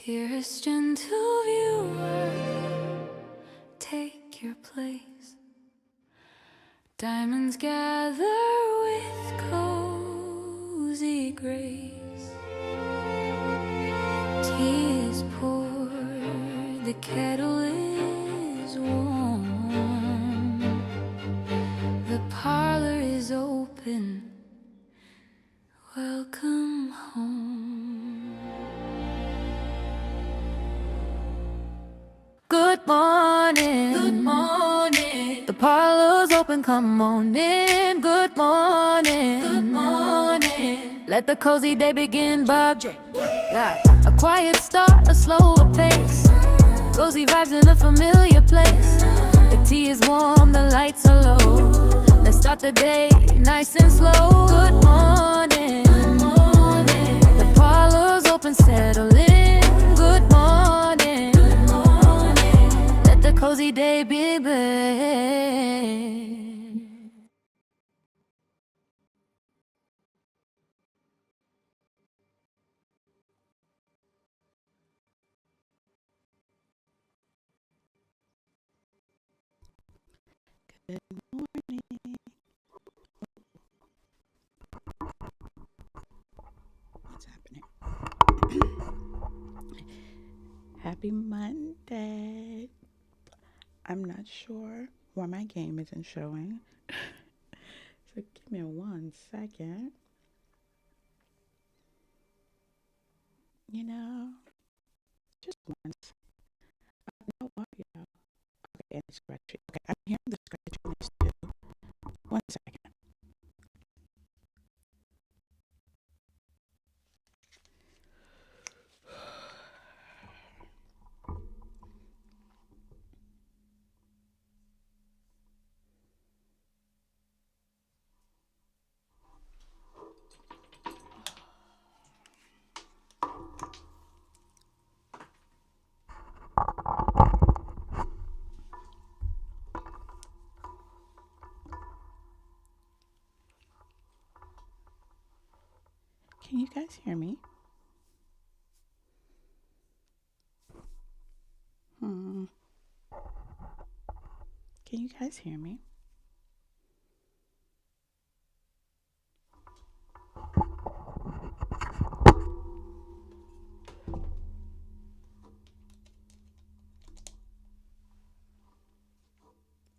Dearest gentle viewer, take your place. Diamonds gather with cozy grace. Tea is poured, the kettle is warm. The parlor is open, welcome home. Good morning, good morning. The parlor's open, come on in. Good morning, good morning. Let the cozy day begin, Bob. Yeah. A quiet start, a slower pace. Cozy vibes in a familiar place. The tea is warm, the lights are low. Let's start the day nice and slow. Good morning, good morning. The parlor's open, settle in. Good morning, good morning. Let the cozy day begin. Good morning. What's happening? Happy Monday. I'm not sure why my game isn't showing. So give me 1 second. You know, just once. No audio. Okay, and it's scratchy. Okay, I'm hearing the scratchiness too. 1 second. Can you guys hear me? Can you guys hear me?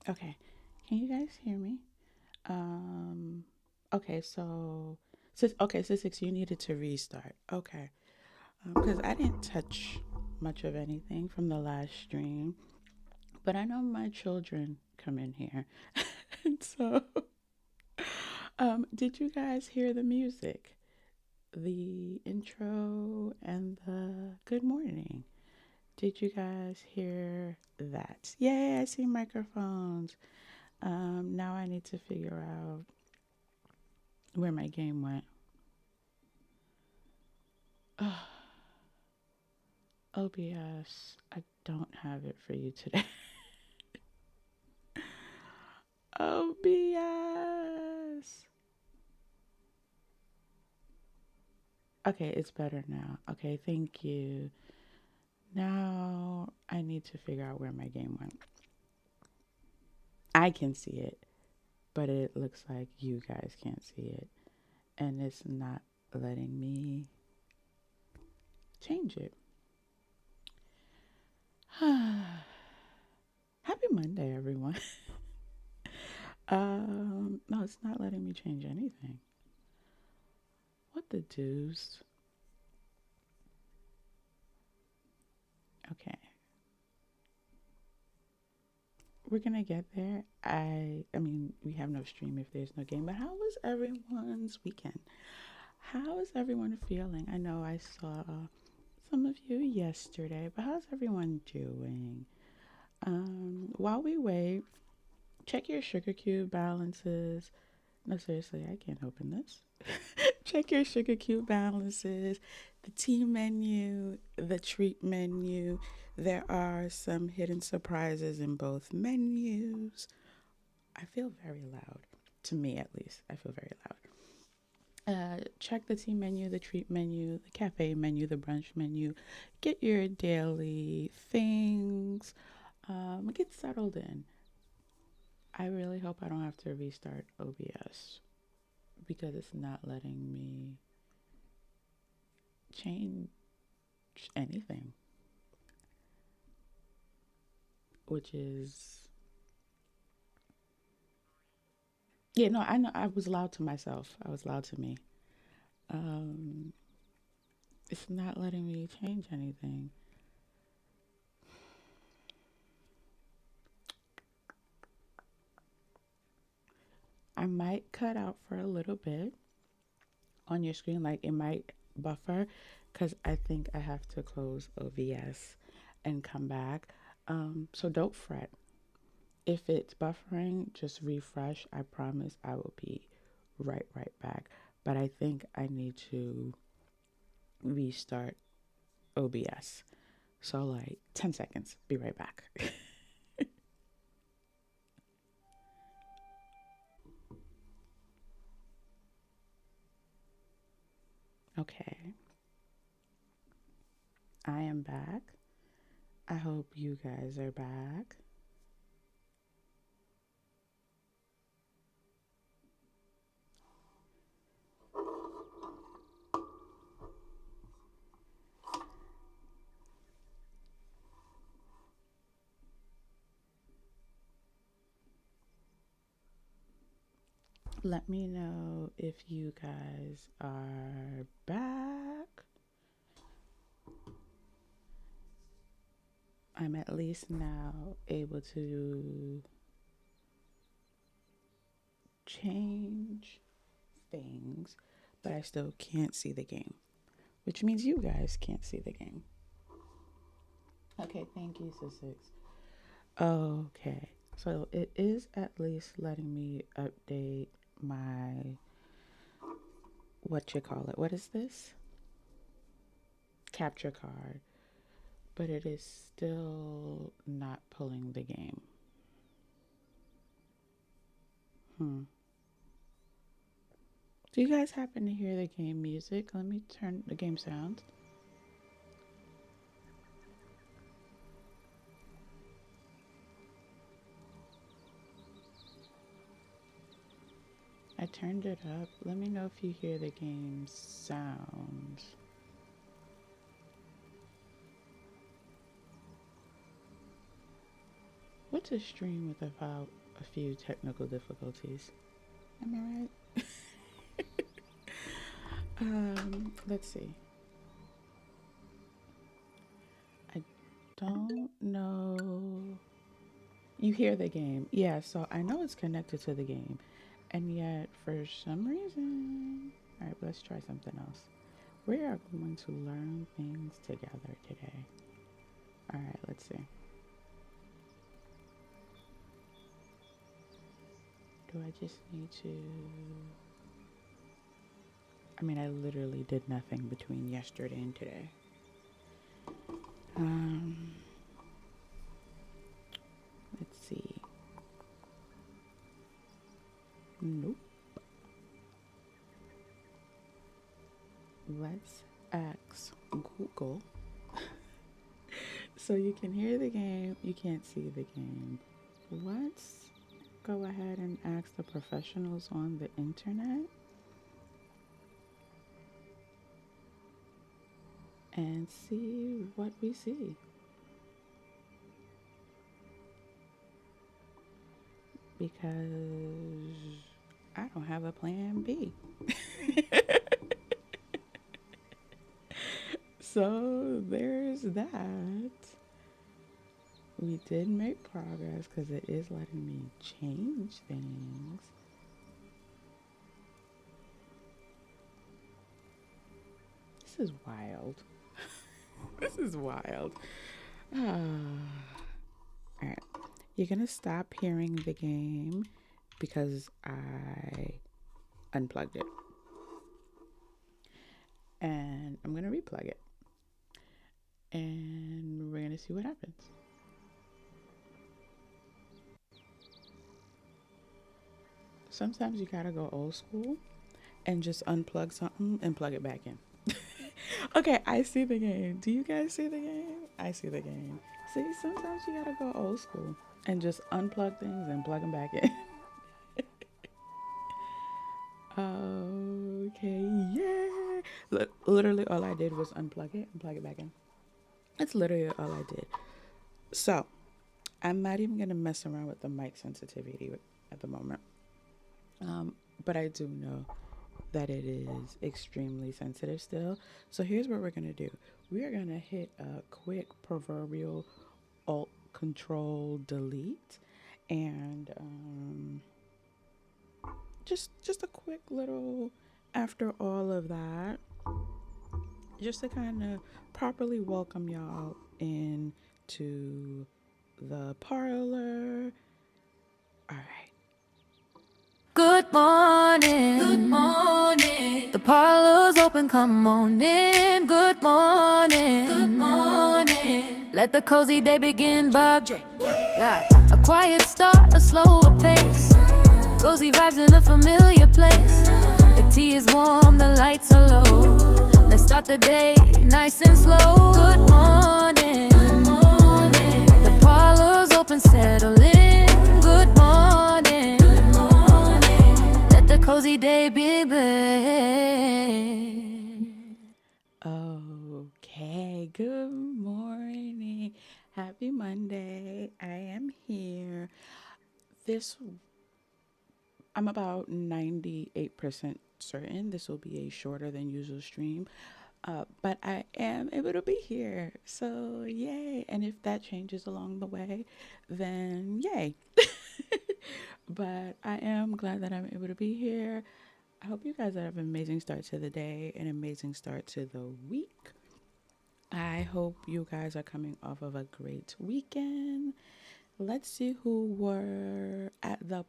Okay. Can you guys hear me? Um, okay, so Six, you needed to restart. Okay. Because I didn't touch much of anything from the last stream, but I know my children come in here. And so, did you guys hear the music? The intro and the good morning. Did you guys hear that? Yay, I see microphones. Now I need to figure out where my game went. OBS, I don't have it for you today. OBS. Okay, it's better now. Okay, thank you. Now I need to figure out where my game went. I can see it, but it looks like you guys can't see it. And it's not letting me change it. Happy Monday, everyone. No, it's not letting me change anything. What the deuce? Okay. We're gonna get there. I mean, we have no stream if there's no game, but how was everyone's weekend? How is everyone feeling? I know I saw some of you yesterday, but how's everyone doing? While we wait, check your sugar cube balances. No, seriously, I can't open this. Check your sugar cube balances, the tea menu, the treat menu. There are some hidden surprises in both menus. I feel very loud. To me, at least, I feel very loud. Check the tea menu, the treat menu, the cafe menu, the brunch menu. Get your daily things. Get settled in. I really hope I don't have to restart OBS because it's not letting me change anything, which is, yeah, no, I know I was loud to myself. I was loud to me. It's not letting me change anything. I might cut out for a little bit on your screen, like it might buffer because I think I have to close OBS and come back. So don't fret. If it's buffering, just refresh. I promise I will be right back. But I think I need to restart OBS. So like 10 seconds. Be right back. Okay. I am back. I hope you guys are back. Let me know if you guys are back. I'm at least now able to change things, but I still can't see the game, which means you guys can't see the game. Okay, thank you, Six. Okay, so it is at least letting me update my, what you call it, what is this? Capture card, but it is still not pulling the game. Do you guys happen to hear the game music? Let me turn the game sound. I turned it up. Let me know if you hear the game sound. What's a stream without a few technical difficulties? Am I right? Let's see. I don't know. You hear the game. Yeah, so I know it's connected to the game. And yet, for some reason... Alright, let's try something else. We are going to learn things together today. Alright, let's see. Do I just need to... I mean, I literally did nothing between yesterday and today. Let's see. Nope. Let's ask Google. So you can hear the game, you can't see the game. Let's go ahead and ask the professionals on the internet. And see what we see. Because I don't have a plan B. So there's that. We did make progress because it is letting me change things. This is wild. This is wild. Alright. You're going to stop hearing the game because I unplugged it. And I'm going to replug it. And we're going to see what happens. Sometimes you got to go old school and just unplug something and plug it back in. Okay, I see the game. Do you guys see the game? I see the game. See, sometimes you gotta go old school and just unplug things and plug them back in. Okay, yeah. Look, literally all I did was unplug it and plug it back in. That's literally all I did. So, I'm not even gonna mess around with the mic sensitivity at the moment. But I do know that it is extremely sensitive still. So here's what we're gonna do. We are gonna hit a quick proverbial Alt Control Delete, and just a quick little after all of that, just to kind of properly welcome y'all into the parlor. All right. Good morning, good morning. The parlour's open, come on in. Good morning, good morning. Let the cozy day begin, Bob. Yeah. A quiet start, a slower pace. Cozy vibes in a familiar place. The tea is warm, the lights are low. Let's start the day nice and slow. Good morning, good morning. The parlour's open, settle in. Good morning. The cozy day begin. Okay, good morning. Happy Monday. I am here. I'm about 98% certain this will be a shorter than usual stream. But I am able to be here. So yay. And if that changes along the way, then yay. But I am glad that I'm able to be here. I hope you guys have an amazing start to the day, an amazing start to the week. I hope you guys are coming off of a great weekend. Let's see who were at the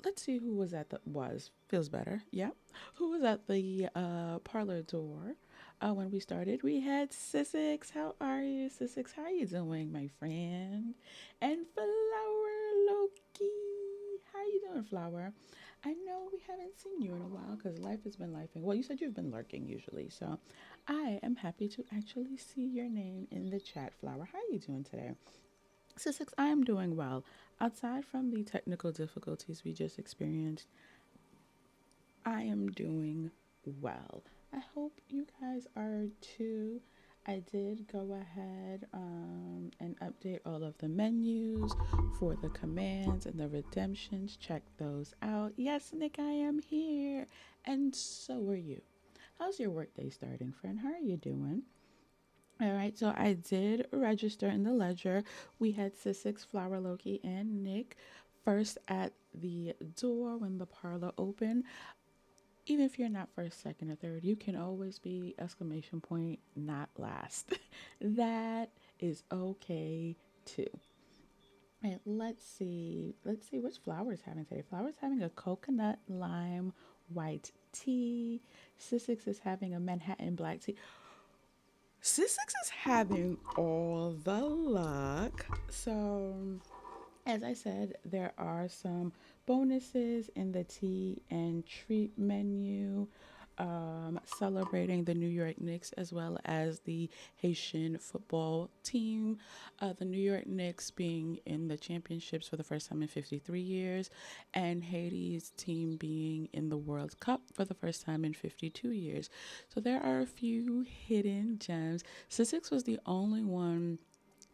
Let's see who was at the feels better. Yeah. Who was at the parlor door when we started? We had Sissix. How are you, Sissix? How are you doing, my friend? And Flower Loki. How are you doing, Flower? I know we haven't seen you in a while because life has been lifing. Well, you said you've been lurking usually, so I am happy to actually see your name in the chat, Flower. How are you doing today? Sissix, I am doing well. Aside from the technical difficulties we just experienced, I am doing well. I hope you guys are too. I did go ahead and update all of the menus for the commands and the redemptions. Check those out. Yes, Nick, I am here. And so are you. How's your workday starting, friend? How are you doing? All right, so I did register in the ledger. We had Sissix, Flower Loki, and Nick first at the door when the parlor opened. Even if you're not first, second, or third, you can always be exclamation point, not last. That is okay too. And let's see. Let's see which flower is having today. Flower is having a coconut lime white tea. Sissix is having a Manhattan black tea. Sissix is having all the luck. So as I said, there are some bonuses in the tea and treat menu, celebrating the New York Knicks as well as the Haitian football team. The New York Knicks being in the championships for the first time in 53 years, and Haiti's team being in the World Cup for the first time in 52 years. So there are a few hidden gems. Sussex was the only one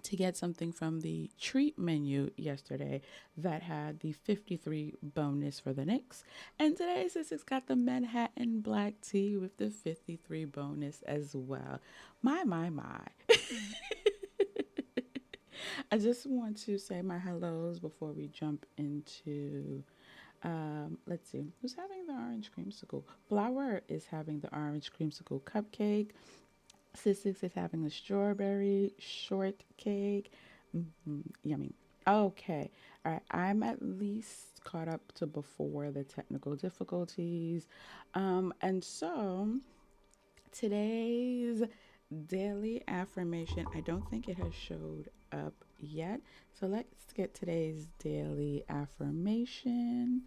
to get something from the treat menu yesterday that had the 53 bonus for the Knicks. And today, Sussex got the Manhattan black tea with the 53 bonus as well. My. I just want to say my hellos before we jump into. Let's see, who's having the orange creamsicle? Flower is having the orange creamsicle cupcake. Sissix is having a strawberry shortcake. Yummy. Okay. All right. I'm at least caught up to before the technical difficulties. And so today's daily affirmation, I don't think it has showed up yet. So let's get today's daily affirmation.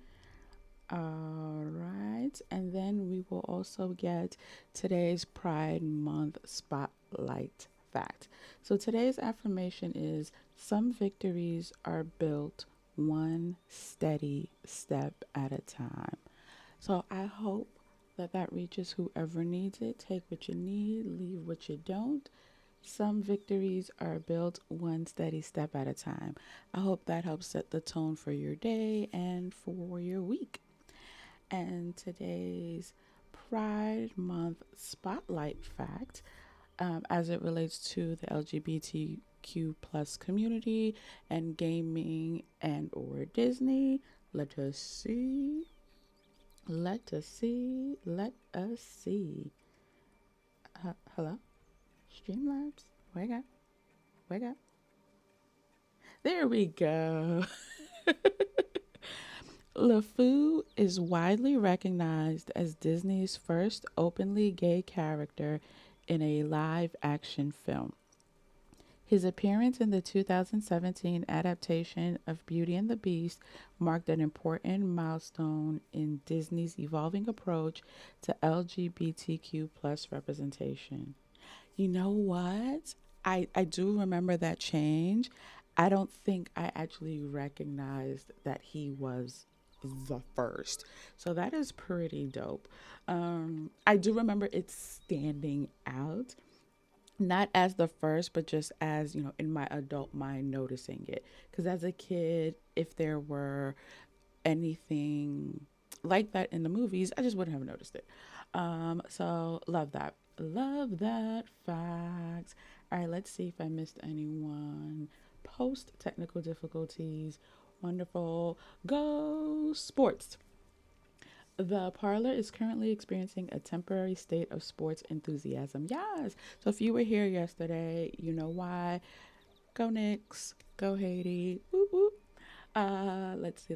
All right. And then we will also get today's Pride Month spotlight fact. So today's affirmation is some victories are built one steady step at a time. So I hope that that reaches whoever needs it. Take what you need, leave what you don't. Some victories are built one steady step at a time. I hope that helps set the tone for your day and for your week. And today's Pride Month spotlight fact, as it relates to the LGBTQ plus community and gaming and or Disney. Let us see. Let us see. Let us see. Hello? Streamlabs? Wake up. Wake up. There we go. LeFou is widely recognized as Disney's first openly gay character in a live action film. His appearance in the 2017 adaptation of Beauty and the Beast marked an important milestone in Disney's evolving approach to LGBTQ plus representation. You know what? I do remember that change. I don't think I actually recognized that he was the first. So that is pretty dope. I do remember it standing out, not as the first, but just as, in my adult mind noticing it. Because as a kid, if there were anything like that in the movies, I just wouldn't have noticed it. So love that. Love that fact. All right, let's see if I missed anyone. Post technical difficulties. Wonderful. Go sports. The parlor is currently experiencing a temporary state of sports enthusiasm. Yes. So if you were here yesterday, you know why. Go Knicks. Go Haiti. Whoop whoop. Let's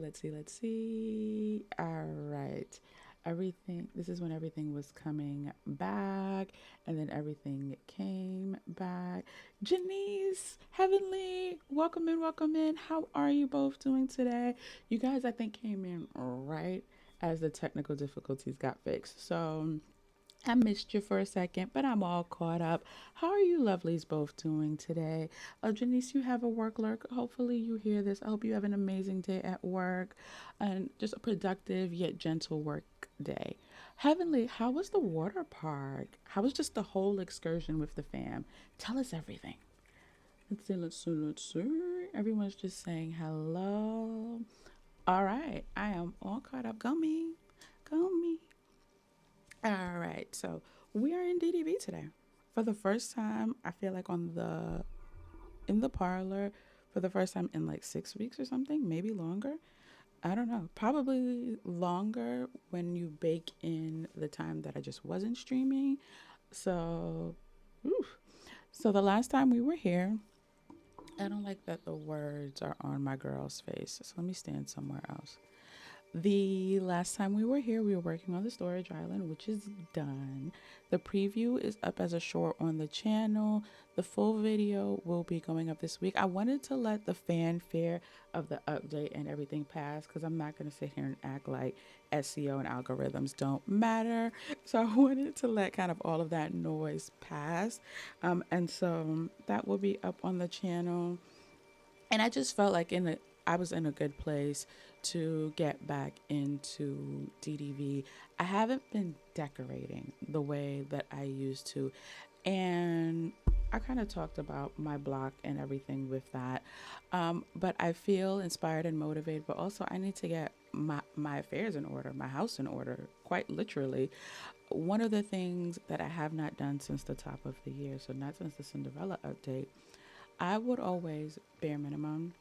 see. All right. Everything, this is when everything was coming back, and then everything came back. Janice, Heavenly, welcome in. How are you both doing today? You guys, I think, came in right as the technical difficulties got fixed. So I missed you for a second, but I'm all caught up. How are you lovelies both doing today? Janice, you have a work lurk. Hopefully you hear this. I hope you have an amazing day at work and just a productive yet gentle work day. Heavenly, how was the water park? How was just the whole excursion with the fam? Tell us everything. Let's see. Everyone's just saying hello. All right, I am all caught up. Go me. Go me. All right, so we are in DDB today. For the first time, I feel like on the in the parlor for the first time in like 6 weeks or something, maybe longer. I don't know. Probably longer when you bake in the time that I just wasn't streaming. So, oof. So the last time we were here, I don't like that the words are on my girl's face. So let me stand somewhere else. The last time we were here, we were working on the storage island, which is done. The preview is up as a short on the channel. The full video will be going up this week. I wanted to let the fanfare of the update and everything pass because I'm not going to sit here and act like SEO and algorithms don't matter. So I wanted to let kind of all of that noise pass. And so that will be up on the channel. And I just felt like I was in a good place to get back into DDV. I haven't been decorating the way that I used to, and I kind of talked about my block and everything with that. But I feel inspired and motivated, but also I need to get my affairs in order, my house in order, quite literally. One of the things that I have not done since the top of the year, so not since the Cinderella update, I would always, bare minimum,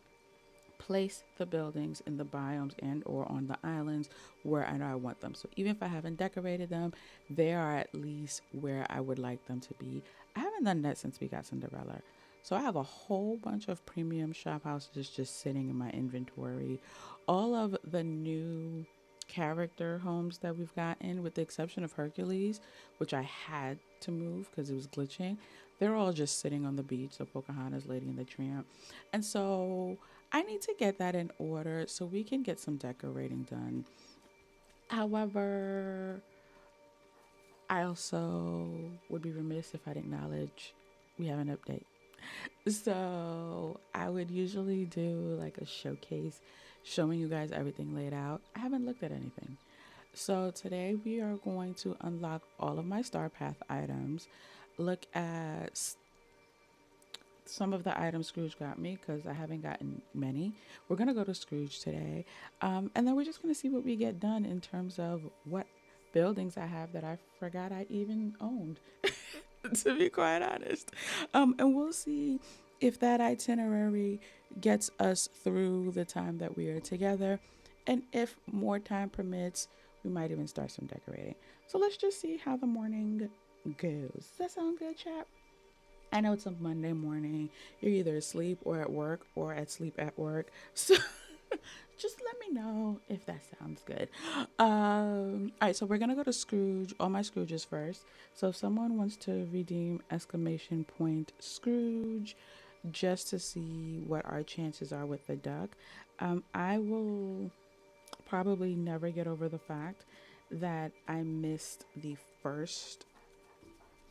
place the buildings in the biomes and or on the islands where I know I want them. So even if I haven't decorated them, they are at least where I would like them to be. I haven't done that since we got Cinderella. So I have a whole bunch of premium shop houses just sitting in my inventory. All of the new character homes that we've gotten, with the exception of Hercules, which I had to move because it was glitching, they're all just sitting on the beach. So Pocahontas, Lady and the Tramp. And so I need to get that in order so we can get some decorating done. However, I also would be remiss if I'd acknowledge we have an update. So I would usually do like a showcase showing you guys everything laid out. I haven't looked at anything. So today we are going to unlock all of my Star Path items, look at some of the items Scrooge got me because I haven't gotten many. We're going to go to Scrooge today. And then we're just going to see what we get done in terms of what buildings I have that I forgot I even owned, to be quite honest. And we'll see if that itinerary gets us through the time that we are together. And if more time permits, we might even start some decorating. So let's just see how the morning goes. Does that sound good, chap? I know it's a Monday morning. You're either asleep or at work or at sleep at work. So just let me know if that sounds good. All right, so we're going to go to Scrooge, all my Scrooges first. So if someone wants to redeem exclamation point Scrooge just to see what our chances are with the duck, I will probably never get over the fact that I missed the first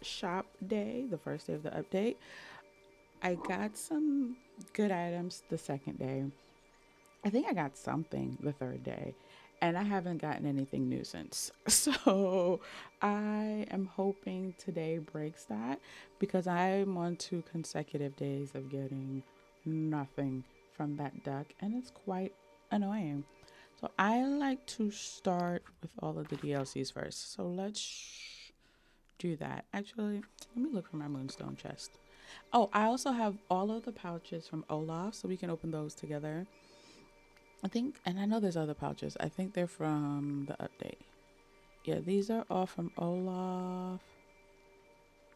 shop day, the first day of the update. I got some good items the second day. I think I got something the third day, and I haven't gotten anything new since. So I am hoping today breaks that because I'm on 2 consecutive days of getting nothing from that duck, and it's quite annoying. So I like to start with all of the DLCs first. So let's do that. Actually, let me look for my moonstone chest. Oh, I also have all of the pouches from Olaf, so we can open those together. I think, and I know there's other pouches. I think they're from the update. Yeah, these are all from Olaf.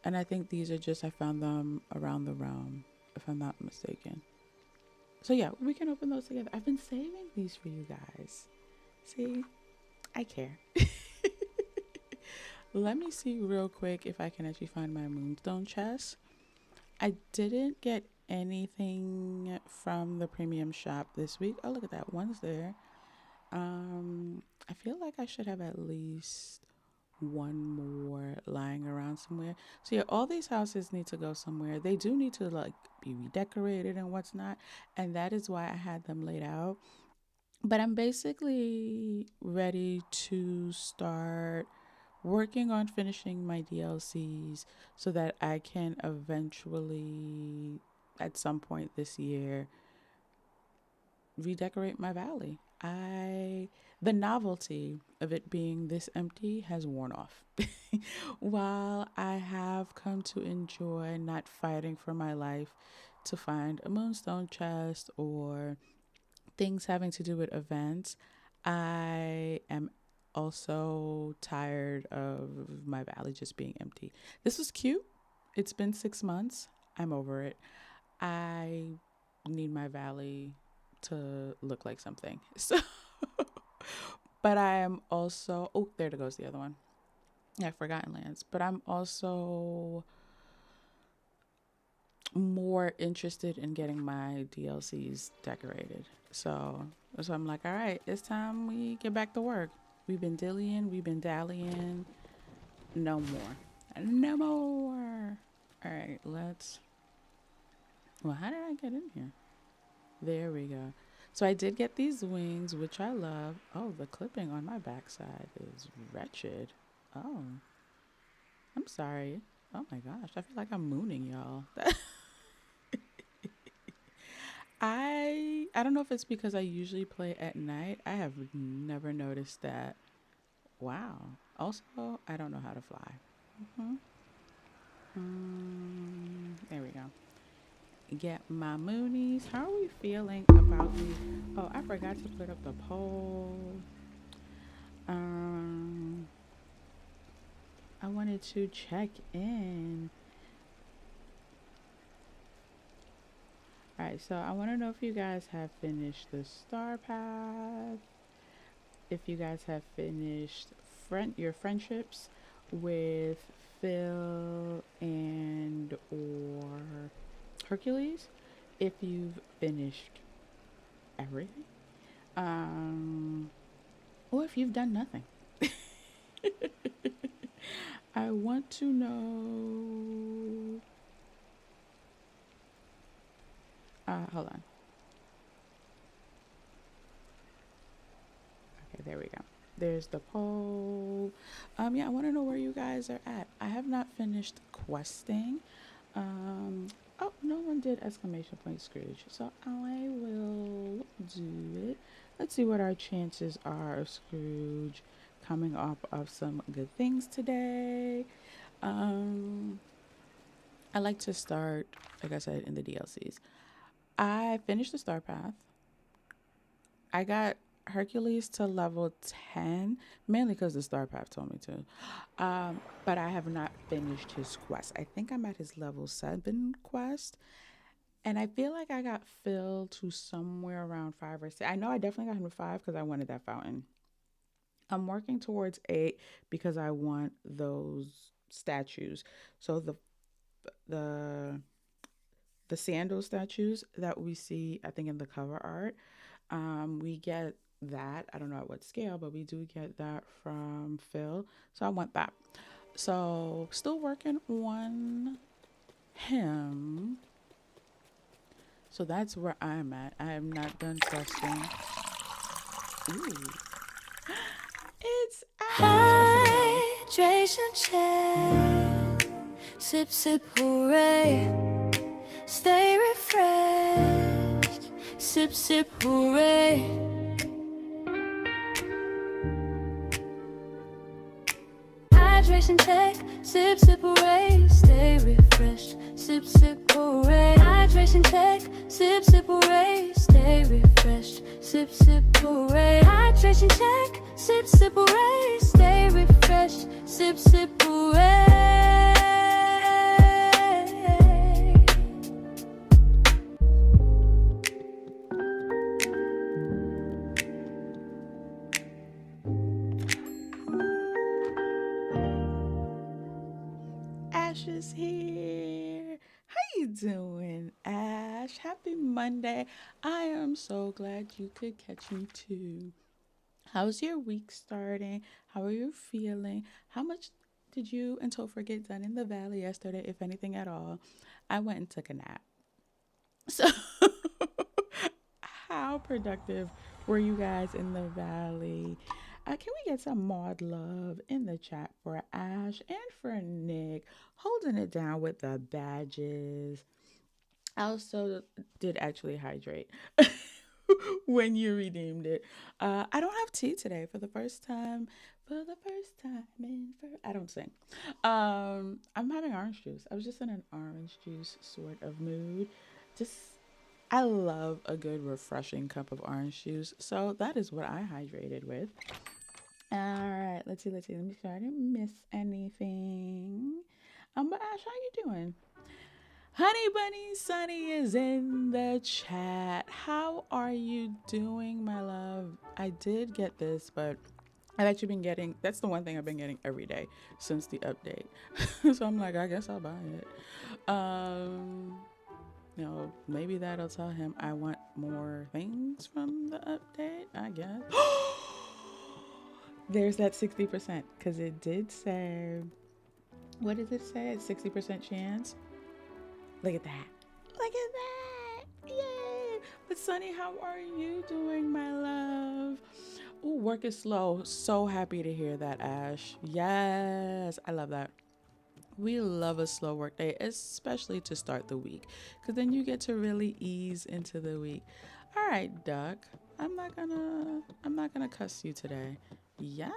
And I think these are just, I found them around the realm, if I'm not mistaken. So yeah, we can open those together. I've been saving these for you guys. See, I care. Let me see real quick if I can actually find my moonstone chest. I didn't get anything from the premium shop this week. Oh, look at that. One's there. I feel like I should have at least one more lying around somewhere. So yeah, all these houses need to go somewhere. They do need to like be redecorated and what's not, and that is why I had them laid out. But I'm basically ready to start working on finishing my DLCs so that I can eventually, at some point this year, redecorate my valley. The novelty of it being this empty has worn off. While I have come to enjoy not fighting for my life to find a moonstone chest or things having to do with events, I am also tired of my valley just being empty. This was cute. It's been 6 months. I'm over it. I need my valley to look like something. So, but I am also, oh, there goes the other one. Yeah, Forgotten Lands. But I'm also more interested in getting my DLCs decorated. So I'm like, all right, it's time we get back to work. We've been dillying, we've been dallying. No more. No more. All right, well, how did I get in here? There we go. So I did get these wings, which I love. Oh, the clipping on my backside is wretched. Oh, I'm sorry. Oh my gosh, I feel like I'm mooning y'all. I don't know if it's because I usually play at night. I have never noticed that. Wow. Also, I don't know how to fly. There we go. Get my moonies. How are we feeling about these? Oh, I forgot to put up the poll. I wanted to check in. Alright, so I want to know if you guys have finished the star path. If you guys have finished your friendships with Phil and or Hercules. If you've finished everything. Or if you've done nothing. I want to know. Hold on. Okay, there we go. There's the poll. Yeah, I want to know where you guys are at. I have not finished questing. Oh, no one did exclamation point Scrooge, so I will do it. Let's see what our chances are of Scrooge coming up of some good things today. I like to start, like I said, in the DLCs. I finished the Star Path. I got Hercules to level 10, mainly because the Star Path told me to. But I have not finished his quest. I think I'm at his level 7 quest. And I feel like I got Phil to somewhere around 5 or 6. I know I definitely got him to 5 because I wanted that fountain. I'm working towards 8 because I want those statues. So the sandal statues that we see, I think in the cover art, we get that. I don't know at what scale, but we do get that from Phil. So I want that. So still working on him. So that's where I'm at. I am not done questing. Ooh. It's hydration check. Sip, sip, hooray. Stay refreshed. Sip, sip, hooray. Hydration check. Sip, sip, hooray. Stay refreshed. Sip, sip, hooray. Hydration check. Sip, sip, hooray. Stay refreshed. Sip, sip, hooray. Hydration check. Sip, sip, hooray. Stay refreshed. Sip, sip, hooray. Ash is here. How you doing, Ash? Happy Monday. I am so glad you could catch me too. How's your week starting? How are you feeling? How much did you and Topher get done in the valley yesterday, if anything at all? I went and took a nap. So, how productive were you guys in the valley? Can we get some Maud love in the chat for Ash and for Nick, holding it down with the badges? I also did actually hydrate when you redeemed it. I don't have tea today for the first time. I don't sing. I'm having orange juice. I was just in an orange juice sort of mood. Just I love a good refreshing cup of orange juice. So that is what I hydrated with. All right, let's see. Let me try to miss anything. But Ash, how you doing? Honey Bunny Sunny is in the chat. How are you doing, my love? I did get this, but I've actually been getting, that's the one thing I've been getting every day since the update. So I'm like, I guess I'll buy it. Maybe that'll tell him I want more things from the update, I guess. There's that 60%, because it did say, what does it say? 60% chance. Look at that. Look at that. Yay. But Sunny, how are you doing, my love? Ooh, work is slow. So happy to hear that, Ash. Yes, I love that. We love a slow work day, especially to start the week, because then you get to really ease into the week. All right, Duck. I'm not gonna cuss you today. Yes.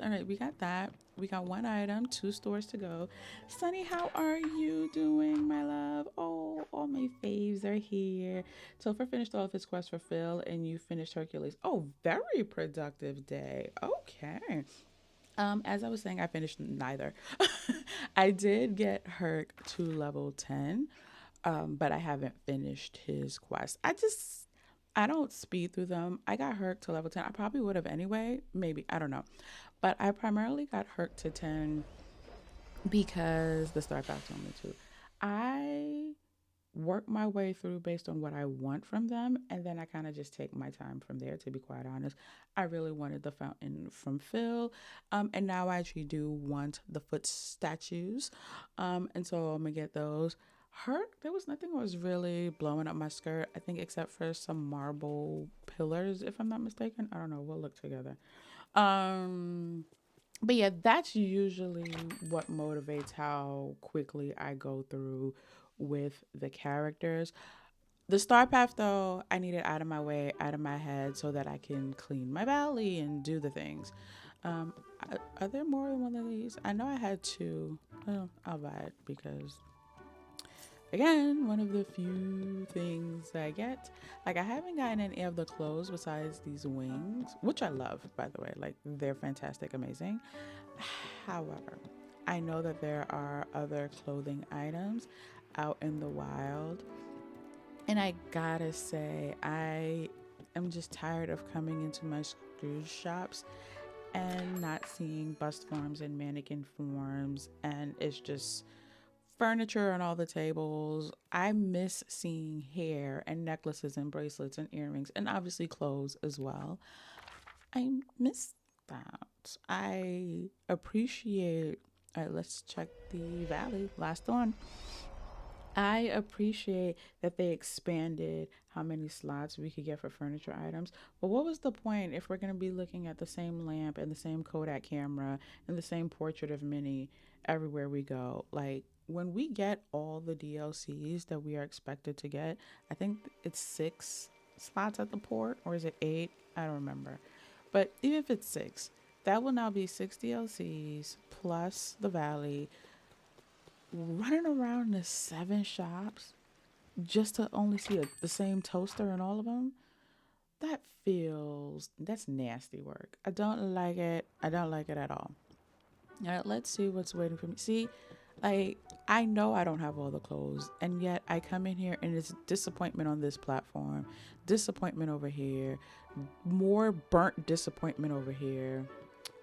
All right, we got that. We got one item, 2 stores to go. Sunny, how are you doing, my love? Oh, all my faves are here. Topher finished all of his quests for Phil, and you finished Hercules. Oh, very productive day. Okay. As I was saying, I finished neither. I did get Herc to level 10, but I haven't finished his quest. I don't speed through them. I got Herc to level 10. I probably would have anyway. Maybe. I don't know. But I primarily got Herc to 10 because the Star Fox told me to. I work my way through based on what I want from them, and then I kind of just take my time from there, to be quite honest. I really wanted the fountain from Phil, and now I actually do want the foot statues, and so I'm gonna get those. Herc, there was nothing that was really blowing up my skirt, I think, except for some marble pillars, if I'm not mistaken. I don't know, we'll look together. But yeah, that's usually what motivates how quickly I go through with the characters. The star path, though, I need it out of my way, out of my head, so that I can clean my valley and do the things. Are there more than one of these? I know I had 2. Well, I'll buy it because, again, one of the few things I get. Like, I haven't gotten any of the clothes besides these wings, which I love, by the way. Like, they're fantastic, amazing. However, I know that there are other clothing items out in the wild, and I gotta say, I am just tired of coming into my scrooge shops and not seeing bust forms and mannequin forms, and it's just furniture on all the tables. I miss seeing hair and necklaces and bracelets and earrings, and obviously clothes as well. I miss that. I appreciate. All right, let's check the valley. Last one. I appreciate that they expanded how many slots we could get for furniture items. But what was the point if we're going to be looking at the same lamp and the same Kodak camera and the same portrait of Minnie everywhere we go? Like, when we get all the DLCs that we are expected to get, I think it's 6 slots at the port, or is it 8? I don't remember. But even if it's 6, that will now be 6 DLCs plus the valley, running around the 7 shops just to only see the same toaster in all of them. That's nasty work. I don't like it. I don't like it at all. All right, let's see what's waiting for me. See, like, I know I don't have all the clothes, and yet I come in here and it's disappointment on this platform, disappointment over here, more burnt disappointment over here.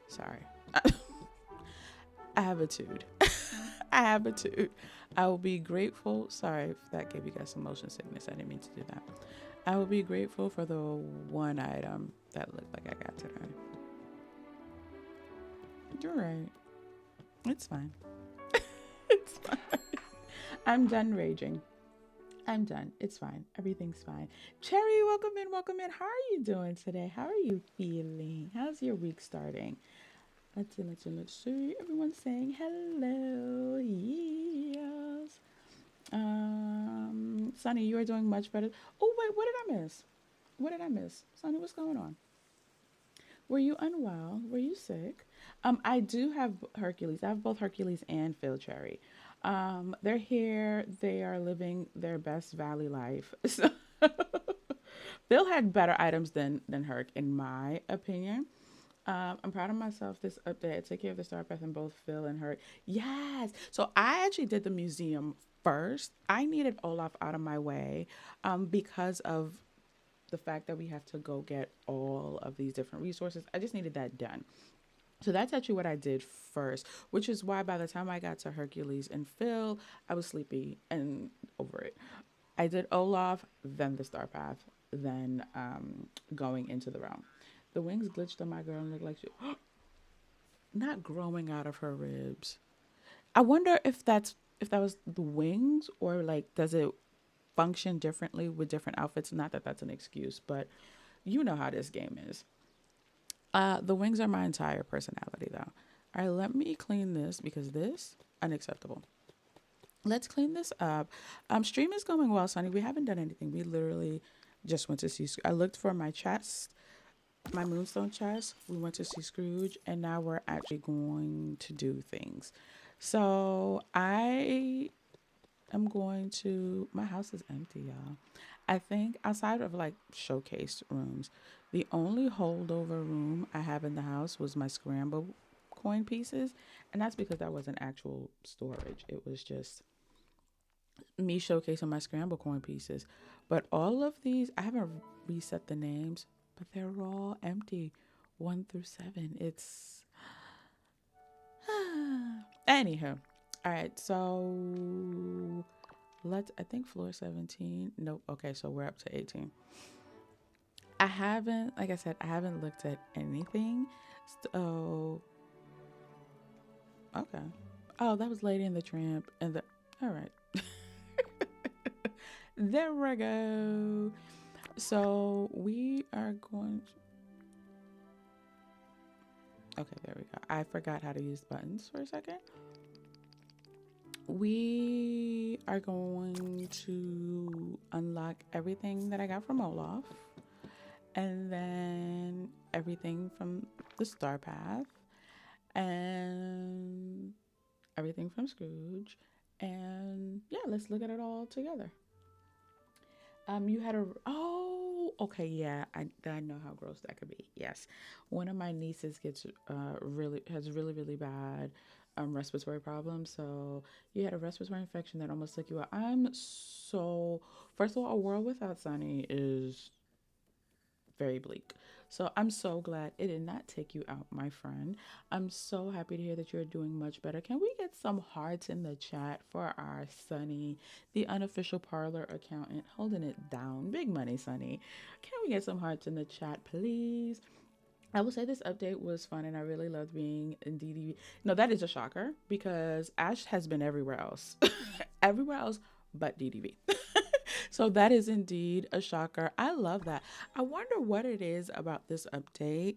Sorry. I have a tude. I have a tude. I will be grateful. Sorry if that gave you guys some motion sickness. I didn't mean to do that. I will be grateful for the one item that looked like I got today. You're right. It's fine. It's fine. I'm done raging. I'm done. It's fine. Everything's fine. Cherry, welcome in. Welcome in. How are you doing today? How are you feeling? How's your week starting? Let's see. Everyone's saying hello. Yes. Sonny, you are doing much better. Oh, wait, what did I miss? What did I miss? Sonny, what's going on? Were you unwell? Were you sick? I do have Hercules. I have both Hercules and Phil Cherry. They're here. They are living their best valley life. So Phil had better items than Herc, in my opinion. I'm proud of myself this update. I took care of the Star Path in both Phil and Herc. Yes. So I actually did the museum first. I needed Olaf out of my way because of the fact that we have to go get all of these different resources. I just needed that done. So that's actually what I did first, which is why by the time I got to Hercules and Phil, I was sleepy and over it. I did Olaf, then the Star Path, then going into the realm. The wings glitched on my girl and looked like she not growing out of her ribs. I wonder if that was the wings or like does it function differently with different outfits? Not that that's an excuse, but you know how this game is. The wings are my entire personality though. All right, let me clean this because this unacceptable. Let's clean this up. Stream is going well, Sonny. We haven't done anything. We literally just went to see. I looked for my chest, my moonstone chest. We went to see Scrooge, and now we're actually going to do things. So I am going to. My house is empty, y'all. I think outside of like showcase rooms, the only holdover room I have in the house was my scramble coin pieces, and that's because that wasn't actual storage. It was just me showcasing my scramble coin pieces. But all of these, I haven't reset the names, but they're all empty, 1 through 7. It's anywho. All right, so I think floor 17. Nope. Okay, so we're up to 18. I haven't, like I said, I haven't looked at anything. So, okay. Oh, that was Lady and the Tramp and the. All right. There we go. So we are going. Okay, there we go. I forgot how to use buttons for a second. We are going to unlock everything that I got from Olaf, and then everything from the Star Path, and everything from Scrooge, and yeah, let's look at it all together. You had okay, yeah, I know how gross that could be. Yes, one of my nieces gets really bad respiratory problems. So you had a respiratory infection that almost took you out. First of all, a world without Sunny is very bleak. So I'm so glad it did not take you out, my friend. I'm so happy to hear that you're doing much better. Can we get some hearts in the chat for our Sunny, the unofficial parlor accountant, holding it down? Big money, Sunny. Can we get some hearts in the chat, please? I will say this update was fun and I really loved being in DDV. No, that is a shocker because Ash has been everywhere else. Everywhere else but DDV. So that is indeed a shocker. I love that. I wonder what it is about this update.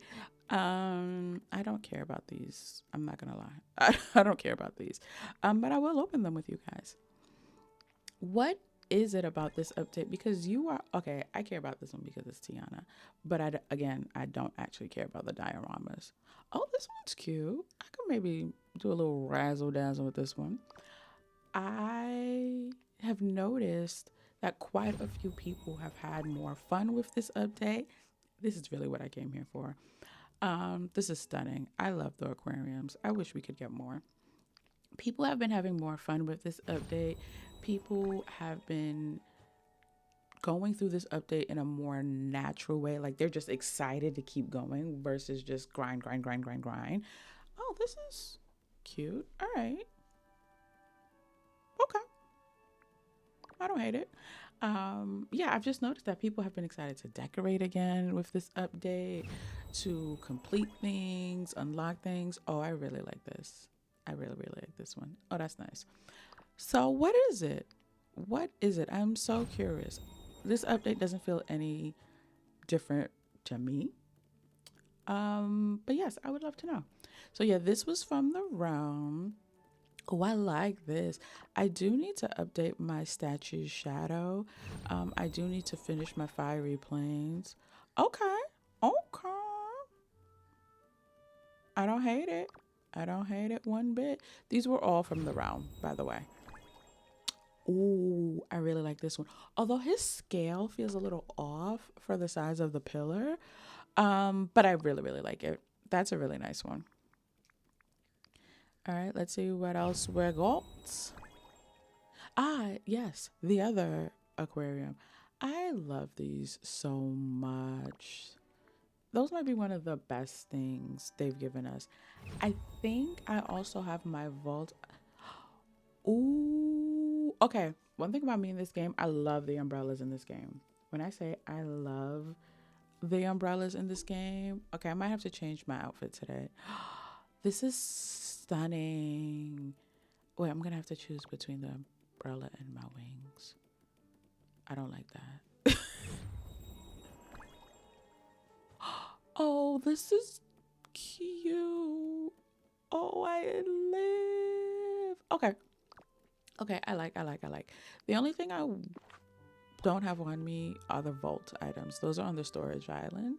I don't care about these. I'm not gonna lie. I don't care about these. But I will open them with you guys. What is it about this update? Because you are okay. I care about this one because it's Tiana, but I don't actually care about the dioramas. Oh, this one's cute. I could maybe do a little razzle dazzle with this one. I have noticed that quite a few people have had more fun with this update. This is really what I came here for. This is stunning. I love the aquariums. I wish we could get more. People have been having more fun with this update. People have been going through this update in a more natural way. Like they're just excited to keep going versus just grind. Oh, this is cute. All right. Okay. I don't hate it. Yeah, I've just noticed that people have been excited to decorate again with this update, to complete things, unlock things. Oh, I really like this. I really, really like this one. Oh, that's nice. So what is it? What is it? I'm so curious. This update doesn't feel any different to me. But yes, I would love to know. So yeah, this was from the realm. Oh, I like this. I do need to update my statue's shadow. I do need to finish my fiery plains. Okay. Okay. I don't hate it. I don't hate it one bit. These were all from the realm, by the way. Ooh, I really like this one. Although his scale feels a little off for the size of the pillar. But I really, really like it. That's a really nice one. All right, let's see what else we got. Ah, yes, the other aquarium. I love these so much. Those might be one of the best things they've given us. I think I also have my vault. Ooh, okay. One thing about me in this game, I love the umbrellas in this game. When I say I love the umbrellas in this game, okay, I might have to change my outfit today. This is stunning. Wait, I'm gonna have to choose between the umbrella and my wings. I don't like that. Oh, this is cute. Oh, I live. Okay. Okay, I like. The only thing I don't have on me are the vault items. Those are on the storage island.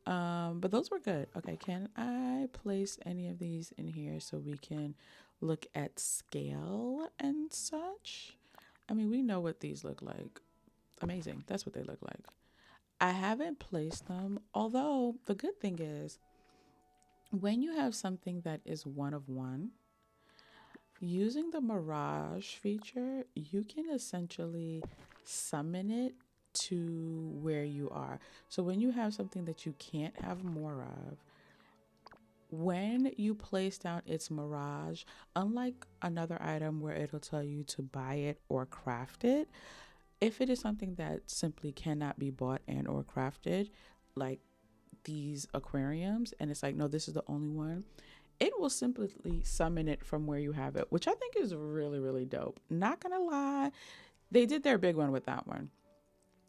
But those were good. Okay, can I place any of these in here so we can look at scale and such? I mean, we know what these look like. Amazing. That's what they look like. I haven't placed them, although the good thing is when you have something that is one of one, using the mirage feature, you can essentially summon it to where you are. So when you have something that you can't have more of, when you place down its mirage, unlike another item where it'll tell you to buy it or craft it, if it is something that simply cannot be bought and or crafted, like these aquariums, and it's like, no, this is the only one, it will simply summon it from where you have it, which I think is really, really dope. Not gonna lie, they did their big one with that one.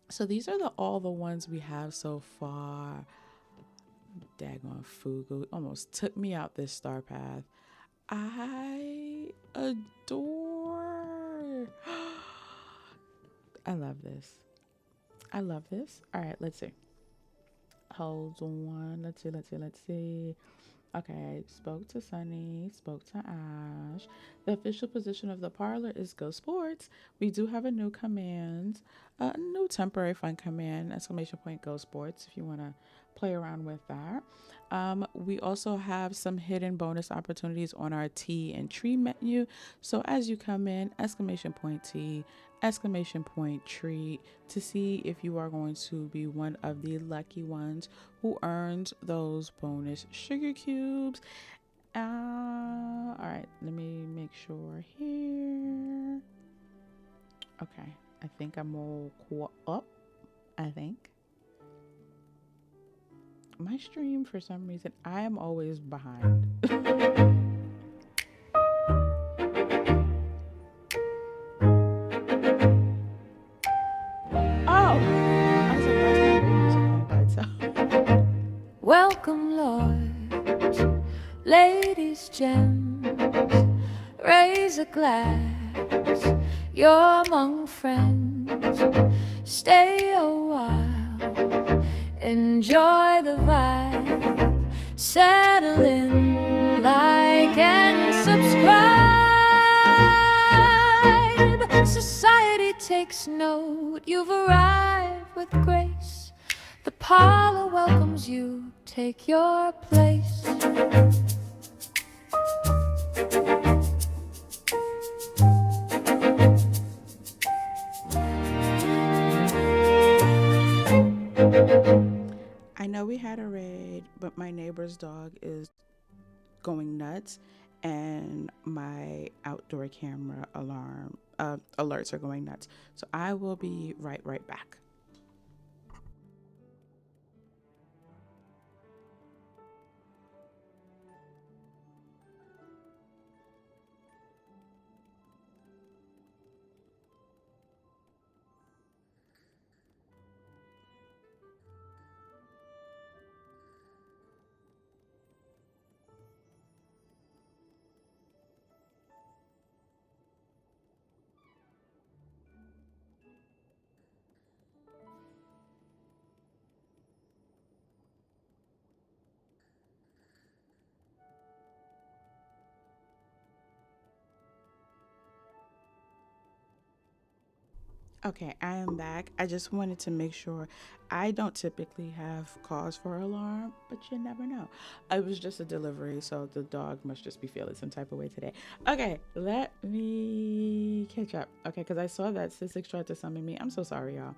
So these are all the ones we have so far. Daggone Fugu almost took me out this star path. I adore. I love this. I love this. All right, let's see. Hold on. Let's see. Okay, spoke to Sunny, spoke to Ash. The official position of the parlor is Go Sports. We do have a new command, a new temporary fun command, ! Go Sports, if you want to play around with that. We also have some hidden bonus opportunities on our tea and tree menu. So as you come in, ! Tea, ! Tree, to see if you are going to be one of the lucky ones who earned those bonus sugar cubes. All right, let me make sure here. Okay, I think I'm all caught up. I think my stream, for some reason, I am always behind. Welcome, lords, ladies, gems, raise a glass, you're among friends, stay a while, enjoy the vibe, settle in, like and subscribe. Society takes note, you've arrived with grace. The parlor welcomes you, take your place. I know we had a raid, but my neighbor's dog is going nuts and my outdoor camera alerts are going nuts. So I will be right back. Okay, I am back. I just wanted to make sure. I don't typically have cause for alarm, but you never know. It was just a delivery, so the dog must just be feeling some type of way today. Okay, let me catch up. Okay, because I saw that Sissix tried to summon me. I'm so sorry, y'all.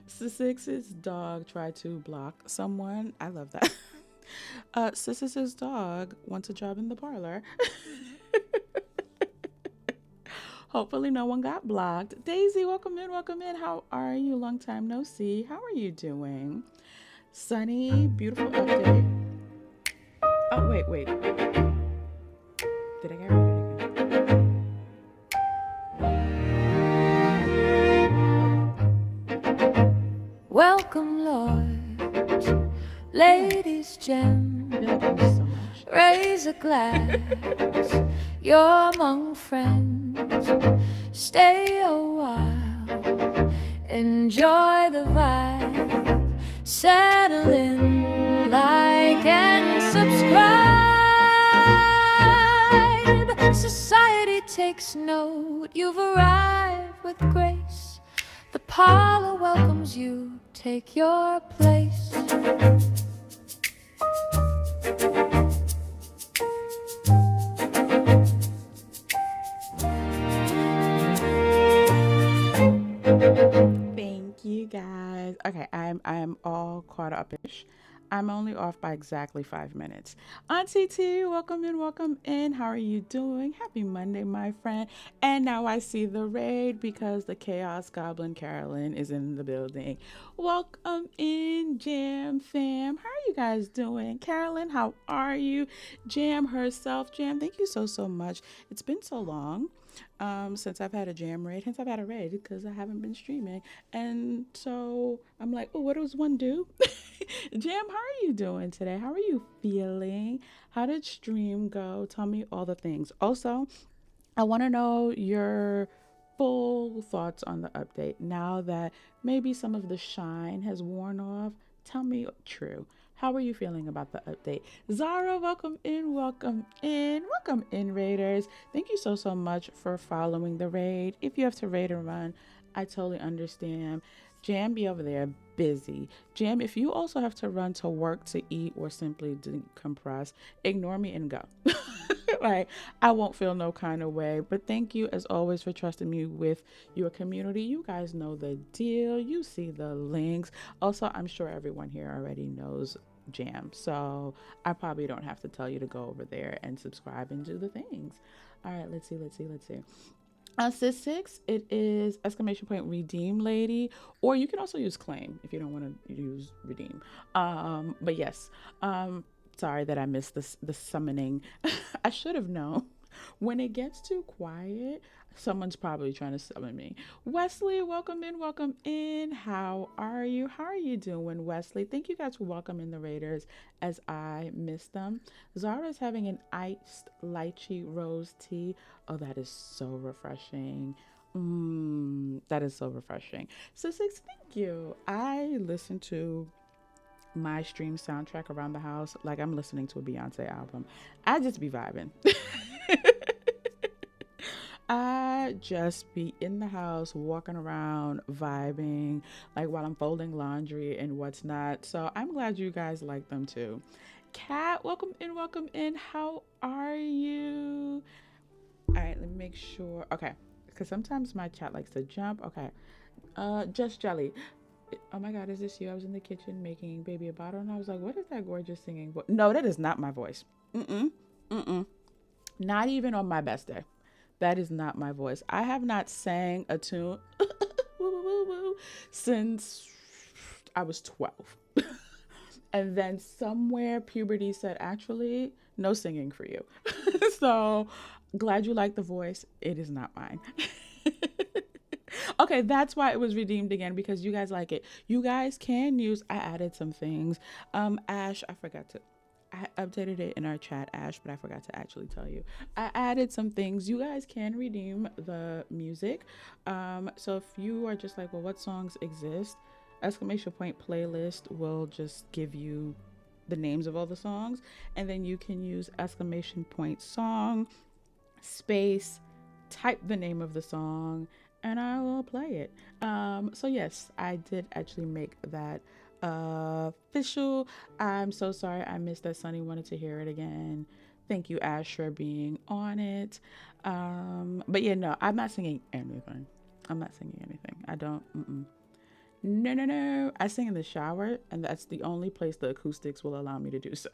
Sissix's dog tried to block someone. I love that. Sissix's dog wants a job in the parlor. Hopefully, no one got blocked. Daisy, welcome in, welcome in. How are you? Long time no see. How are you doing? Sunny, beautiful update. Oh, wait. Did I get read it again? Welcome, Lord. Ladies, gem. I feel like I missed so much. Raise a glass. You're among friends. Stay a while. Enjoy the vibe. Settle in. Like and subscribe. Society takes note. You've arrived with grace. The parlor welcomes you. Take your place. Thank you guys. Okay, I'm all caught up-ish. I'm only off by exactly 5 minutes. Auntie T, welcome in, welcome in. How are you doing? Happy Monday, my friend. And now I see the raid because the Chaos Goblin Carolyn is in the building. Welcome in, Jam fam. How are you guys doing? Carolyn, how are you? Jam herself. Jam, thank you so much. It's been so long since I've had a jam raid, hence I've had a raid because I haven't been streaming, and so I'm like, oh, what does one do? Jam, how are you doing today? How are you feeling? How did stream go? Tell me all the things. Also, I want to know your full thoughts on the update now that maybe some of the shine has worn off. Tell me true. How are you feeling about the update? Zara, welcome in, welcome in, welcome in, Raiders. Thank you so much for following the raid. If you have to raid and run, I totally understand. Jam be over there busy. Jam, if you also have to run to work, to eat, or simply decompress, ignore me and go. Like, I won't feel no kind of way. But thank you as always for trusting me with your community. You guys know the deal. You see the links. Also, I'm sure everyone here already knows Jam, so I probably don't have to tell you to go over there and subscribe and do the things. All right, let's see. Sis 6, it is exclamation point redeem lady, or you can also use claim if you don't want to use redeem. But yes, sorry that I missed the summoning. I should have known. When it gets too quiet, someone's probably trying to summon me. Wesley, welcome in, welcome in. How are you? How are you doing, Wesley? Thank you guys for welcoming the Raiders as I missed them. Zara's having an iced lychee rose tea. Oh, that is so refreshing. That is so refreshing. So, Six, thank you. I listen to my stream soundtrack around the house like I'm listening to a Beyonce album. I just be vibing. I just be in the house walking around vibing like while I'm folding laundry and what's not. So I'm glad you guys like them too. Kat, welcome in, welcome in. How are you? All right, let me make sure. Okay, because sometimes my chat likes to jump. Okay, Just Jelly. Oh my God, is this you? I was in the kitchen making baby a bottle and I was like, what is that gorgeous singing voice? No, that is not my voice. Not even on my best day. That is not my voice. I have not sang a tune since I was 12. And then somewhere puberty said, actually, no singing for you. So glad you like the voice. It is not mine. Okay, that's why it was redeemed again, because you guys like it. You guys can use, I added some things. Ash, I updated it in our chat, Ash, but I forgot to actually tell you. I added some things. You guys can redeem the music. So if you are just like, well, what songs exist? Exclamation point playlist will just give you the names of all the songs. And then you can use exclamation point song, space, type the name of the song, and I will play it. So yes, I did actually make that official. I'm so sorry I missed that. Sunny wanted to hear it again. Thank you, Ash, for being on it. But yeah, no, I'm not singing anything. I'm not singing anything. I don't. No, no, no. I sing in the shower, and that's the only place the acoustics will allow me to do so.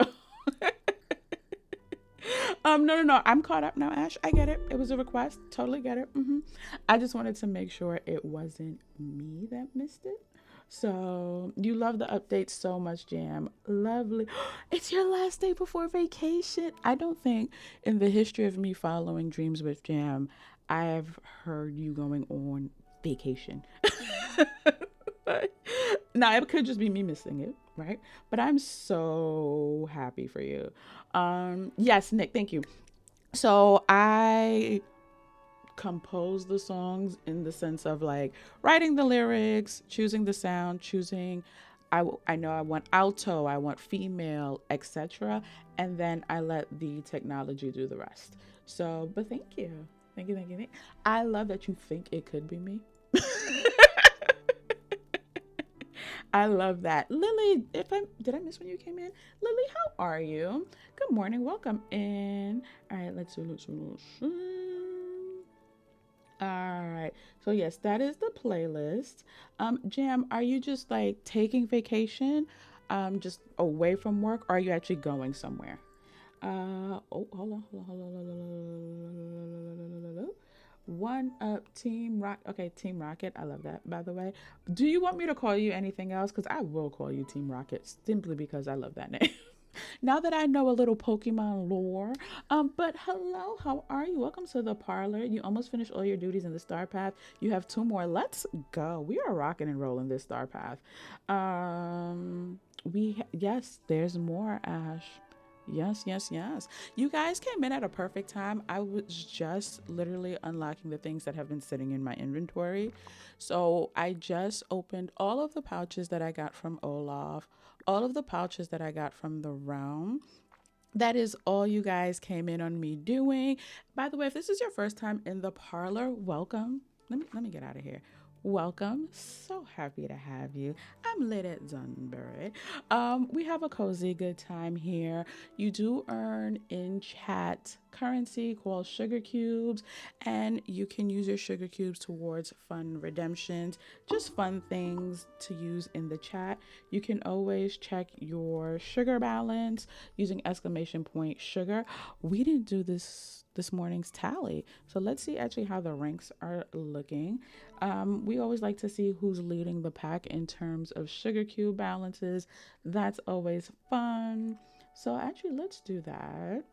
No, no, no. I'm caught up now, Ash. I get it. It was a request. Totally get it. I just wanted to make sure it wasn't me that missed it. So you love the updates so much, Jam. Lovely. It's your last day before vacation. I don't think in the history of me following Dreams with Jam, I've heard you going on vacation. Now it could just be me missing it, right? But I'm so happy for you. Yes, Nick, thank you. So I compose the songs in the sense of like writing the lyrics, choosing the sound, choosing I know I want alto, I want female, etc. And then I let the technology do the rest. So, but thank you. Thank you, thank you, thank you. I love that you think it could be me. I love that. Lily, did I miss when you came in? Lily, how are you? Good morning. Welcome in. All right, let's do. All right. So yes, that is the playlist. Jam, are you just like taking vacation, just away from work, or are you actually going somewhere? Oh, hold on. One up, Team Rock. Okay, Team Rocket. I love that, by the way. Do you want me to call you anything else? Because I will call you Team Rocket simply because I love that name. Now that I know a little Pokemon lore. But hello, how are you? Welcome to the parlor. You almost finished all your duties in the star path. You have two more. Let's go. We are rocking and rolling this star path. Yes, there's more, Ash. Yes, yes, yes. You guys came in at a perfect time. I was just literally unlocking the things that have been sitting in my inventory. So I just opened all of the pouches that I got from Olaf, all of the pouches that I got from the realm. That is all you guys came in on me doing. By the way, if this is your first time in the parlor, welcome. Let me get out of here. Welcome. So happy to have you. I'm lit at Danbury. We have a cozy good time here. You do earn in chat currency called sugar cubes, and you can use your sugar cubes towards fun redemptions, just fun things to use in the chat. You can always check your sugar balance using exclamation point sugar. We didn't do this morning's tally, so let's see actually how the ranks are looking. We always like to see who's leading the pack in terms of sugar cube balances. That's always fun. So actually, let's do that.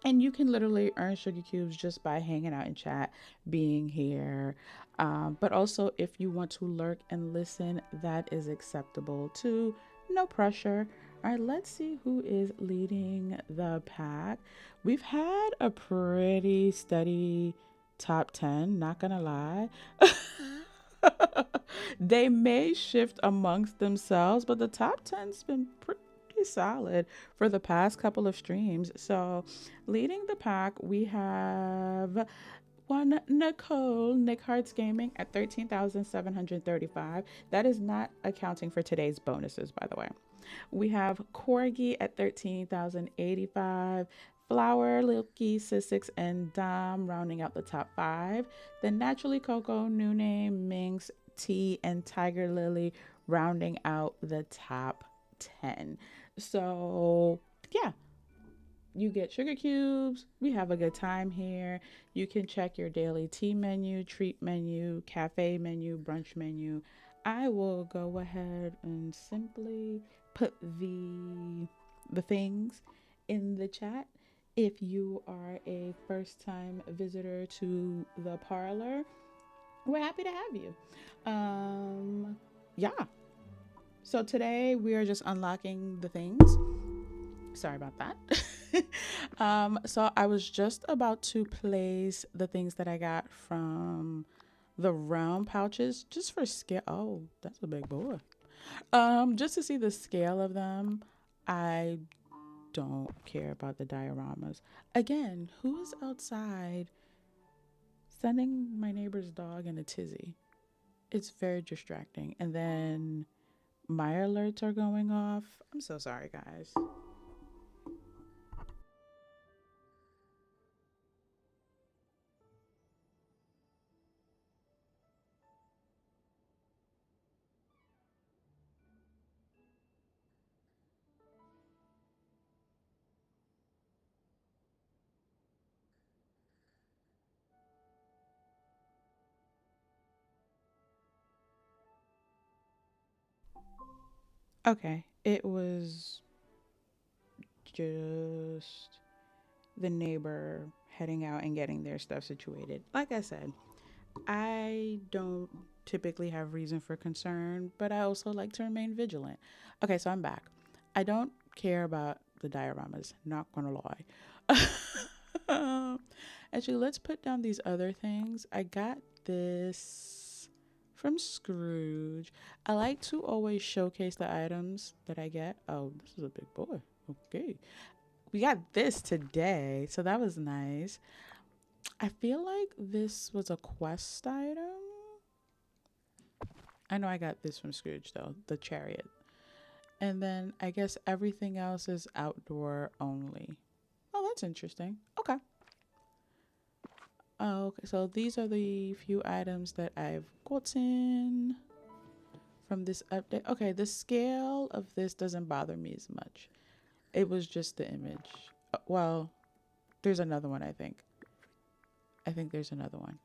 And you can literally earn sugar cubes just by hanging out in chat, being here. But also, if you want to lurk and listen, that is acceptable too. No pressure. All right, let's see who is leading the pack. We've had a pretty steady top 10, not gonna lie. They may shift amongst themselves, but the top 10's been pretty solid for the past couple of streams. So leading the pack, we have one Nicole, Nick Hearts Gaming at 13,735. That is not accounting for today's bonuses, by the way. We have Corgi at 13,085. Flower, Lilky, Sissix, and Dom rounding out the top 5. Then Naturally Coco, New Name, Minx, T, and Tiger Lily rounding out the top 10. So, yeah, you get sugar cubes. We have a good time here. You can check your daily tea menu, treat menu, cafe menu, brunch menu. I will go ahead and simply put the things in the chat. If you are a first time visitor to the parlor, we're happy to have you. Yeah. So today we are just unlocking the things. Sorry about that. So I was just about to place the things that I got from the round pouches just for scale. Oh, that's a big boy. Just to see the scale of them. I don't care about the dioramas. Again, who is outside sending my neighbor's dog in a tizzy. It's very distracting. And then my alerts are going off. I'm so sorry, guys. Okay, it was just the neighbor heading out and getting their stuff situated. Like I said, I don't typically have reason for concern, but I also like to remain vigilant. Okay, so I'm back. I don't care about the dioramas, not gonna lie. Actually, let's put down these other things. I got this from Scrooge. I like to always showcase the items that I get. Oh, this is a big boy. Okay. We got this today, so that was nice. I feel like this was a quest item. I know I got this from Scrooge, though, the chariot. And then I guess everything else is outdoor only. Oh, that's interesting. Okay. Oh, okay, so these are the few items that I've gotten from this update. Okay, the scale of this doesn't bother me as much. It was just the image. Well, there's another one, I think. I think there's another one.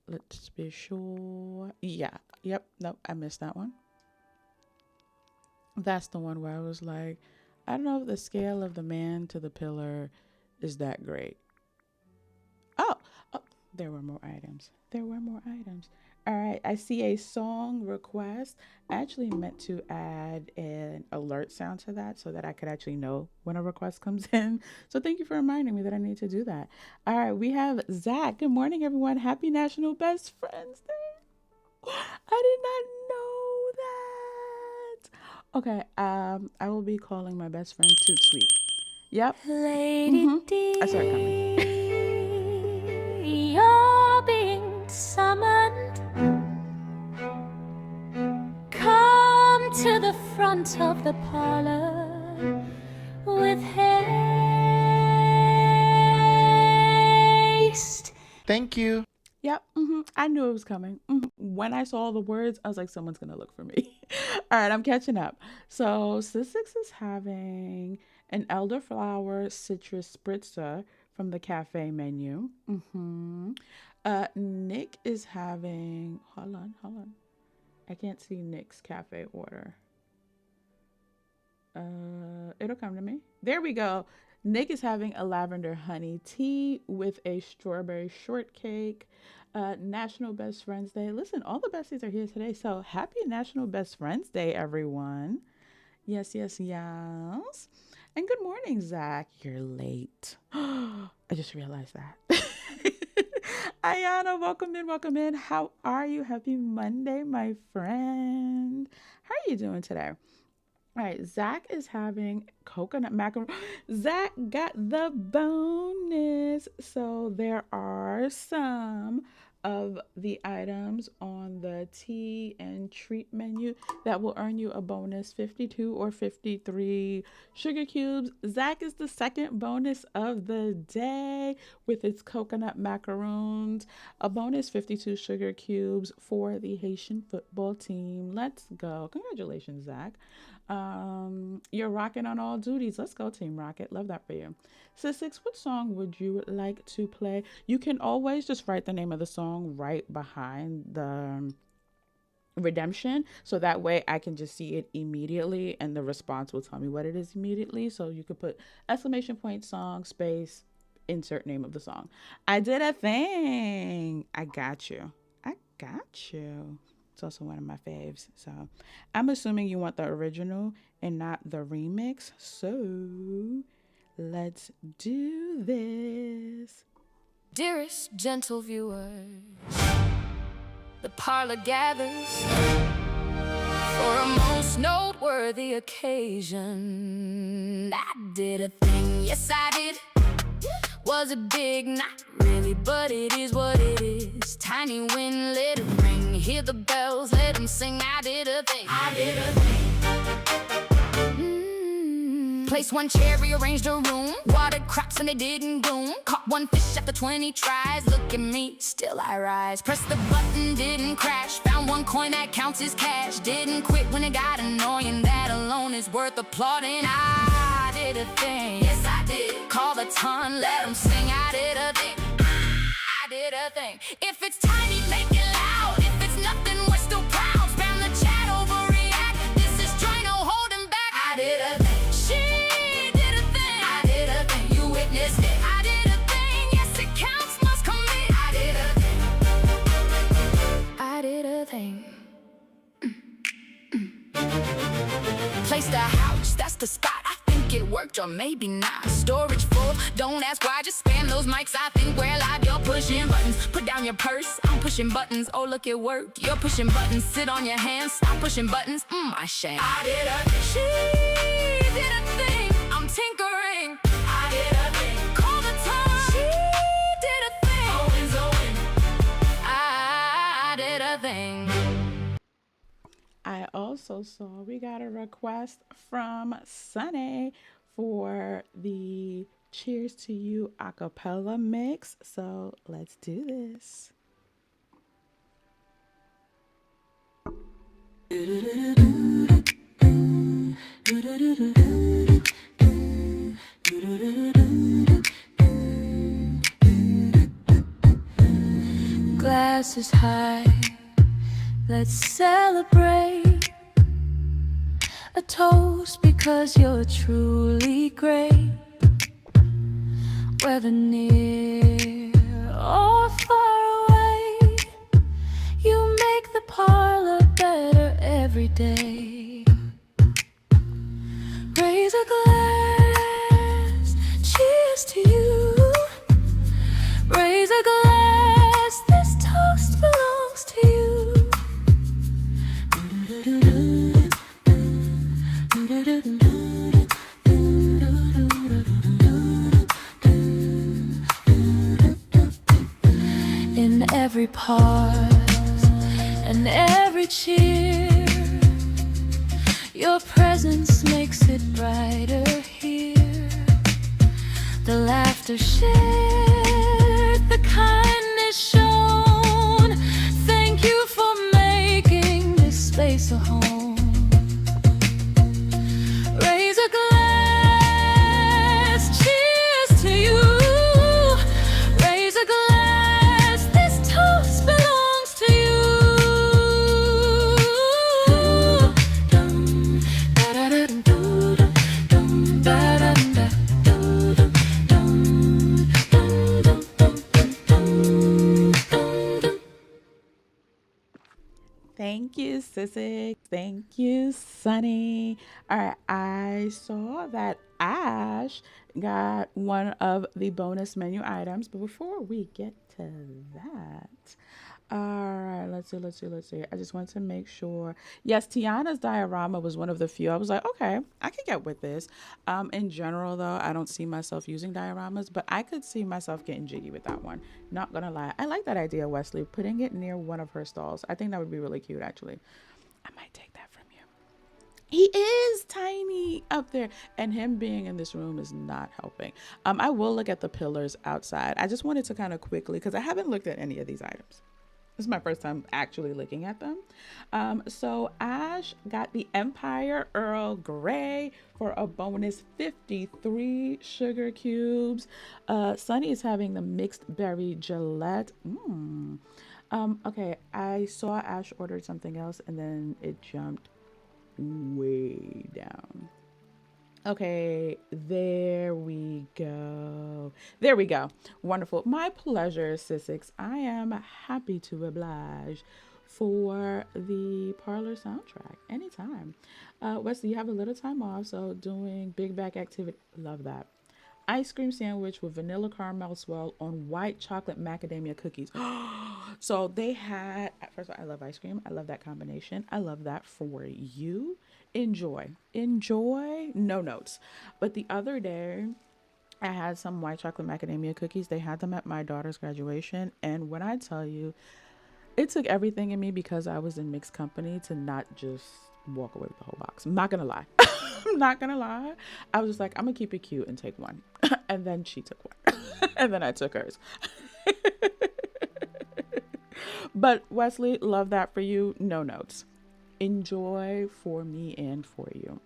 Let's be sure. Yeah. Yep. Nope. I missed that one. That's the one where I was like, I don't know if the scale of the man to the pillar is that great. Oh, there were more items. There were more items. All right. I see a song request. I actually meant to add an alert sound to that so that I could actually know when a request comes in. So thank you for reminding me that I need to do that. All right. We have Zach. Good morning, everyone. Happy National Best Friends Day. I did not know that. Okay. I will be calling my best friend Toot Sweet. Yep. Lady I saw it coming. you're being summoned. Come to the front of the parlor with haste. Thank you. Yep. I knew it was coming. When I saw the words, I was like, someone's going to look for me. All right, I'm catching up. So Sussex is having an elderflower citrus spritzer from the cafe menu. Nick is having, hold on. I can't see Nick's cafe order. It'll come to me. There we go. Nick is having a lavender honey tea with a strawberry shortcake. National Best Friends Day. Listen, all the besties are here today. So happy National Best Friends Day, everyone. Yes. And good morning, Zach. You're late. I just realized that. Ayana, welcome in. How are you? Happy Monday, my friend. How are you doing today? All right, Zach is having coconut macaron. Zach got the bonus. So there are some of the items on the tea and treat menu that will earn you a bonus 52 or 53 sugar cubes. Zach is the second bonus of the day with its coconut macaroons. A bonus 52 sugar cubes for the Haitian football team. Let's go. Congratulations, Zach. You're rocking on all duties. Let's go, Team Rocket. Love that for you. Six, what song would you like to play? You can always just write the name of the song right behind the redemption, so that way I can just see it immediately and the response will tell me what it is immediately. So you could put exclamation point song space insert name of the song. I did a thing. I got you. It's also one of my faves. So I'm assuming you want the original and not the remix. So let's do this. Dearest gentle viewers, the parlor gathers for a most noteworthy occasion. I did a thing, yes I did. Was it big? Not really, but it is what it is. Tiny wind, let it ring. Hear the bells, let them sing. I did a thing. I did a thing. Placed one chair, rearranged a room. Watered crops and they didn't bloom. Caught one fish after 20 tries. Look at me, still I rise. Pressed the button, didn't crash. Found one coin that counts as cash. Didn't quit when it got annoying. That alone is worth applauding. I did a thing. Yes, I did. Call the ton, let them sing. I did a thing. I did a thing. If it's tiny, make it loud. If it's nothing, we're still proud. Spam the chat, overreact. This is joy, no holding back. I did a thing. She did a thing. I did a thing. You witnessed it. I did a thing. Yes, it counts, must commit. I did a thing. I did a thing. Placed a house, that's the spot. I think it worked, or maybe not. Storage full, don't ask why, just spam those mics. I think we're live, you're pushing buttons. Put down your purse, I'm pushing buttons. Oh, look, it worked. You're pushing buttons, sit on your hands. Stop pushing buttons, I shame. I did a thing. She did a thing. I'm tinkering. I did a thing. Call the time. She did a thing. Owens, Owen. I did a thing. I also saw we got a request from Sunny for the Cheers to You a cappella mix. So let's do this. Glass is high, let's celebrate. A toast because you're truly great. Whether near or far away, you make the parlor better every day. Raise a glass, cheers to you. Raise a glass, this toast belongs to you. In every pause and every cheer, your presence makes it brighter here. The laughter shared, the kindness shown. Thank you for making this space a home. Raise a glass, cheers to you. Raise a glass, this toast belongs to you. Dum, da-da-da-dum, dum, da-da-da, dum, dum, dum, dum, dum, dum, dum. Thank you, Sissy. Thank you, Sunny. All right, I saw that Ash got one of the bonus menu items, but before we get to that, all right, let's see. I just want to make sure. Yes, Tiana's diorama was one of the few. I was like, okay, I can get with this. In general, though, I don't see myself using dioramas, but I could see myself getting jiggy with that one. Not gonna lie. I like that idea, Wesley, putting it near one of her stalls. I think that would be really cute, actually. I might take that from you. He is tiny up there, and him being in this room is not helping. I will look at the pillars outside. I just wanted to kind of quickly, because I haven't looked at any of these items. This is my first time actually looking at them. So Ash got the Empire Earl Grey for a bonus 53 sugar cubes. Sunny is having the mixed berry Gillette. Okay, I saw Ash ordered something else and then it jumped way down. Okay, there we go. There we go. Wonderful. My pleasure, Sissix. I am happy to oblige for the Parlour soundtrack anytime. Wesley, you have a little time off, so doing big back activity. Love that. Ice cream sandwich with vanilla caramel swirl on white chocolate macadamia cookies. So they had, first of all, I love ice cream. I love that combination. I love that for you. Enjoy, no notes. But the other day I had some white chocolate macadamia cookies. They had them at my daughter's graduation. And when I tell you, it took everything in me because I was in mixed company to not just walk away with the whole box. I'm not going to lie. I'm not going to lie. I was just like, I'm going to keep it cute and take one. And then she took one. And then I took hers. But Wesley, love that for you. No notes. Enjoy for me and for you.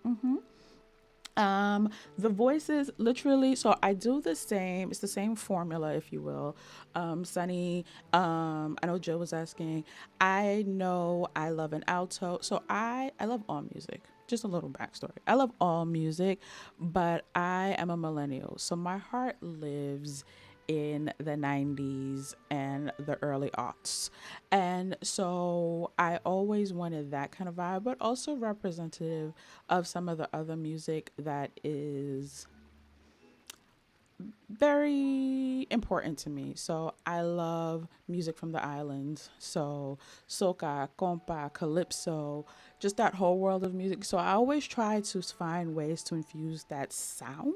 The voices literally, so I do the same, it's the same formula, if you will. Sunny, I know Jill was asking, I know I love an alto. So I love all music. Just a little backstory. I love all music, but I am a millennial. So my heart lives in the 90s and the early aughts. And so I always wanted that kind of vibe, but also representative of some of the other music that is very important to me. So I love music from the islands. So soca, compa, calypso, just that whole world of music. So I always try to find ways to infuse that sound,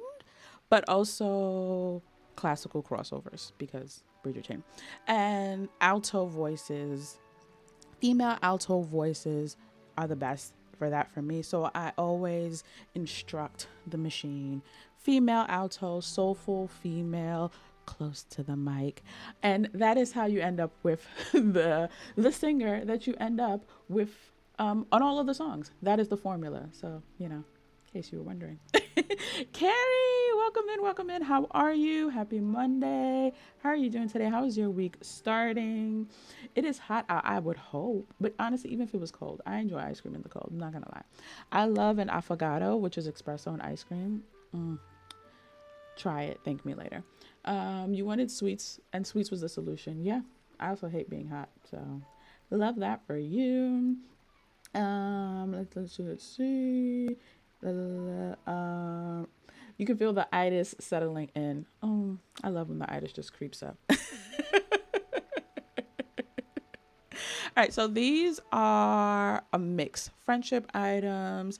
but also classical crossovers because bridgerton. And alto voices, female alto voices are the best for that for me. So I always instruct the machine, female alto, soulful female, close to the mic. And that is how you end up with the singer that you end up with on all of the songs. That is the formula. So, in case you were wondering. Carrie, welcome in. How are you? Happy Monday. How are you doing today? How is your week starting? It is hot out, I would hope. But honestly, even if it was cold, I enjoy ice cream in the cold. I'm not going to lie. I love an affogato, which is espresso and ice cream. Try it. Thank me later. You wanted sweets, and sweets was the solution. Yeah, I also hate being hot. So love that for you. Let's see. You can feel the itis settling in. Oh, I love when the itis just creeps up. All right, so these are a mix. Friendship items,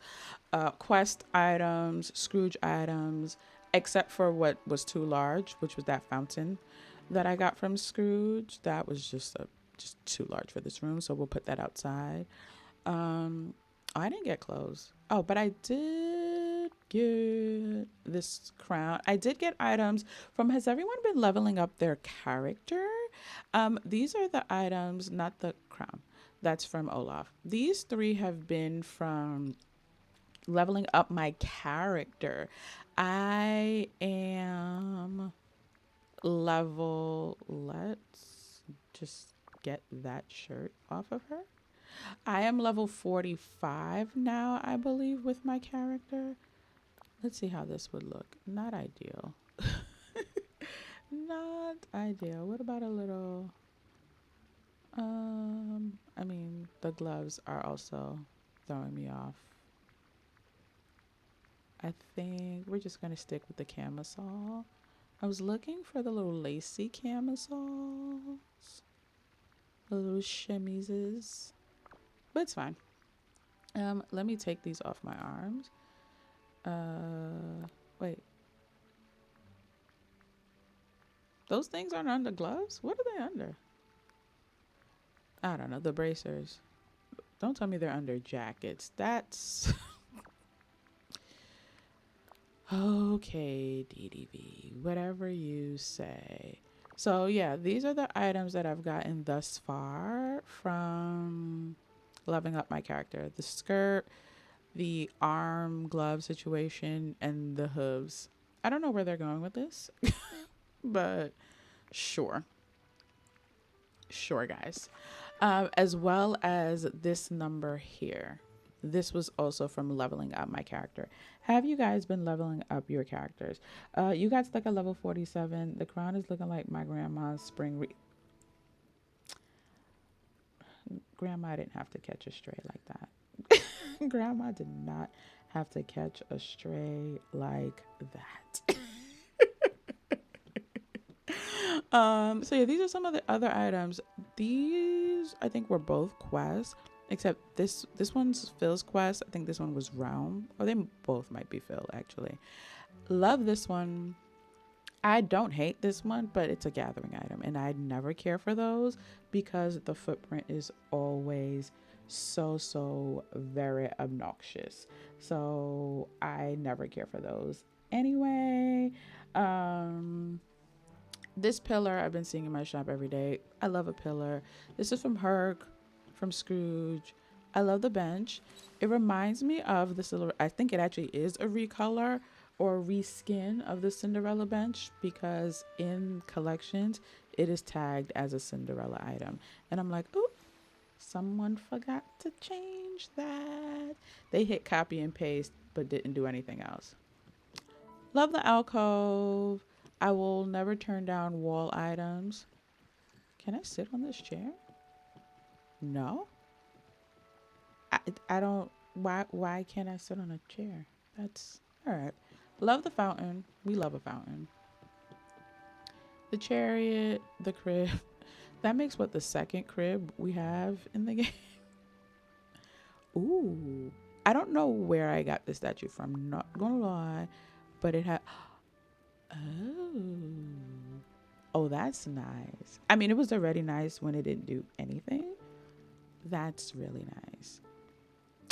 quest items, Scrooge items, except for what was too large, which was that fountain that I got from Scrooge. That was just too large for this room, so we'll put that outside. I didn't get clothes. Oh, but I did get this crown. I did get items from, has everyone been leveling up their character? These are the items, not the crown. That's from Olaf. These three have been from leveling up my character. I am let's just get that shirt off of her. I am level 45 now, I believe, with my character. Let's see how this would look. Not ideal. Not ideal. What about a little... the gloves are also throwing me off. I think we're just going to stick with the camisole. I was looking for the little lacy camisoles. The little chemises. But it's fine. Let me take these off my arms. Wait. Those things aren't under gloves? What are they under? I don't know. The bracers. Don't tell me they're under jackets. That's... Okay, DDV. Whatever you say. So, yeah, these are the items that I've gotten thus far from leveling up my character. The skirt, the arm glove situation, and the hooves. I don't know where they're going with this, but sure. Sure, guys. As well as this number here. This was also from leveling up my character. Have you guys been leveling up your characters? You got stuck at level 47. The crown is looking like my grandma's spring Grandma didn't have to catch a stray like that. Grandma did not have to catch a stray like that. So yeah, these are some of the other items. These I think were both quests, except this one's Phil's quest. I think this one was Realm, or they both might be Phil actually. Love this one. I don't hate this one, but it's a gathering item, and I never care for those because the footprint is always so very obnoxious. So I never care for those. Anyway, um this pillar I've been seeing in my shop every day. I love a pillar. This is from Herc, from Scrooge. I love the bench. It reminds me of the silver. I think it actually is a recolor or reskin of the Cinderella bench because in collections it is tagged as a Cinderella item. And I'm like, oh, someone forgot to change that. They hit copy and paste but didn't do anything else. Love the alcove. I will never turn down wall items. Can I sit on this chair? No. I don't. Why can't I sit on a chair? That's all right. Love the fountain. We love a fountain. The chariot, the crib. That makes what the second crib we have in the game. Ooh. I don't know where I got this statue from. Not gonna lie, but it had. Oh. Oh, that's nice. I mean, it was already nice when it didn't do anything. That's really nice.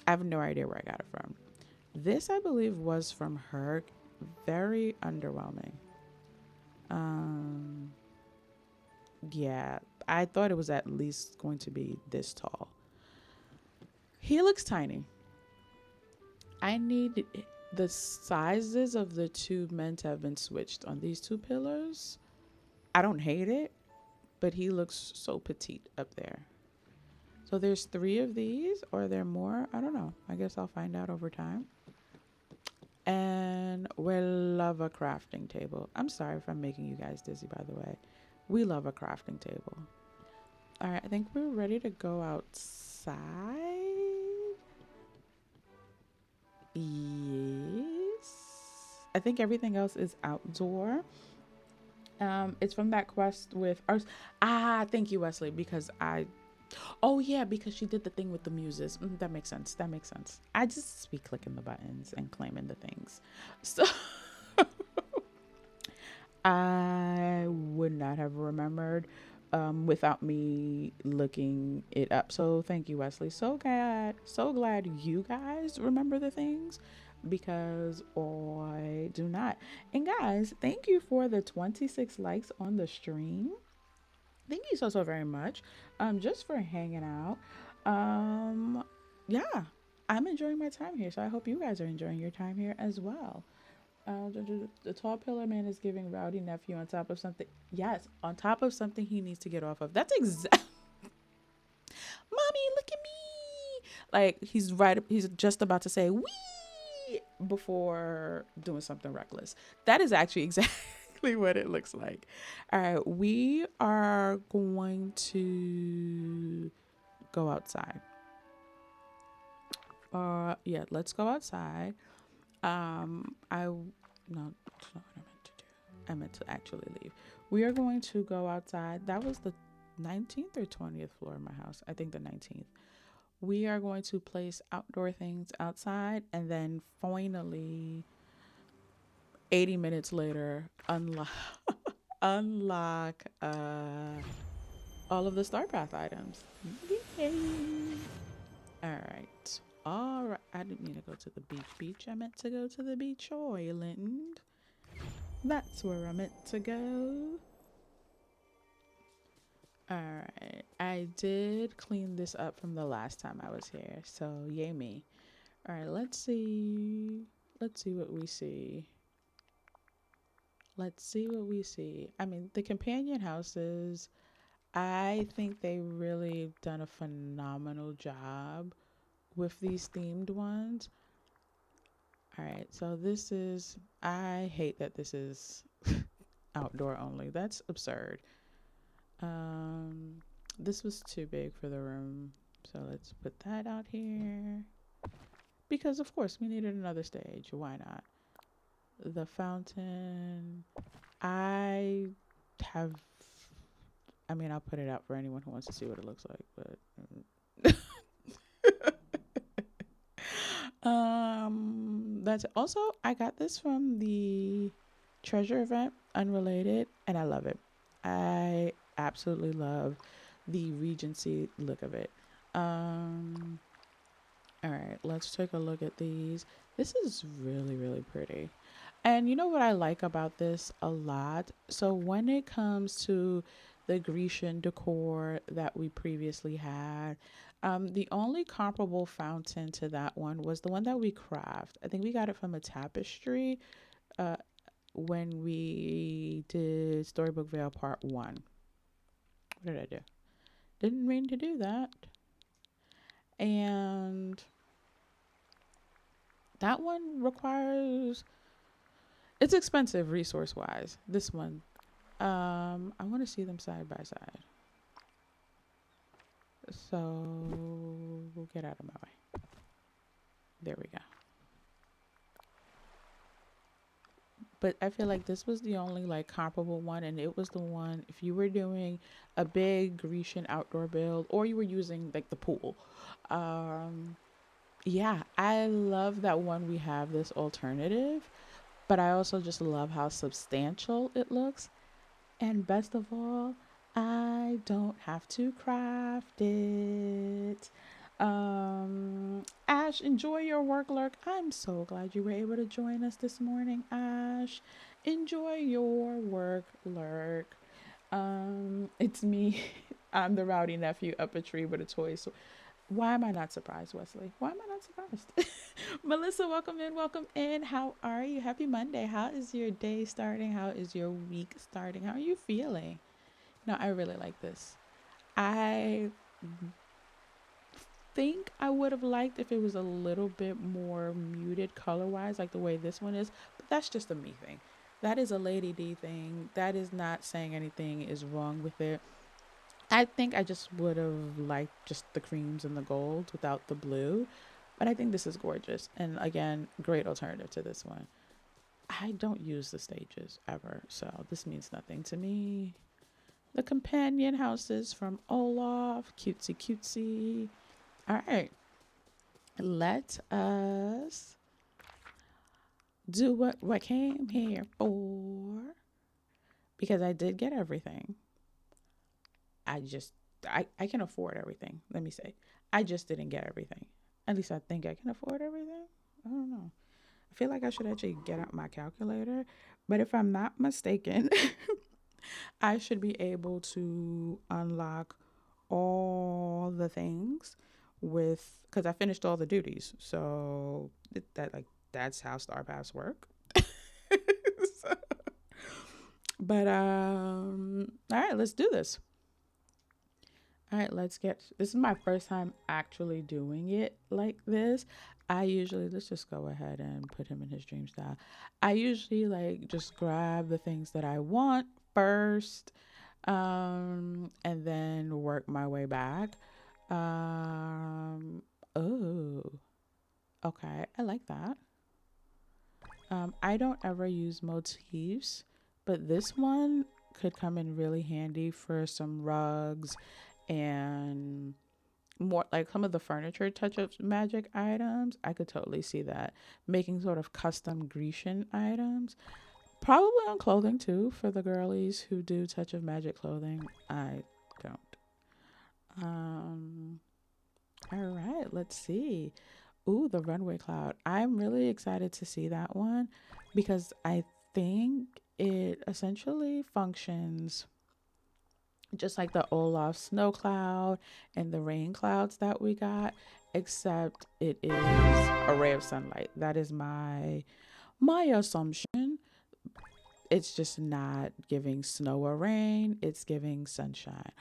I have no idea where I got it from. This, I believe, was from her. Very underwhelming. Yeah, I thought it was at least going to be this tall. He looks tiny. I need the sizes of the two men to have been switched on these two pillars. I don't hate it, but he looks so petite up there. So there's 3 of these, or are there more? I don't know. I guess I'll find out over time. And we love a crafting table. I'm sorry if I'm making you guys dizzy, by the way. We love a crafting table. All right, I think we're ready to go outside. Yes. I think everything else is outdoor. It's from that quest with ours. Thank you, Wesley, because oh yeah, because she did the thing with the muses. That makes sense. That makes sense. I just be clicking the buttons and claiming the things. So I would not have remembered without me looking it up. So thank you, Wesley. So glad you guys remember the things because I do not. And guys, thank you for the 26 likes on the stream. Thank you so very much just for hanging out. Yeah, I'm enjoying my time here, so I hope you guys are enjoying your time here as well. The tall pillar man is giving rowdy nephew on top of something. Yes, on top of something he needs to get off of. That's exact. Mommy, look at me. Like he's just about to say wee before doing something reckless. That is actually exactly what it looks like. All right, we are going to go outside. Yeah, let's go outside. No, that's not what I meant to do. I meant to actually leave. We are going to go outside. That was the 19th or 20th floor of my house. I think the 19th. We are going to place outdoor things outside and then finally 80 minutes later unlock all of the Star Path items. Yay. All right. I didn't mean to go to the beach. I meant to go to the beach island. That's where I meant to go. All right. I did clean this up from the last time I was here. So yay me. All right. Let's see what we see. I mean, the companion houses, I think they really done a phenomenal job with these themed ones. All right, so I hate that this is outdoor only. That's absurd. This was too big for the room, so let's put that out here. Because of course we needed another stage. Why not? The fountain. I'll put it out for anyone who wants to see what it looks like, but that's also, I got this from the treasure event, unrelated, and I love it. I absolutely love the Regency look of it. Um, all right, let's take a look at these. This is really, really pretty. And you know what I like about this a lot? So when it comes to the Grecian decor that we previously had, the only comparable fountain to that one was the one that we craft. I think we got it from a tapestry uh, when we did Storybook Vale Part 1. What did I do? Didn't mean to do that. And that one requires, it's expensive resource wise. This one, I want to see them side by side. So we'll get out of my way. There we go. But I feel like this was the only like comparable one, and it was the one if you were doing a big Grecian outdoor build or you were using like the pool. Yeah, I love that one we have this alternative, but I also just love how substantial it looks. And best of all, I don't have to craft it. Ash, enjoy your work, lurk. I'm so glad you were able to join us this morning, Ash. Enjoy your work, lurk. It's me. I'm the rowdy nephew up a tree with a toy. So why am I not surprised, Wesley? Why am I not surprised? Melissa, welcome in, welcome in. How are you? Happy Monday. How is your day starting? How is your week starting? How are you feeling? No, I really like this. I think I would have liked if it was a little bit more muted color wise, like the way this one is, but that's just a me thing. That is a Lady D thing. That is not saying anything is wrong with it. I think I just would have liked just the creams and the gold without the blue, but I think this is gorgeous. And again, great alternative to this one. I don't use the stages ever, so this means nothing to me. The companion houses from Olaf, cutesy cutesy. All right, let us do what came here for, because I did get everything. I can afford everything. Let me say, I just didn't get everything. At least I think I can afford everything. I don't know. I feel like I should actually get out my calculator, but if I'm not mistaken, I should be able to unlock all the things with, because I finished all the duties. So that's how Star Paths work. So, but all right, let's do this. All right, this is my first time actually doing it like this. Let's just go ahead and put him in his dream style. I usually like just grab the things that I want first, and then work my way back. Oh, okay, I like that. I don't ever use motifs, but this one could come in really handy for some rugs and more like some of the furniture touch up magic items. I could totally see that making sort of custom Grecian items, probably on clothing too for the girlies who do touch of magic clothing. I don't. All right, let's see. Ooh, the runway cloud. I'm really excited to see that one because I think it essentially functions just like the Olaf snow cloud and the rain clouds that we got, except it is a ray of sunlight. That is my assumption. It's just not giving snow or rain, it's giving sunshine.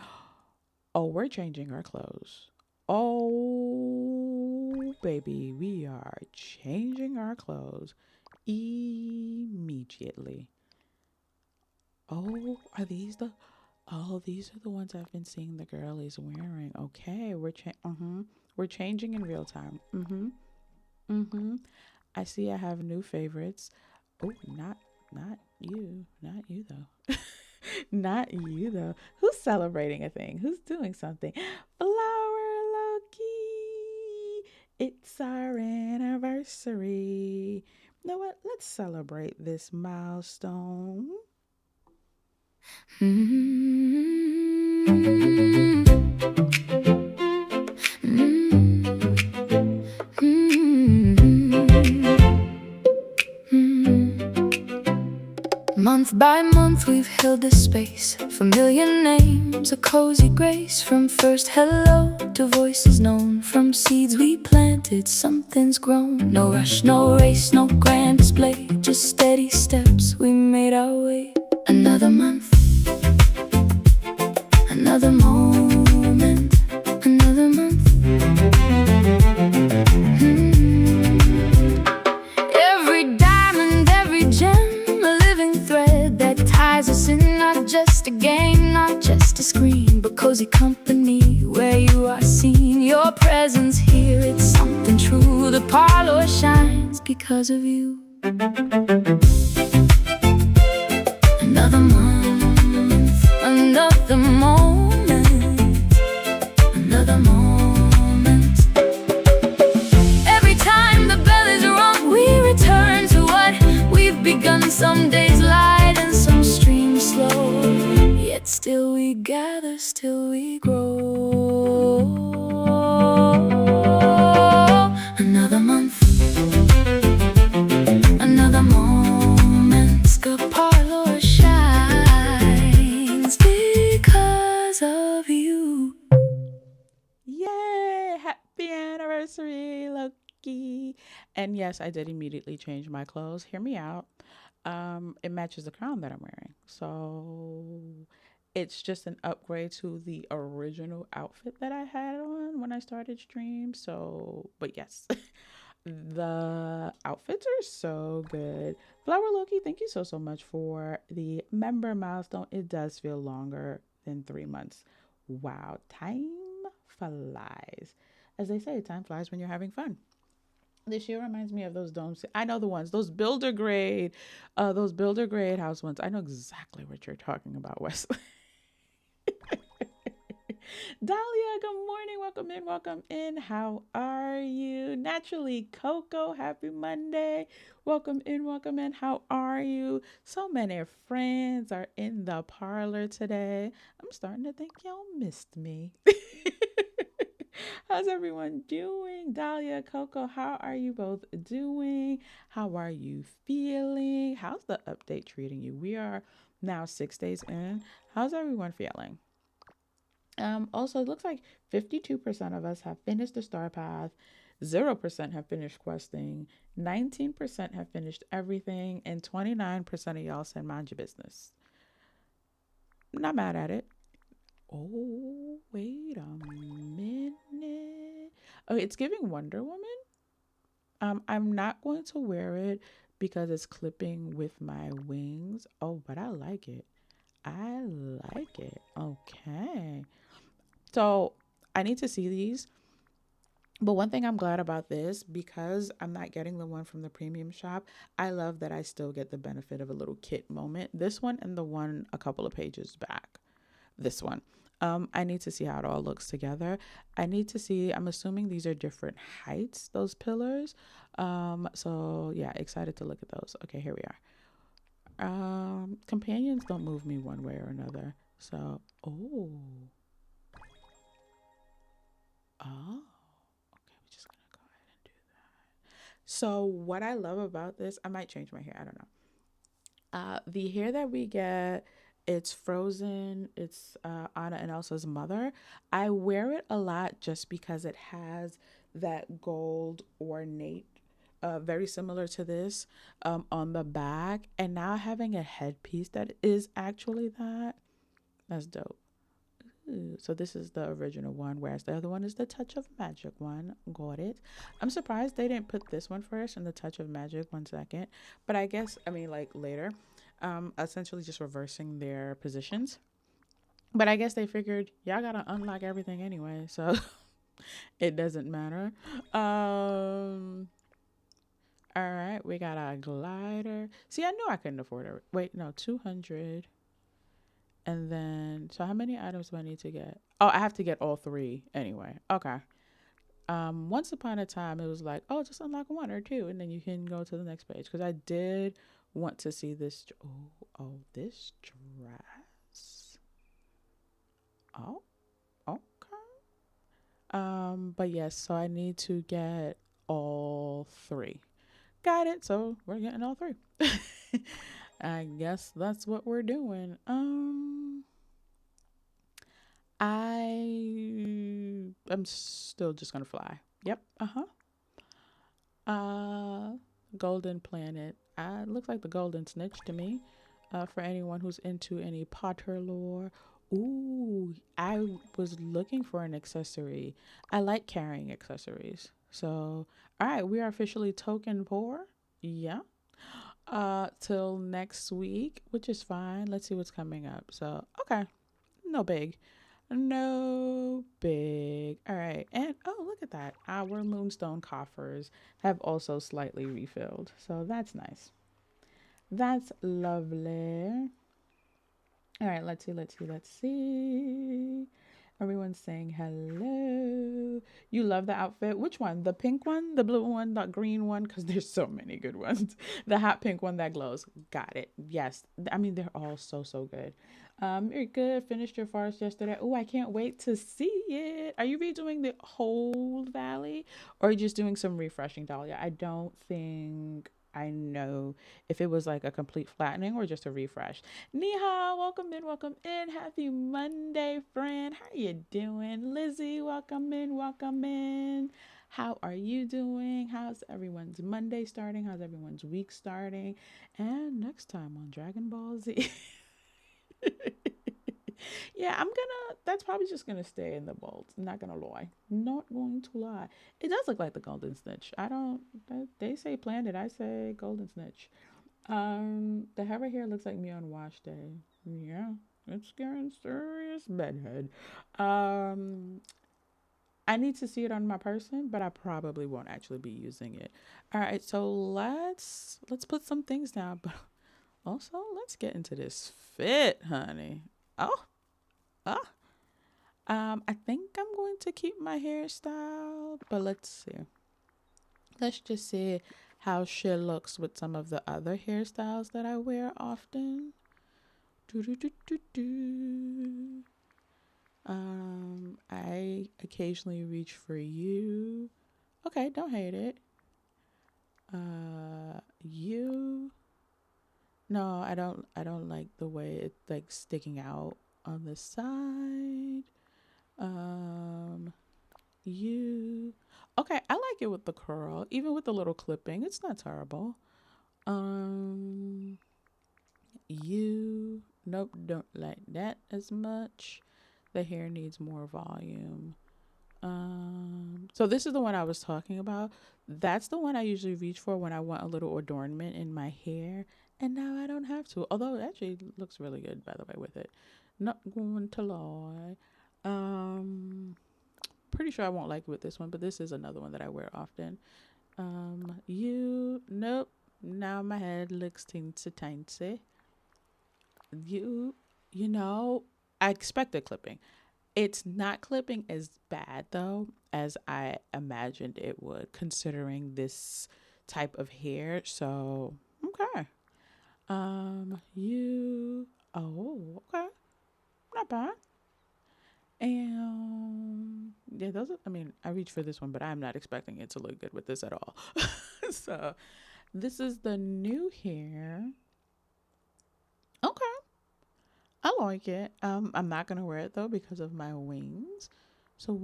Oh, we're changing our clothes. Oh, baby, we are changing our clothes immediately. Oh, are these the Oh, these are the ones I've been seeing the girlies wearing. Okay, we're changing in real time. I see I have new favorites. Oh, not you though. Not you though. Who's celebrating a thing? Who's doing something? Flower Loki. It's our anniversary. You know what? Let's celebrate this milestone. Month by month we've held this space, familiar names, a cozy grace. From first hello to voices known, from seeds we planted, something's grown. No rush, no race, no grand display, just steady steps, we made our way. Another month, another moment, another month. Every diamond, every gem, a living thread that ties us in, not just a game, not just a screen, but cozy company where you are seen. Your presence here, it's something true. The parlor shines because of you. Another month, another moment, another moment. Every time the bell is rung, we return to what we've begun. Some days light and some streams slow, yet still we gather, still we grow. Another month, another moment. The parlor shines because of you. Yay! Happy anniversary, Loki. And yes, I did immediately change my clothes. Hear me out. It matches the crown that I'm wearing. So it's just an upgrade to the original outfit that I had on when I started stream. So, but yes, the outfits are so good. Flower Loki, thank you so much for the member milestone. It does feel longer than 3 months. Wow, time flies. As they say, time flies when you're having fun. This year reminds me of those domes. I know the ones, those builder grade house ones. I know exactly what you're talking about, Wesley. Dahlia, good morning. Welcome in. Welcome in. How are you? Naturally, Coco, happy Monday. Welcome in. Welcome in. How are you? So many friends are in the parlor today. I'm starting to think y'all missed me. How's everyone doing? Dahlia, Coco, how are you both doing? How are you feeling? How's the update treating you? We are now 6 days in. How's everyone feeling? Also, it looks like 52% of us have finished the star path, 0% have finished questing, 19% have finished everything, and 29% of y'all said mind your business. Not mad at it. Oh, wait a minute. Oh, it's giving Wonder Woman. I'm not going to wear it because it's clipping with my wings. Oh, but I like it. I like it. Okay. So I need to see these. But one thing I'm glad about this, because I'm not getting the one from the premium shop, I love that I still get the benefit of a little kit moment. This one and the one a couple of pages back. This one. I need to see how it all looks together. I need to see, I'm assuming these are different heights, those pillars. So yeah, excited to look at those. Okay, here we are. Companions don't move me one way or another. So, oh. Oh. Okay, we're just gonna go ahead and do that. So what I love about this, I might change my hair, I don't know. The hair that we get, it's Frozen. It's Anna and Elsa's mother. I wear it a lot just because it has that gold ornate, very similar to this, on the back. And now having a headpiece that is actually that's dope. Ooh, so this is the original one, whereas the other one is the Touch of Magic one. Got it. I'm surprised they didn't put this one first and the Touch of Magic one second. But I guess, I mean, like later, essentially just reversing their positions. But I guess they figured y'all gotta unlock everything anyway, so it doesn't matter. All right, we got a glider. See, I knew I couldn't afford it. Wait, no, 200. And then, so how many items do I need to get? Oh, I have to get all three anyway. Okay. Once upon a time, it was like, oh, just unlock one or two, and then you can go to the next page. Because I did want to see this. This dress. Oh, okay. But yes, so I need to get all three. Got it. So we're getting all three. I guess that's what we're doing. I'm still just gonna fly. Yep. Uh, Golden Planet. Looks like the Golden Snitch to me. For anyone who's into any Potter lore. Ooh, I was looking for an accessory. I like carrying accessories. So, all right, we are officially token poor. Yeah. Till next week, which is fine. Let's see what's coming up. So, okay. No big. No big. All right. And oh, look at that. Our moonstone coffers have also slightly refilled. So that's nice. That's lovely. All right. Let's see. Everyone's saying hello. You love the outfit. Which one? The pink one, the blue one, the green one? Because there's so many good ones. The hot pink one that glows. Got it. Yes. I mean, they're all so, so good. You're good. Finished your farce yesterday. Oh, I can't wait to see it. Are you redoing the whole valley or are you just doing some refreshing, Dahlia? I don't think I know if it was like a complete flattening or just a refresh. Neha, welcome in, welcome in. Happy Monday, friend. How you doing? Lizzie, welcome in, welcome in. How are you doing? How's everyone's Monday starting? How's everyone's week starting? And next time on Dragon Ball Z. Yeah, that's probably just gonna stay in the bold. Not gonna lie. Not going to lie. It does look like the golden snitch. I don't, they say planet, I say golden snitch. The hair here looks like me on wash day. Yeah, it's getting serious bedhead. Um, I need to see it on my person, but I probably won't actually be using it. All right, so let's put some things down, but also let's get into this fit, honey. Oh, ah. I think I'm going to keep my hairstyle, but let's see. Let's just see how she looks with some of the other hairstyles that I wear often. Do do do do do. I occasionally reach for you. Okay, don't hate it. You. No, I don't like the way it's like sticking out on the side. Um, you. Okay, I like it with the curl, even with the little clipping. It's not terrible. Um, you. Nope, don't like that as much. The hair needs more volume. So this is the one I was talking about. That's the one I usually reach for when I want a little adornment in my hair. And now I don't have to. Although it actually looks really good, by the way, with it. Not going to lie. Pretty sure I won't like it with this one, but this is another one that I wear often. Nope. Now my head looks teensy tiny. You know, I expected clipping. It's not clipping as bad though as I imagined it would, considering this type of hair. So okay. You. Oh, okay. Not bad. And yeah, those are, I mean, I reached for this one, but I'm not expecting it to look good with this at all. So this is the new hair. Okay. I like it. I'm not gonna wear it though because of my wings. So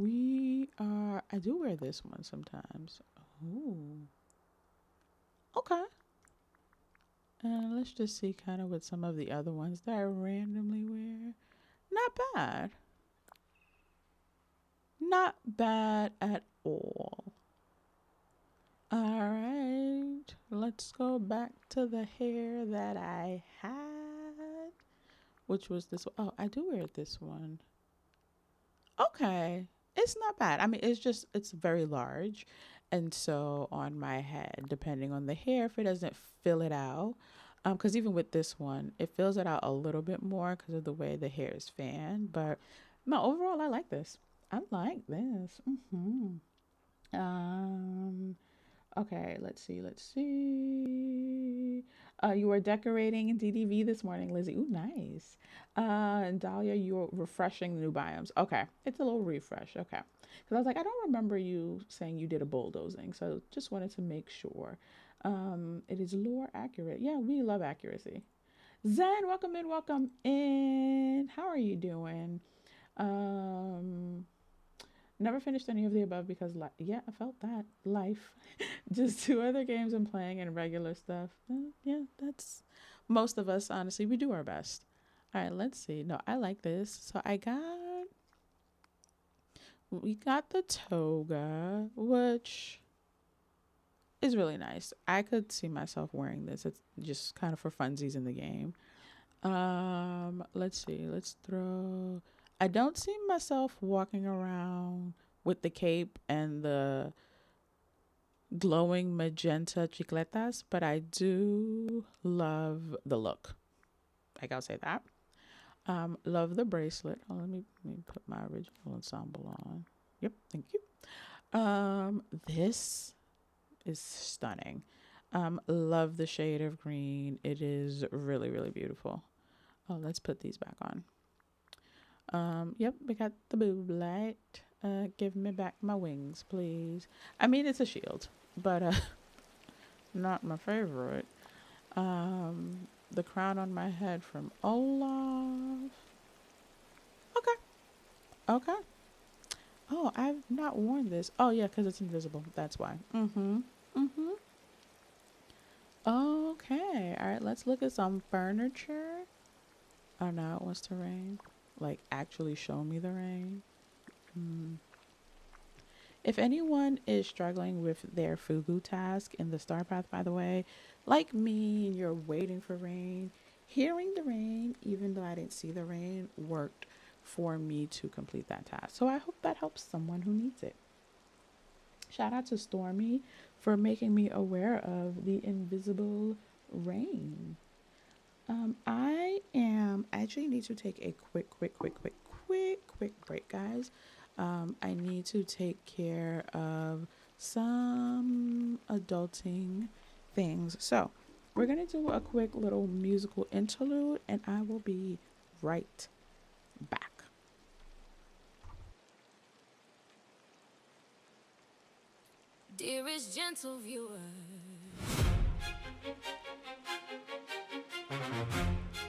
I do wear this one sometimes. Oh. Okay. And let's just see kind of what some of the other ones that I randomly wear. Not bad. Not bad at all. All right, let's go back to the hair that I had, which was this one. Oh, I do wear this one. Okay, it's not bad. I mean, it's very large. And so on my head, depending on the hair, if it doesn't fill it out, because even with this one, it fills it out a little bit more because of the way the hair is fanned. But no, overall, I like this. I like this. Okay, let's see. You were decorating DDV this morning, Lizzie. Ooh, nice. And Dahlia, you were refreshing the new biomes. Okay, it's a little refresh. Okay, because I was like, I don't remember you saying you did a bulldozing, so just wanted to make sure. It is lore accurate. Yeah, we love accuracy. Zen, welcome in, welcome in. How are you doing? Um, Never finished any of the above because, yeah, I felt that. Life. Just two other games I'm playing and regular stuff. Yeah, that's most of us, honestly. We do our best. All right, let's see. No, I like this. So we got the toga, which is really nice. I could see myself wearing this. It's just kind of for funsies in the game. Let's see. I don't see myself walking around with the cape and the glowing magenta chicletas, but I do love the look. I gotta say that. Love the bracelet. Oh, let me put my original ensemble on. Yep, thank you. This is stunning. Love the shade of green. It is really, really beautiful. Oh, let's put these back on. Yep, we got the boob light. Give me back my wings, please. I mean, it's a shield, but not my favorite. The crown on my head from Olaf. Okay. Oh, I've not worn this. Oh, yeah, because it's invisible. That's why. Okay. All right, let's look at some furniture. Oh, no, it wants to rain. Like, actually show me the rain. If anyone is struggling with their fugu task in the star path, by the way, like me, and you're waiting for rain, hearing the rain, even though I didn't see the rain, worked for me to complete that task. So I hope that helps someone who needs it. Shout out to Stormy for making me aware of the invisible rain. I actually need to take a quick break, guys. I need to take care of some adulting things. So we're going to do a quick little musical interlude and I will be right back. Dearest gentle viewer,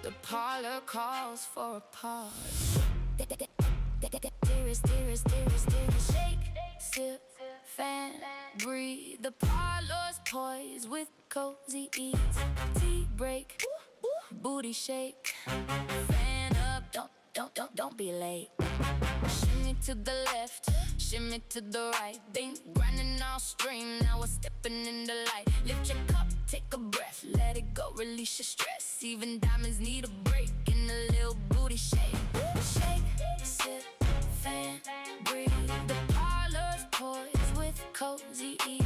the parlor calls for a pause. Dearest, shake, sip, fan, breathe. The parlor's poised with cozy ease. Tea break, booty shake. Fan up, don't be late. Shimmy to the left, shimmy to the right. Been grinding all stream, now we're stepping in the light. Lift your cup, take a breath, let it go, release your stress. Even diamonds need a break in a little booty shake. Shake, sip, fan, breathe. The parlor's poised with cozy ease.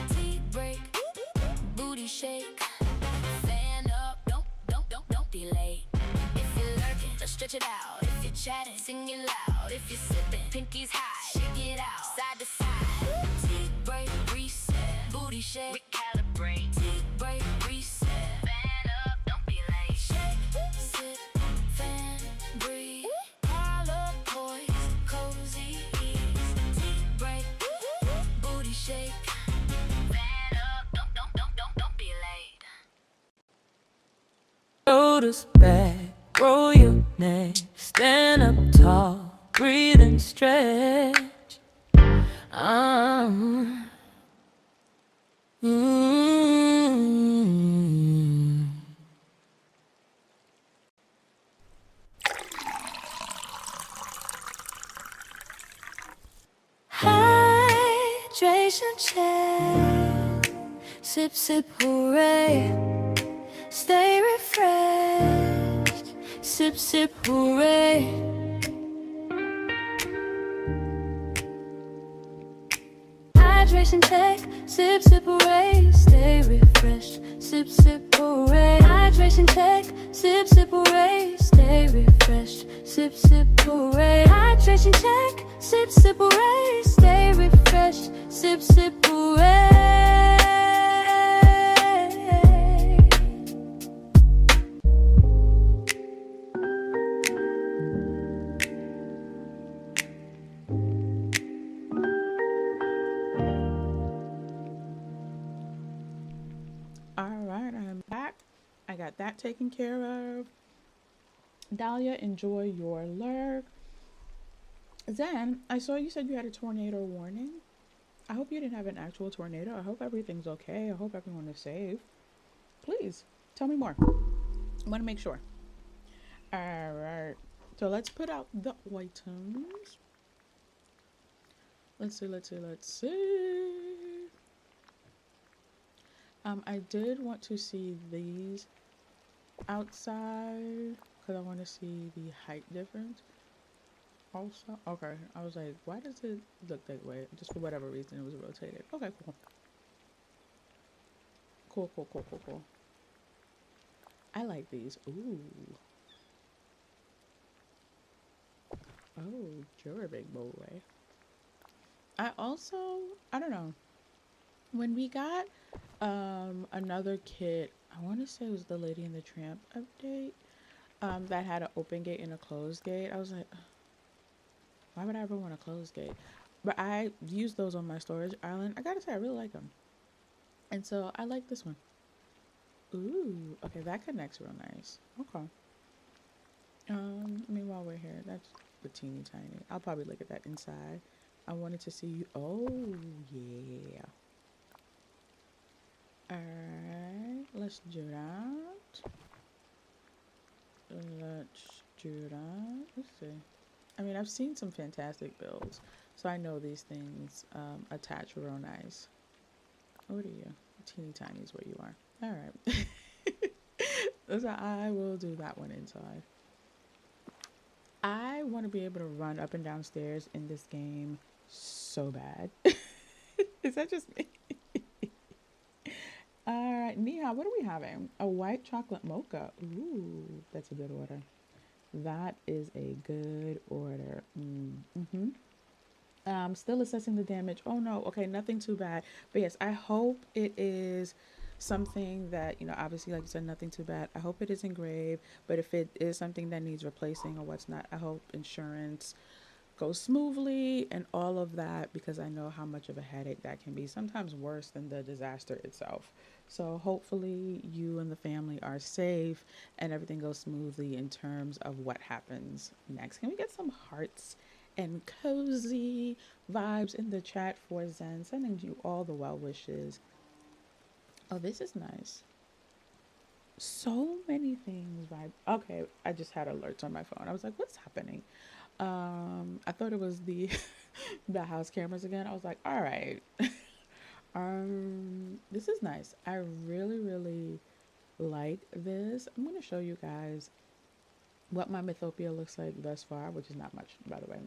Tea break, booty shake. Fan up, don't be late. If you're lurking, just stretch it out. If you're chatting, sing it loud. If you're sipping, pinkies high, shake it out, side to side. Tea break, reset, booty shake, recalibrate. Tea break, reset, fan up, don't be late. Shake, sip, fan, breathe. Parlor poise, cozy ease. Tea break, booty shake. Fan up, don't be late. Shoulders back, roll your neck, stand up tall, breathe and stretch. Hydration check, sip, sip, hooray. Stay refreshed, sip, sip, hooray. Hydration check, sip, sip, hooray. Stay refreshed, sip, sip, hooray. Hydration check, sip, sip, hooray. Stay refreshed, sip, sip, hooray. Hydration check, sip, sip, hooray. Stay refreshed, sip, sip, hooray. All right, I'm back. I got that taken care of. Dahlia, enjoy your lurk. Then I saw you said you had a tornado warning. I hope you didn't have an actual tornado. I hope everything's okay. I hope everyone is safe. Please tell me more. I want to make sure. All right. So let's put out the items. Let's see. I did want to see these outside because I want to see the height difference. Also, okay. I was like, why does it look that way? Just for whatever reason, it was rotated. Okay, cool. Cool. I like these. Ooh. Oh, you're a big boy. I don't know. When we got another kit, I want to say it was the Lady and the Tramp update, that had an open gate and a closed gate. I was like, why would I ever want a closed gate? But I used those on my storage island. I gotta say, I really like them. And so I like this one. Ooh, okay, that connects real nice. Okay. I mean, while we're here, that's the teeny tiny. I'll probably look at that inside. I wanted to see you. Oh, yeah. Alright, let's do that. Let's see. I mean, I've seen some fantastic builds, so I know these things attach real nice. What are you? Teeny tiny is what you are. Alright. So I will do that one inside. I want to be able to run up and down stairs in this game so bad. Is that just me? All right, Nia, what are we having? A white chocolate mocha. Ooh, that's a good order. That is a good order. Still assessing the damage. Oh no, okay, nothing too bad. But yes, I hope it is something that, obviously, like you said, nothing too bad. I hope it is engraved, but if it is something that needs replacing or what's not, I hope insurance goes smoothly and all of that, because I know how much of a headache that can be, sometimes worse than the disaster itself. So hopefully you and the family are safe and everything goes smoothly in terms of what happens next. Can we get some hearts and cozy vibes in the chat for Zen? Sending you all the well wishes. Oh, this is nice. So many things vibe. Okay, I just had alerts on my phone. I was like, what's happening? I thought it was the the house cameras again. I was like, all right. This is nice. I really like this. I'm gonna show you guys what my Mythopia looks like thus far, which is not much, by the way.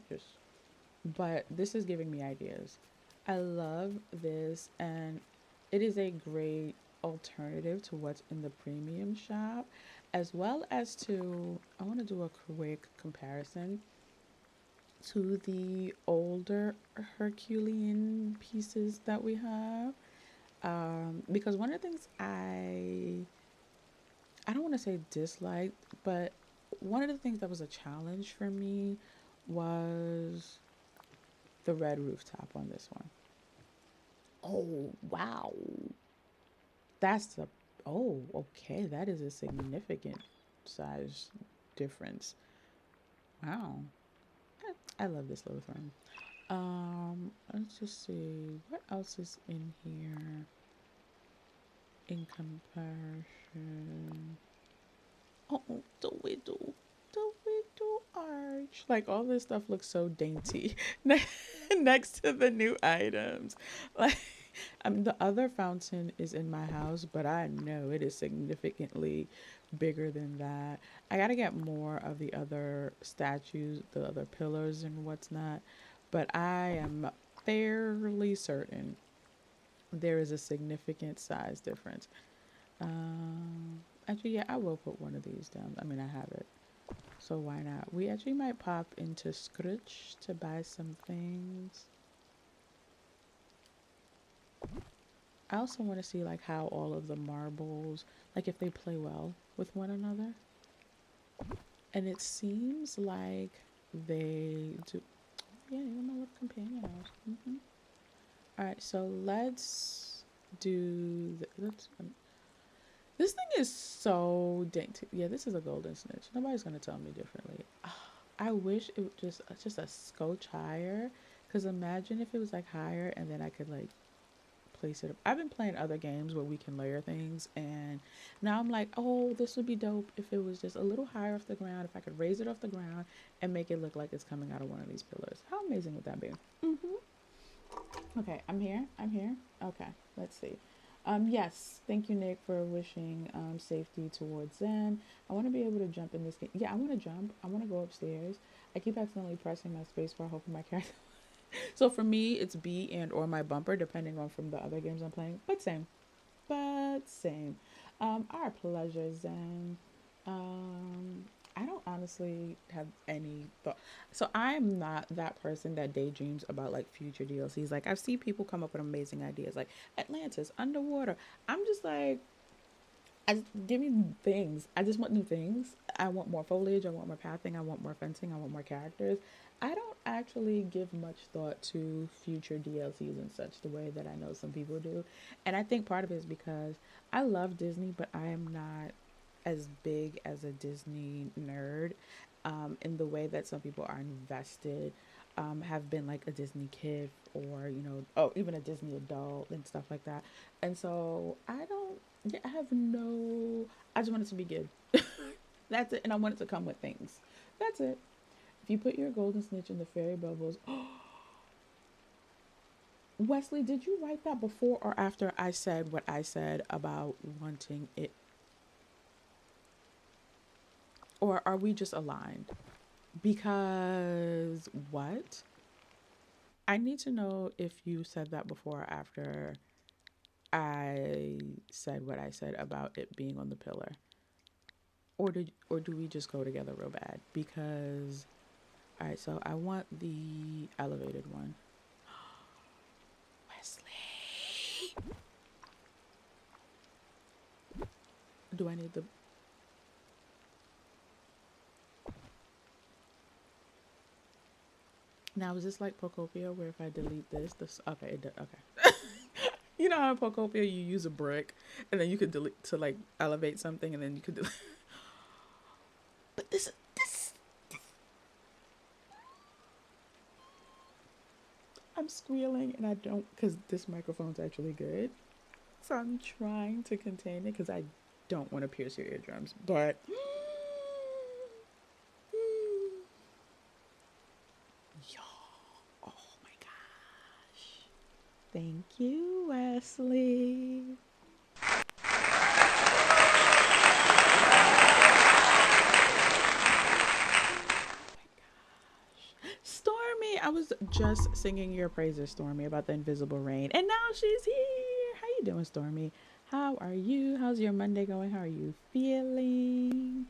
But this is giving me ideas. I love this, and it is a great alternative to what's in the premium shop, as well as to, I want to do a quick comparison to the older Herculean pieces that we have, because one of the things I don't want to say disliked, but one of the things that was a challenge for me was the red rooftop on this one. Oh wow, that's a oh okay, that is a significant size difference. Wow, I love this little throne. Let's just see what else is in here in comparison. Oh, the widow arch. Like, all this stuff looks so dainty next to the new items. Like, the other fountain is in my house, but I know it is significantly bigger than that. I gotta get more of the other statues, the other pillars and what's not, but I am fairly certain there is a significant size difference. Actually, yeah, I will put one of these down. I mean, I have it. So why not? We actually might pop into Scrooge to buy some things. I also want to see like how all of the marbles, like if they play well with one another. And it seems like they do. Yeah, even my little companion house. All right, so let's do. This thing is so dainty. Yeah, this is a golden snitch. Nobody's gonna tell me differently. I wish it would just a scotch higher. Cause imagine if it was like higher, and then I could like place it. I've been playing other games where we can layer things, and now I'm like, oh, this would be dope if it was just a little higher off the ground. If I could raise it off the ground and make it look like it's coming out of one of these pillars. How amazing would that be? Okay, I'm here. I'm here. Okay, let's see. Yes, thank you, Nick, for wishing safety towards Zen. I want to be able to jump in this game. Yeah, I want to jump. I want to go upstairs. I keep accidentally pressing my space bar, hoping my character. So for me, it's B and or my bumper, depending on from the other games I'm playing. But same. But same. Our pleasure, Zen. Um, I don't honestly have any thought. So I'm not that person that daydreams about like future DLCs. Like I've seen people come up with amazing ideas, like Atlantis, underwater. I'm just like, give me things. I just want new things. I want more foliage. I want more pathing. I want more fencing. I want more characters. I don't actually give much thought to future DLCs and such the way that I know some people do. And I think part of it is because I love Disney, but I am not as big as a Disney nerd in the way that some people are invested, have been like a Disney kid or, you know, oh, even a Disney adult and stuff like that. And so I don't, yeah, I have no, I just want it to be good. That's it. And I want it to come with things. That's it. If you put your golden snitch in the fairy bubbles, Wesley, did you write that before or after I said what I said about wanting it? Or are we just aligned? Because what? I need to know if you said that before or after I said what I said about it being on the pillar. Or do we just go together real bad? Because all right, so I want the elevated one. Wesley. Do I need the Now is this like Pokopia where if I delete this okay, okay. You know how in Pokopia you use a brick and then you could delete to like elevate something and then you could delete. But this I'm squealing and I don't because this microphone's actually good. So I'm trying to contain it because I don't want to pierce your eardrums. But y'all, oh my gosh. Thank you, Wesley. Stormy, I was just singing your praises, Stormy, about the invisible rain, and now she's here. How you doing, Stormy? How are you? How's your Monday going? How are you feeling?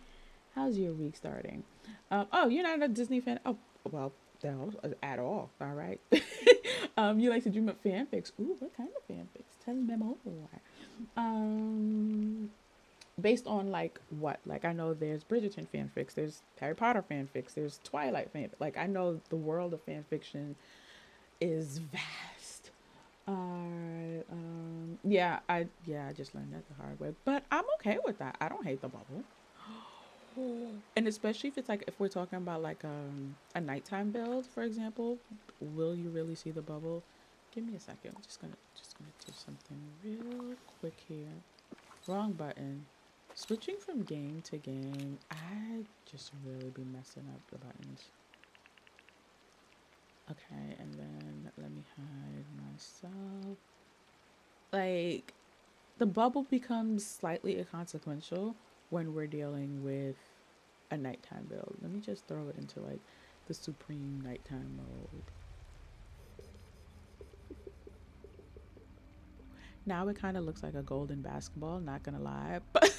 How's your week starting? Oh, you're not a Disney fan? Oh, well, no, at all. All right. You like to dream up fanfics? Ooh, what kind of fanfics? Tell me more. Um, Based on like what? Like I know there's Bridgerton fanfics, there's Harry Potter fanfics, there's Twilight fanfic. Like I know the world of fan fiction is vast. I just learned that the hard way, but I'm okay with that. I don't hate the bubble, and especially if it's like if we're talking about like a nighttime build, for example, will you really see the bubble? Give me a second. I'm just gonna do something real quick here. Wrong button. Switching from game to game, I just really be messing up the buttons. Okay, and then let me hide myself. Like, the bubble becomes slightly inconsequential when we're dealing with a nighttime build. Let me just throw it into like the supreme nighttime mode. Now it kind of looks like a golden basketball, not gonna lie. But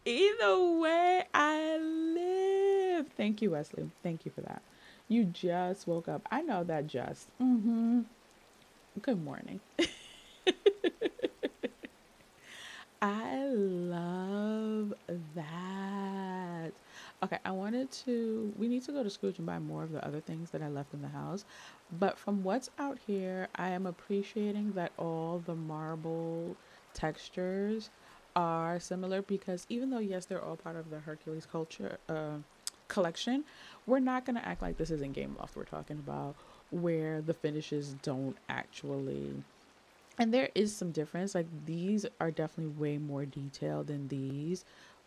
either way, I live. Thank you, Wesley. Thank you for that. You just woke up. I know that just. Good morning. I love that. Okay, we need to go to Scrooge and buy more of the other things that I left in the house. But from what's out here, I am appreciating that all the marble textures are similar because even though, yes, they're all part of the Hercules culture collection, we're not going to act like this isn't Game Loft we're talking about, where the finishes don't actually, and there is some difference. Like these are definitely way more detailed than these,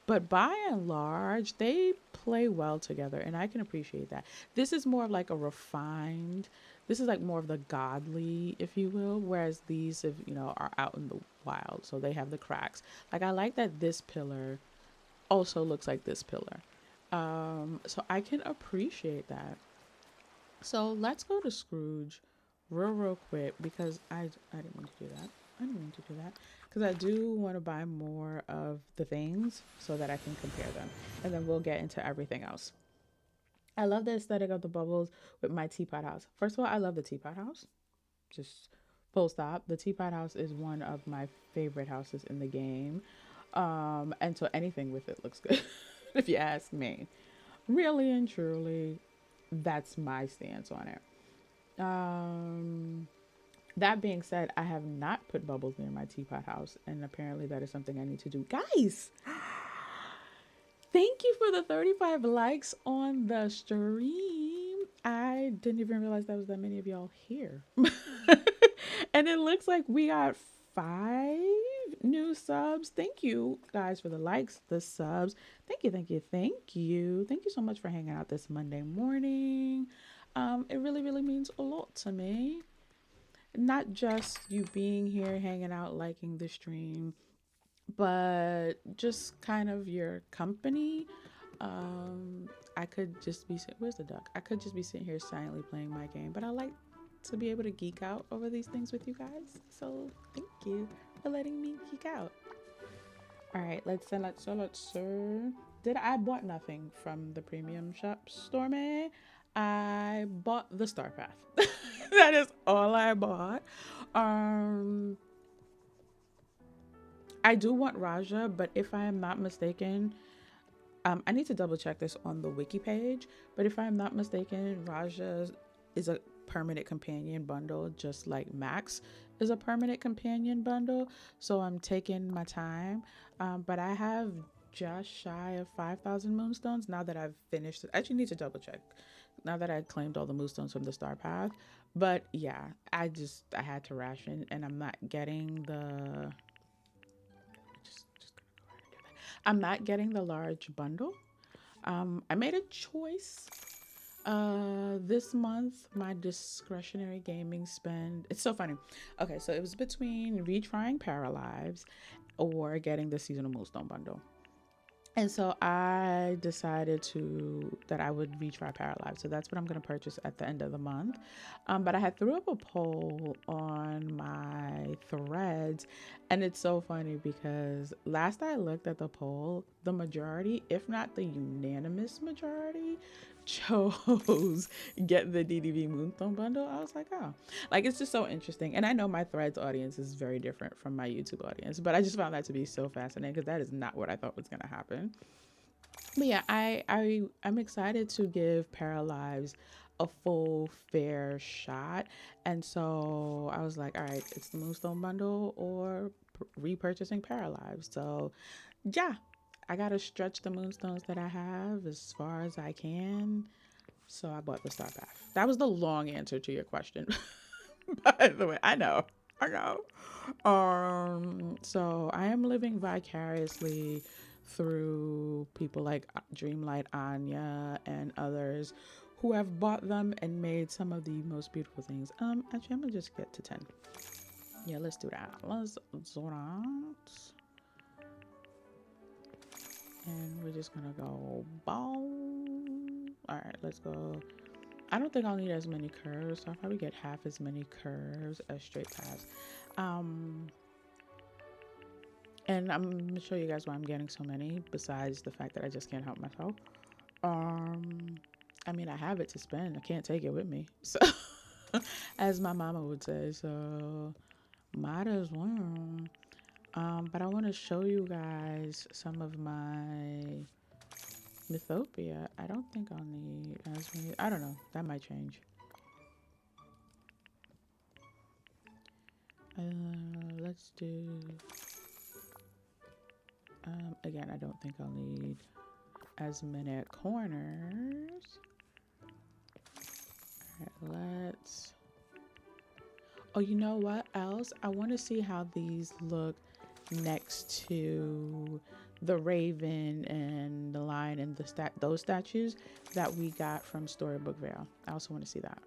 but by and large, they play well together, and I can appreciate that. This is more of like a refined. This is like more of the godly, if you will, whereas these, if you know, are out in the wild, so they have the cracks. Like I like that this pillar also looks like this pillar, so I can appreciate that. So let's go to Scrooge real quick because I didn't mean to do that. I didn't mean to do that because I do want to buy more of the things so that I can compare them, and then we'll get into everything else. I love the aesthetic of the bubbles with my teapot house. First of all, I love the teapot house. Just full stop. The teapot house is one of my favorite houses in the game. And so anything with it looks good, if you ask me. Really and truly, that's my stance on it. Um, that being said, I have not put bubbles near my teapot house, and apparently that is something I need to do. Guys, thank you for the 35 likes on the stream. I didn't even realize that was that many of y'all here. And it looks like we got 5 new subs. Thank you guys for the likes, the subs. Thank you, thank you, thank you. Thank you so much for hanging out this Monday morning. It really, really means a lot to me. Not just you being here, hanging out, liking the stream, but just kind of your company. I could just be where's the duck? I could just be sitting here silently playing my game, but I like to be able to geek out over these things with you guys. So thank you for letting me geek out. All right, let's sir. I bought nothing from the premium shop, Stormy. I bought the Star Path. That is all I bought. I do want Raja, but if I am not mistaken, I need to double check this on the wiki page, but if I'm not mistaken, Raja is a permanent companion bundle, just like Max is a permanent companion bundle. So I'm taking my time, but I have just shy of 5,000 moonstones now that I've finished it. I actually need to double check now that I claimed all the moonstones from the Star Path. But yeah, I had to ration, and I'm not getting the I'm not getting the large bundle. I made a choice this month. My discretionary gaming spend, it's so funny. Okay, so it was between retrying Paralives or getting the seasonal moonstone bundle. And so I decided that I would retry Paralive. So that's what I'm going to purchase at the end of the month. But I had threw up a poll on my threads, and it's so funny because last I looked at the poll, the majority, if not the unanimous majority, chose get the DDV Moonstone bundle. I was like, oh, like it's just so interesting. And I know my threads audience is very different from my YouTube audience, but I just found that to be so fascinating because that is not what I thought was going to happen. But yeah, I'm excited to give Paralives a full fair shot. And so I was like, all right, it's the Moonstone bundle or repurchasing Paralives. So yeah, I gotta stretch the moonstones that I have as far as I can. So I bought the Star Path. That was the long answer to your question. By the way, I know. So I am living vicariously through people like Dreamlight, Anya, and others who have bought them and made some of the most beautiful things. Actually, I'm gonna just get to 10. Yeah, let's do that. Let's do that. And we're just gonna go boom. All right, let's go I don't think I'll need as many curves, so I'll probably get half as many curves as straight paths. And I'm gonna show you guys why I'm getting so many, besides the fact that I just can't help myself. I mean, I have it to spend. I can't take it with me. So, as my mama would say, so might as well. But I want to show you guys some of my Mythopia. I don't think I'll need as many. I don't know. That might change. Let's do. Again, I don't think I'll need as many corners. All right, let's. Oh, you know what else? I want to see how these look next to the raven and the lion and those statues that we got from Storybook Vale. I also want to see that.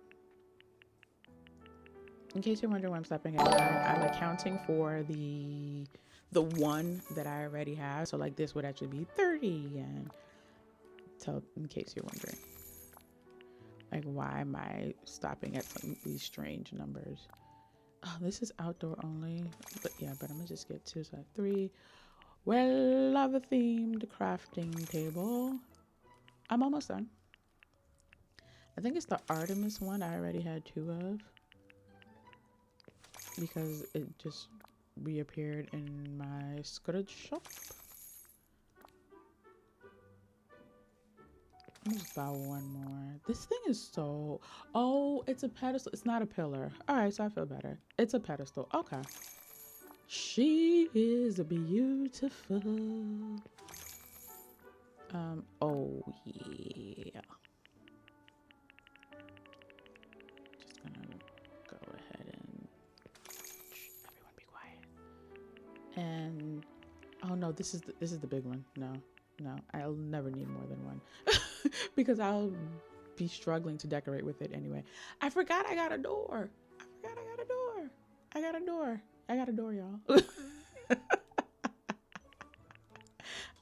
In case you're wondering why I'm stopping at 9, I'm accounting for the one that I already have. So like this would actually be 30, and so in case you're wondering, like, why am I stopping at some of these strange numbers? Oh, this is outdoor only, but yeah, but I'm gonna just get 2, so I have 3. Well, lava themed crafting table. I'm almost done. I think it's the Artemis one I already had 2 of, because it just reappeared in my scrooge shop. I'm just buy one more. This thing is so... Oh, it's a pedestal. It's not a pillar. All right, so I feel better. It's a pedestal. Okay. She is beautiful. Oh, yeah. Just gonna go ahead and... Shh, everyone be quiet. And... Oh, no, this is the big one. No, I'll never need more than one. Because I'll be struggling to decorate with it anyway. I forgot I got a door. I got a door, y'all.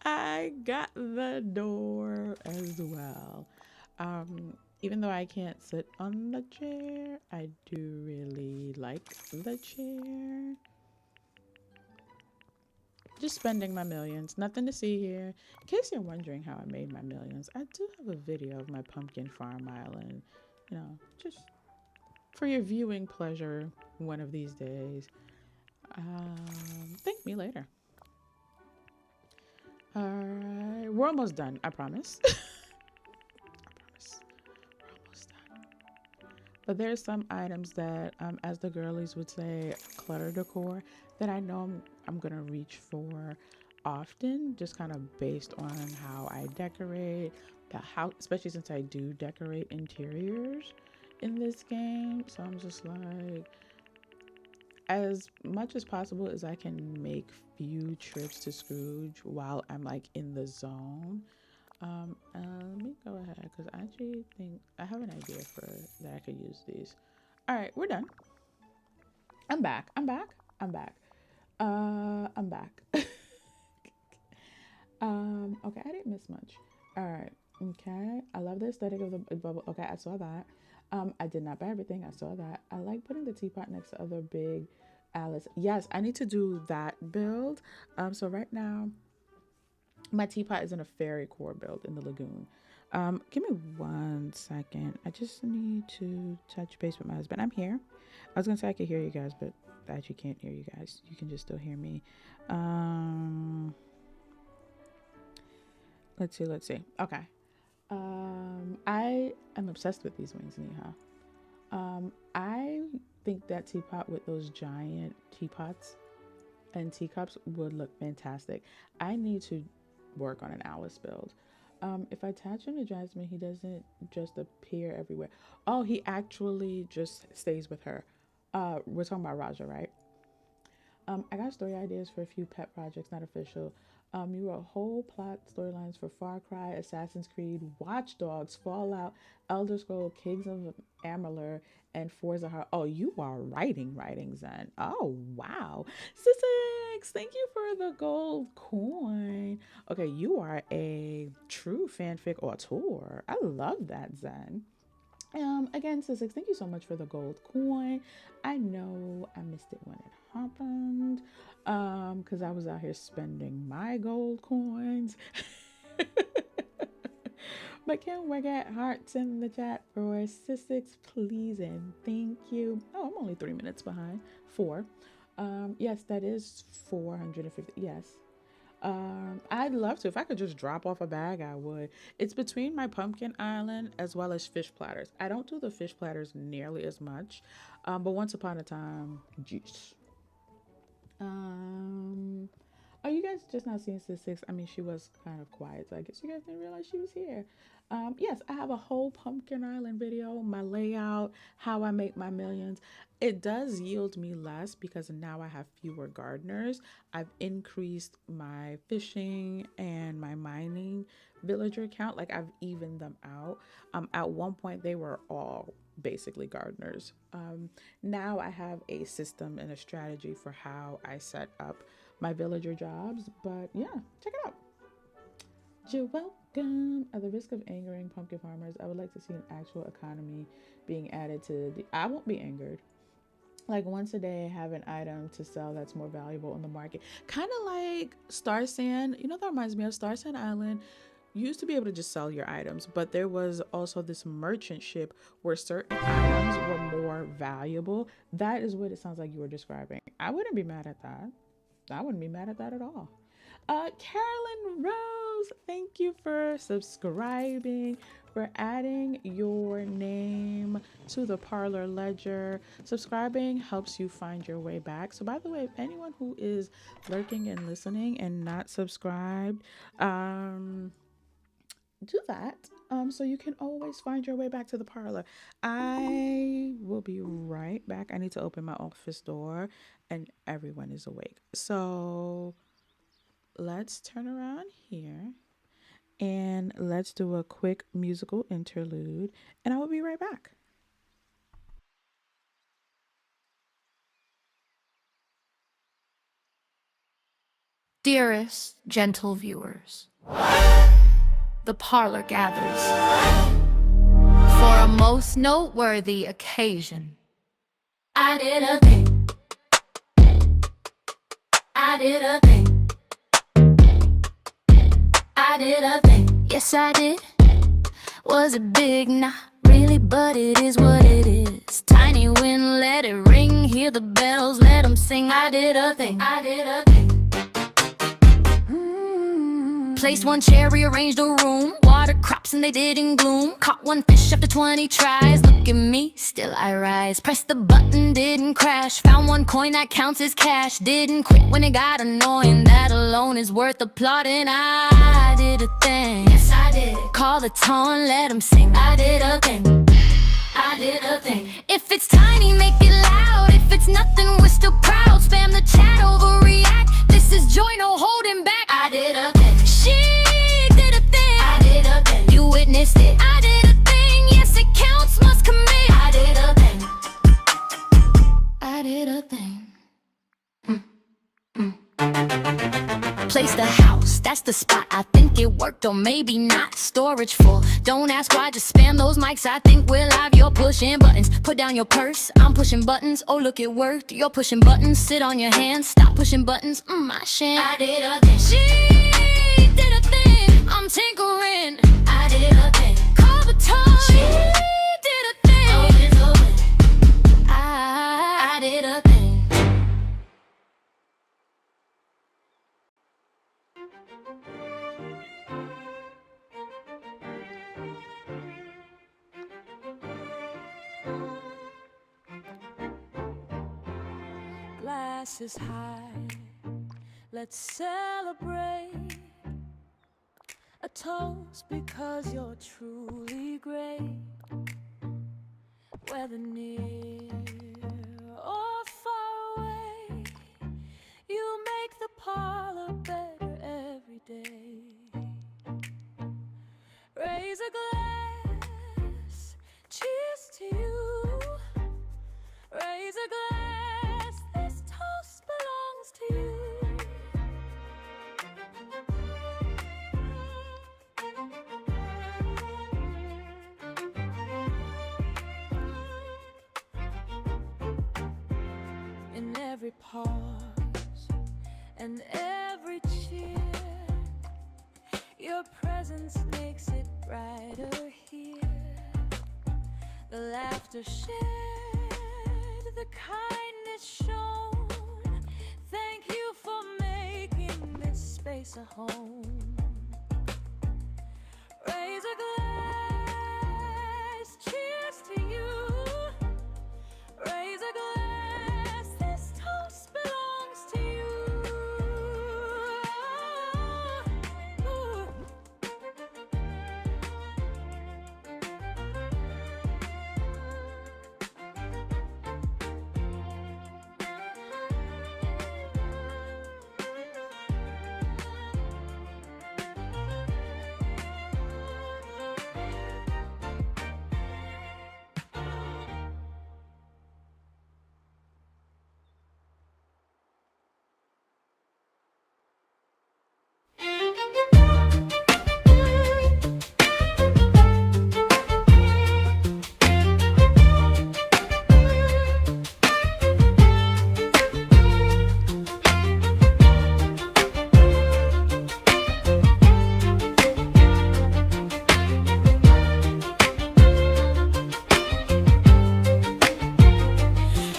I got the door as well. Even though I can't sit on the chair, I do really like the chair. Just spending my millions. Nothing to see here. In case you're wondering how I made my millions, I do have a video of my pumpkin farm island. You know, just for your viewing pleasure one of these days. Thank me later. Alright, we're almost done, I promise. I promise. We're almost done. But there's some items that, as the girlies would say, clutter decor, that I know I'm gonna reach for often, just kind of based on how I decorate the house, especially since I do decorate interiors in this game. So I'm just like, as much as possible as I can make few trips to Scrooge while I'm like in the zone. Let me go ahead, because I actually think I have an idea for that I could use these. All right, we're done. I'm back. I'm back. Okay, I didn't miss much. All right. Okay, I love the aesthetic of the bubble. Okay, I saw that. I did not buy everything. I saw that. I like putting the teapot next to other big Alice. Yes, I need to do that build. So right now, my teapot is in a fairy core build in the lagoon. Give me 1 second. I just need to touch base with my husband. I'm here. I was gonna say I could hear you guys, but I actually can't hear you guys. You can just still hear me. Let's see. Okay. I am obsessed with these wings, Neha. I think that teapot with those giant teapots and teacups would look fantastic. I need to work on an Alice build. If I attach him to Jasmine, he doesn't just appear everywhere. Oh, he actually just stays with her. We're talking about Raja, right? I got story ideas for a few pet projects, not official. You wrote whole plot storylines for Far Cry, Assassin's Creed, Watch Dogs, Fallout, Elder Scrolls, Kings of Amalur, and Forza. Oh, you are writing, Zen. Oh, wow. Six, thank you for the gold coin. Okay, you are a true fanfic auteur. I love that, Zen. Again, Sussex, thank you so much for the gold coin. I know I missed it when it happened, because I was out here spending my gold coins. But can we get hearts in the chat for Sussex, please, and thank you. Oh, I'm only 3 minutes behind. 4. Yes, that is 450. Yes. I'd love to. If I could just drop off a bag, I would. It's between my pumpkin island as well as fish platters. I don't do the fish platters nearly as much, but once upon a time, juice. Oh, you guys just not seeing Sis6. I mean, she was kind of quiet, so I guess you guys didn't realize she was here. Yes, I have a whole Pumpkin Island video, my layout, how I make my millions. It does yield me less because now I have fewer gardeners. I've increased my fishing and my mining villager count. Like, I've evened them out. At one point, they were all basically gardeners. Now I have a system and a strategy for how I set up my villager jobs. But yeah, check it out. You're welcome. At the risk of angering pumpkin farmers, I would like to see an actual economy being added to the... I won't be angered. Like, once a day, have an item to sell that's more valuable in the market. Kind of like Star Sand. You know, that reminds me of Star Sand Island. You used to be able to just sell your items, but there was also this merchant ship where certain items were more valuable. That is what it sounds like you were describing. I wouldn't be mad at that. I wouldn't be mad at that at all. Carolyn Rose, thank you for subscribing, for adding your name to the Parlour Ledger. Subscribing helps you find your way back. So by the way, if anyone who is lurking and listening and not subscribed, do that, so you can always find your way back to the parlor. I will be right back. I need to open my office door and everyone is awake. So let's turn around here and let's do a quick musical interlude and I will be right back. Dearest, gentle viewers, the parlor gathers for a most noteworthy occasion. I did a thing. I did a thing. I did a thing. Yes, I did. Was it big? Not really, but it is what it is. Tiny wind, let it ring. Hear the bells, let them sing. I did a thing. I did a thing. Placed one chair, rearranged a room. Watered crops and they didn't gloom. Caught one fish after 20 tries. Look at me, still I rise. Pressed the button, didn't crash. Found one coin that counts as cash. Didn't quit when it got annoying. That alone is worth applauding. I did a thing. Yes, I did. Call the tone, let them sing. I did a thing. I did a thing. If it's tiny, make it loud. If it's nothing, we're still proud. Spam the chat, overreact. This is joy, no holding back. I did a thing. She did a thing. I did a thing. You witnessed it. I did a thing. Yes, it counts, must commit. I did a thing. I did a thing. Place the house, that's the spot. I think it worked or maybe not. Storage full, don't ask why, just spam those mics. I think we're live, you're pushing buttons. Put down your purse, I'm pushing buttons. Oh look, it worked, you're pushing buttons. Sit on your hands, stop pushing buttons. My shit. I did a thing. She did a thing. I'm tinkering. I did a thing. Call the time. She did a thing. Oh, it's over. I did a thing. Glasses high, let's celebrate a toast because you're truly great. Whether near or far away, you make the parlor better every day. Raise a glass, cheers to you. Raise a glass, this toast belongs to you. and every cheer. Your presence makes it brighter here. The laughter shared, the kindness shown. Thank you for making this space a home. Raise a glass, cheers to you. Raise a glass, this toast belongs to you. Ooh.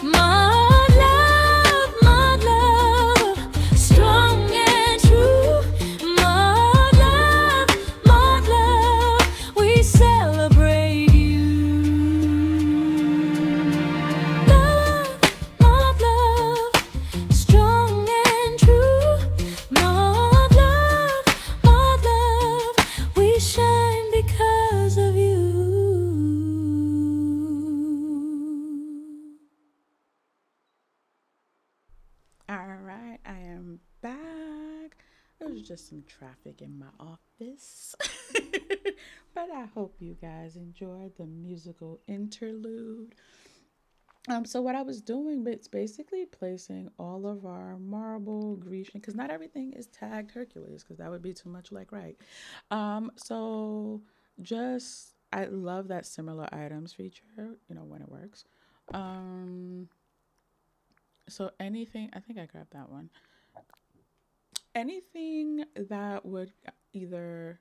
My love, strong and true. My love, we celebrate you. Love, my love, strong and true. My love, we shine because of you. All right, I am back. There was just some traffic in my office. But I hope you guys enjoyed the musical interlude. So what I was doing, it's basically placing all of our marble, Grecian, because not everything is tagged Hercules, because that would be too much like right. So just I love that similar items feature, when it works. So anything, I think I grabbed that one. Anything that would either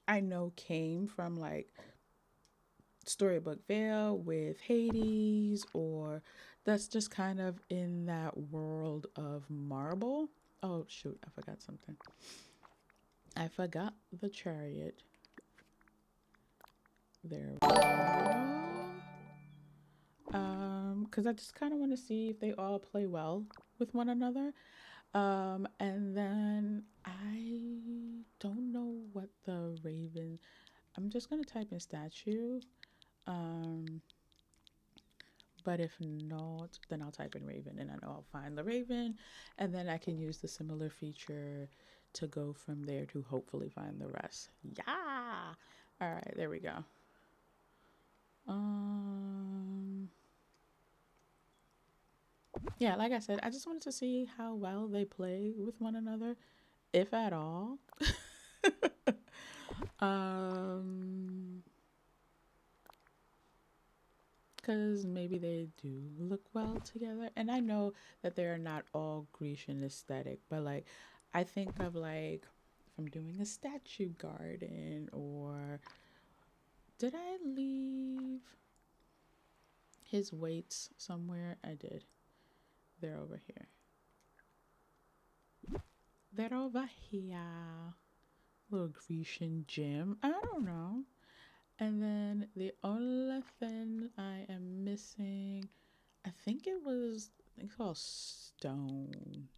I know came from like Storybook Vale with Hades, or that's just kind of in that world of marble. Oh shoot, I forgot something. I forgot the chariot. There we go. Because I just kind of want to see if they all play well with one another. And then I don't know what the raven. I'm just gonna type in statue. But if not, then I'll type in raven and I know I'll find the raven, and then I can use the similar feature to go from there to hopefully find the rest. Yeah. All right, there we go. Yeah, like I said, I just wanted to see how well they play with one another, if at all. Because maybe they do look well together. And I know that they are not all Grecian aesthetic, but like I think of like if I'm doing a statue garden, or did I leave his weights somewhere? I did. They're over here. They're over here. Little Grecian gym. I don't know. And then the only thing I am missing, I think it's called stone.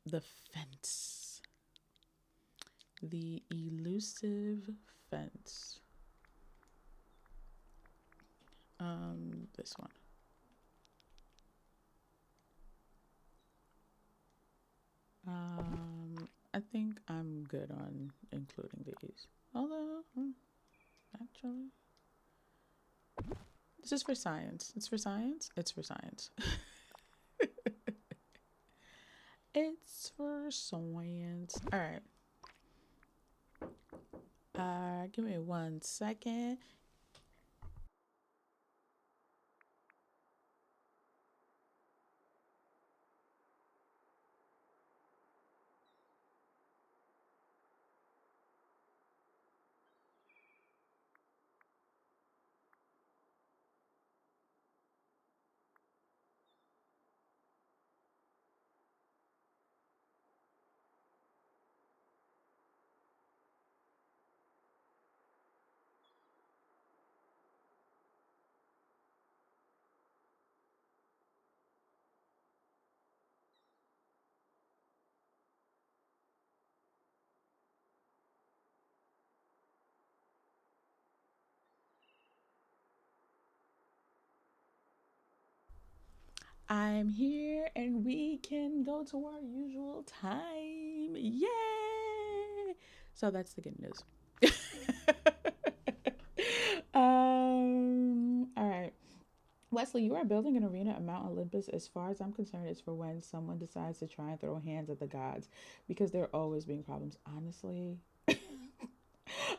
The fence. The elusive fence. This one. I think I'm good on including these. Although, actually, this is for science. It's for science. It's for science. It's for science. All right. Give me 1 second. I'm here and we can go to our usual time. Yay! So that's the good news. All right. Wesley, you are building an arena at Mount Olympus. As far as I'm concerned, it's for when someone decides to try and throw hands at the gods because there are always being problems. Honestly,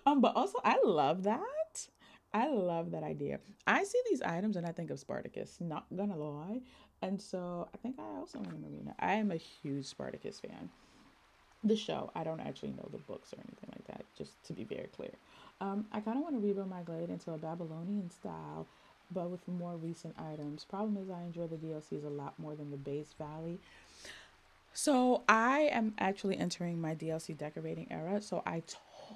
but also I love that. I love that idea. I see these items and I think of Spartacus, not gonna lie. And so I think I also want an arena. I am a huge Spartacus fan. The show, I don't actually know the books or anything like that, just to be very clear. I kind of want to rebuild my glade into a Babylonian style, but with more recent items. Problem is, I enjoy the DLCs a lot more than the base valley. So I am actually entering my DLC decorating era, so I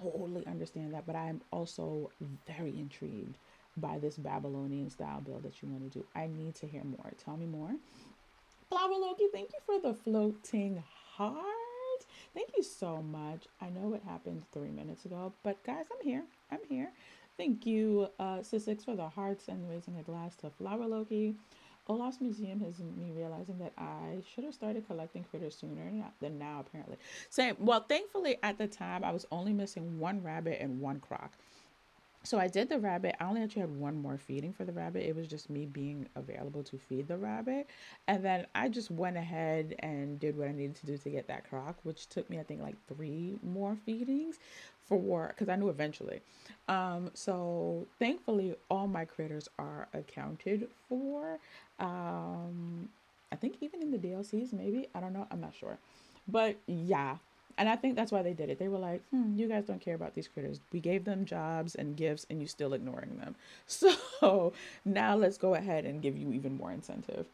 totally understand that, but I am also very intrigued by this Babylonian style build that you want to do. I need to hear more. Tell me more. Flower Loki, thank you for the floating heart. Thank you so much. I know it happened 3 minutes ago, but guys, I'm here. I'm here. Thank you, Sissix, for the hearts and raising a glass to Flower Loki. Olaf's Museum has me realizing that I should have started collecting critters sooner than now, apparently. Same. Well, thankfully, at the time, I was only missing one rabbit and one croc. So I did the rabbit. I only actually had one more feeding for the rabbit. It was just me being available to feed the rabbit. And then I just went ahead and did what I needed to do to get that croc, which took me, I think, like 3 more feedings for, because I knew eventually. So thankfully, all my critters are accounted for. I think even in the DLCs, maybe. I don't know. I'm not sure. But yeah, and I think that's why they did it. They were like, you guys don't care about these critters. We gave them jobs and gifts and you still ignoring them. So now let's go ahead and give you even more incentive.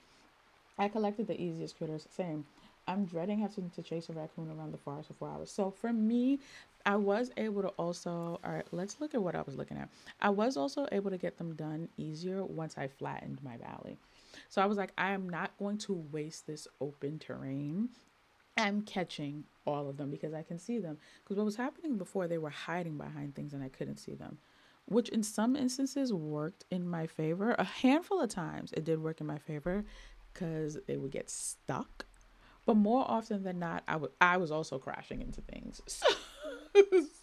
I collected the easiest critters. Same. I'm dreading having to chase a raccoon around the forest for 4 hours. So for me, I was able to also, all right, let's look at what I was looking at. I was also able to get them done easier once I flattened my valley. So I was like, I am not going to waste this open terrain. I'm catching all of them because I can see them. Because what was happening before, they were hiding behind things and I couldn't see them, which in some instances worked in my favor. A handful of times it did work in my favor because they would get stuck. But more often than not, I was also crashing into things.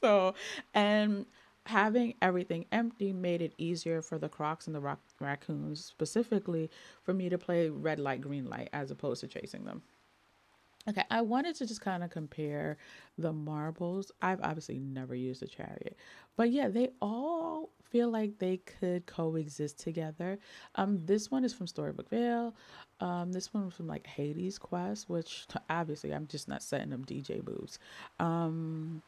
So and having everything empty made it easier for the crocs and the raccoons specifically for me to play red light, green light as opposed to chasing them. Okay, I wanted to just kind of compare the marbles. I've obviously never used a chariot, but yeah, they all feel like they could coexist together. This one is from Storybook Vale. This one was from like Hades Quest, which obviously I'm just not setting up DJ boobs. Um,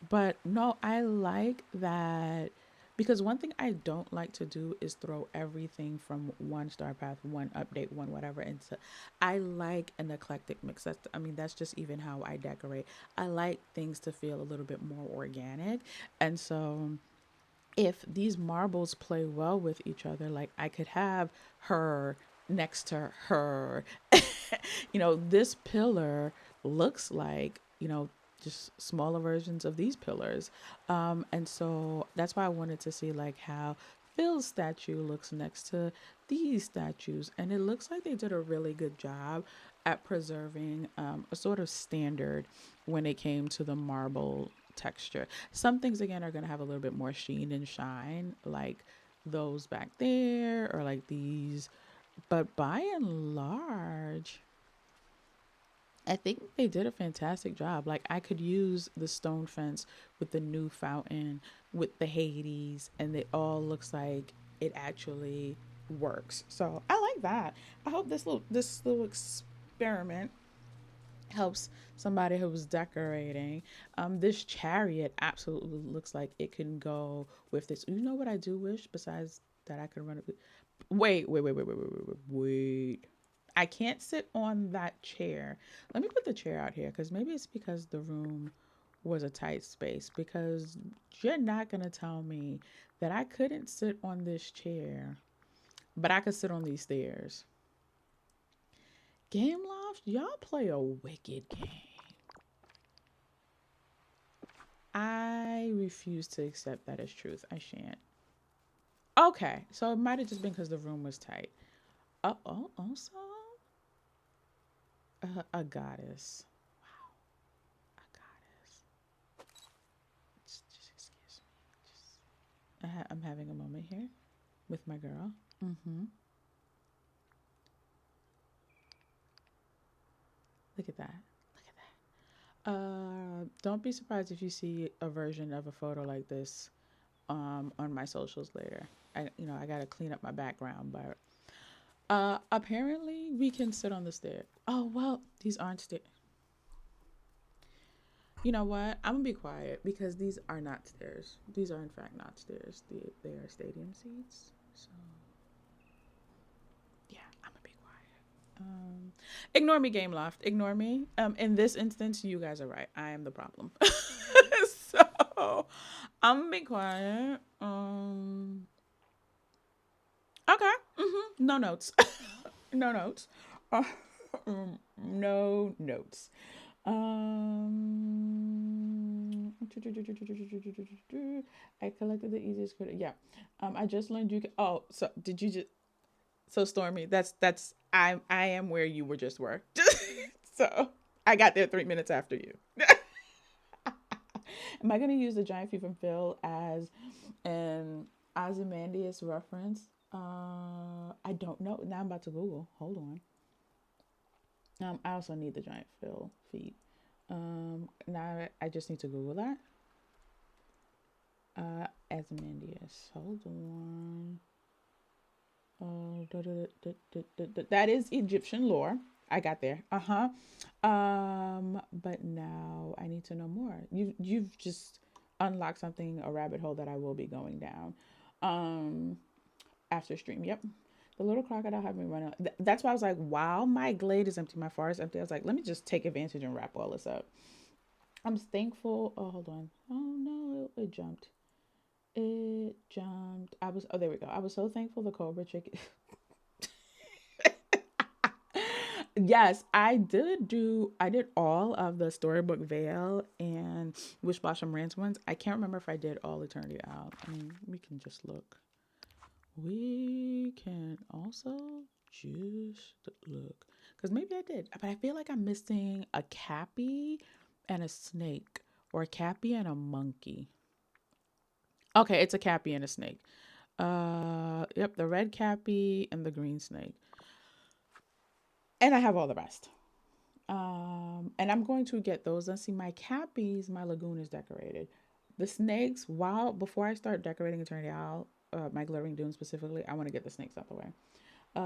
but no, I like that because one thing I don't like to do is throw everything from one star path, one update, one whatever into. I like an eclectic mix. That's just even how I decorate. I like things to feel a little bit more organic. And so if these marbles play well with each other, like I could have her next to her. This pillar looks like, just smaller versions of these pillars. And so that's why I wanted to see like how Phil's statue looks next to these statues. And it looks like they did a really good job at preserving a sort of standard when it came to the marble texture. Some things again are going to have a little bit more sheen and shine, like those back there or like these. But by and large, I think they did a fantastic job. Like I could use the stone fence with the new fountain, with the Hades, and it all looks like it actually works. So I like that. I hope this little experiment helps somebody who's decorating. This chariot absolutely looks like it can go with this. You know what I do wish besides that I could run it. Wait. I can't sit on that chair. Let me put the chair out here because maybe it's because the room was a tight space. Because you're not going to tell me that I couldn't sit on this chair, but I could sit on these stairs. Game Loft, y'all play a wicked game. I refuse to accept that as truth. I shan't. Okay, so it might have just been because the room was tight. Also, A goddess. Wow, a goddess. Just excuse me. I'm having a moment here with my girl. Mm-hmm. Look at that. Look at that. Don't be surprised if you see a version of a photo like this on my socials later. I gotta clean up my background, but apparently we can sit on the stairs. Oh well, these aren't stairs. You know what? I'm gonna be quiet because these are not stairs. These are in fact not stairs. They are stadium seats. So yeah, I'm gonna be quiet. Ignore me, Game Loft. Ignore me. In this instance, you guys are right. I am the problem. So I'm gonna be quiet. Okay. No notes. No notes. Uh, no notes. I collected the easiest critter. Yeah. I just learned you can. Oh, so did you just? So Stormy, that's I am where you were just were. So I got there 3 minutes after you. Am I gonna use the giant feet from Phil as an Ozymandias reference? I don't know. Now I'm about to Google. Hold on. I also need the giant Phil feet. Now I just need to Google that. Ozymandias. Hold on. That is Egyptian lore. I got there. But now I need to know more. You've just unlocked something, a rabbit hole that I will be going down. After stream. Yep. The little crocodile had me running. That's why I was like, wow, my glade is empty, my forest is empty. I was like, let me just take advantage and wrap all this up. I'm thankful. Oh, hold on. Oh no, it jumped. It jumped. Oh, there we go. I was so thankful the cobra chicken. Yes, I did all of the Storybook Vale and Wish Blossom Ranch ones. I can't remember if I did all Eternity Out. I mean, we can just look. We can also just look. Because maybe I did. But I feel like I'm missing a Cappy and a snake. Or a Cappy and a monkey. Okay, it's a Cappy and a snake. Yep, the red Cappy and the green snake. And I have all the rest. And I'm going to get those. Let's see, my Cappies, my lagoon is decorated. The snakes, before I start decorating Eternity Isle, my Glaring Dune specifically, I want to get the snakes out the way.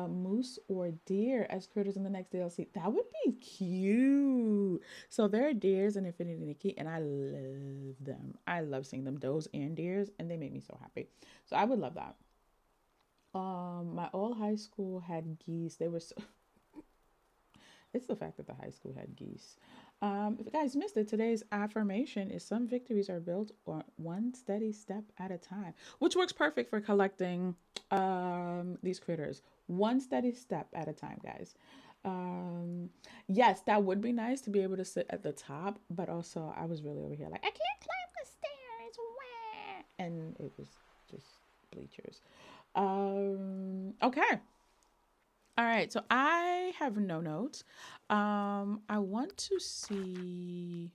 Moose or deer as critters in the next DLC. That would be cute. So there are deers in Infinity Nikki, and I love them. I love seeing them, does and deers, and they make me so happy. So I would love that. My old high school had geese. They were so it's the fact that the high school had geese. If you guys missed it, today's affirmation is some victories are built on one steady step at a time, which works perfect for collecting these critters. One steady step at a time, guys. Yes, that would be nice to be able to sit at the top, but also I was really over here like, I can't climb the stairs. Wah! And it was just bleachers. Okay. All right, so I have no notes. I want to see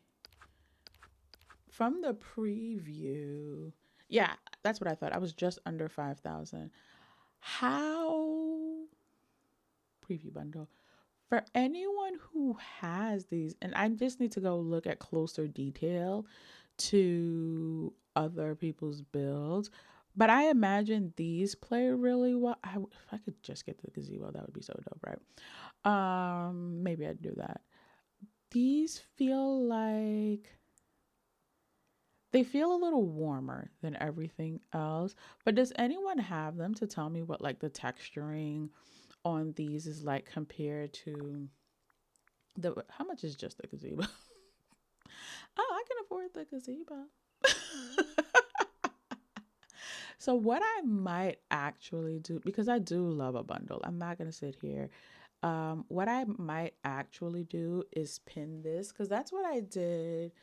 from the preview. Yeah, that's what I thought. I was just under 5,000. How preview bundle for anyone who has these, and I just need to go look at closer detail to other people's builds. But I imagine these play really well. If I could just get the gazebo, that would be so dope, right? Maybe I'd do that. These feel like they feel a little warmer than everything else. But does anyone have them to tell me what like the texturing on these is like compared to how much is just the gazebo? Oh, I can afford the gazebo. So what I might actually do, because I do love a bundle, I'm not going to sit here. What I might actually do is pin this, because that's what I did.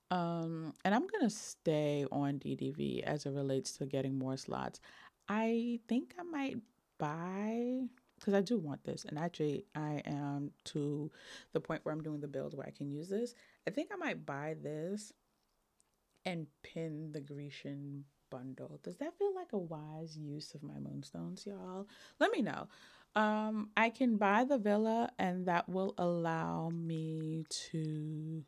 And I'm going to stay on DDV as it relates to getting more slots. I think I might buy because I do want this. And actually, I am to the point where I'm doing the build where I can use this. I think I might buy this and pin the Grecian bundle. Does that feel like a wise use of my moonstones, y'all? Let me know. I can buy the villa, and that will allow me to